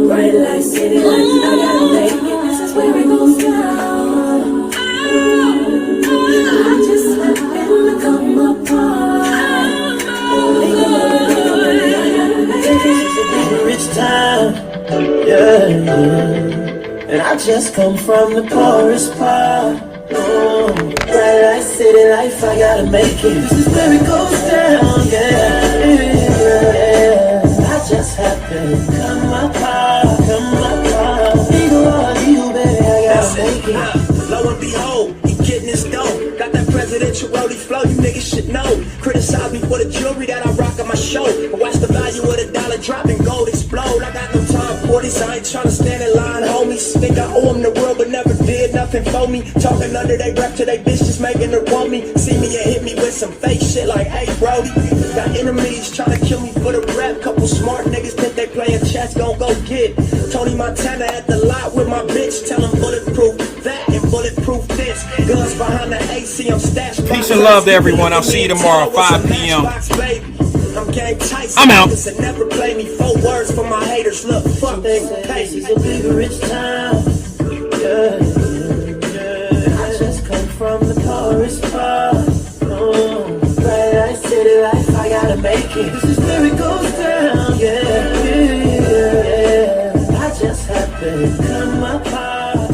Bright light city like I gotta make it. This is where it goes down. I just happen to come apart. This is a big rich town, yeah. And I just come from the poorest part. Bright light city life, I gotta make it. This is where it goes down, yeah. I just happen to come apart. Legal, baby, I gotta make it. Lo and behold, he getting his dough. Got that presidential roadie flow, you niggas should know. Criticize me for the jewelry that I rock on my show. But watch the value of the dollar drop and gold explode. I got no time for this, I ain't tryna stand in line, homies. Think I owe them the world, but never did nothing for me. Talking under they breath to they bitch, just making her want me. See me and hit me with some fake shit like, hey, Brody. Got enemies tryna kill me for the rap. Couple smart niggas think they playing chess, gon' go get Tony Montana at the lot with my bitch. Tell him bulletproof that and bulletproof this. Guns behind the AC, I'm stashed. Peace and love to everyone. I'll see you tomorrow, 5 p.m. I'm out. Never play me 4 words for my haters. Look, fuck they pay. This is a big rich town, yeah. I just come from the poorest part. Bright light city life, I gotta make it. This is where it goes down, yeah. I just happen to come apart.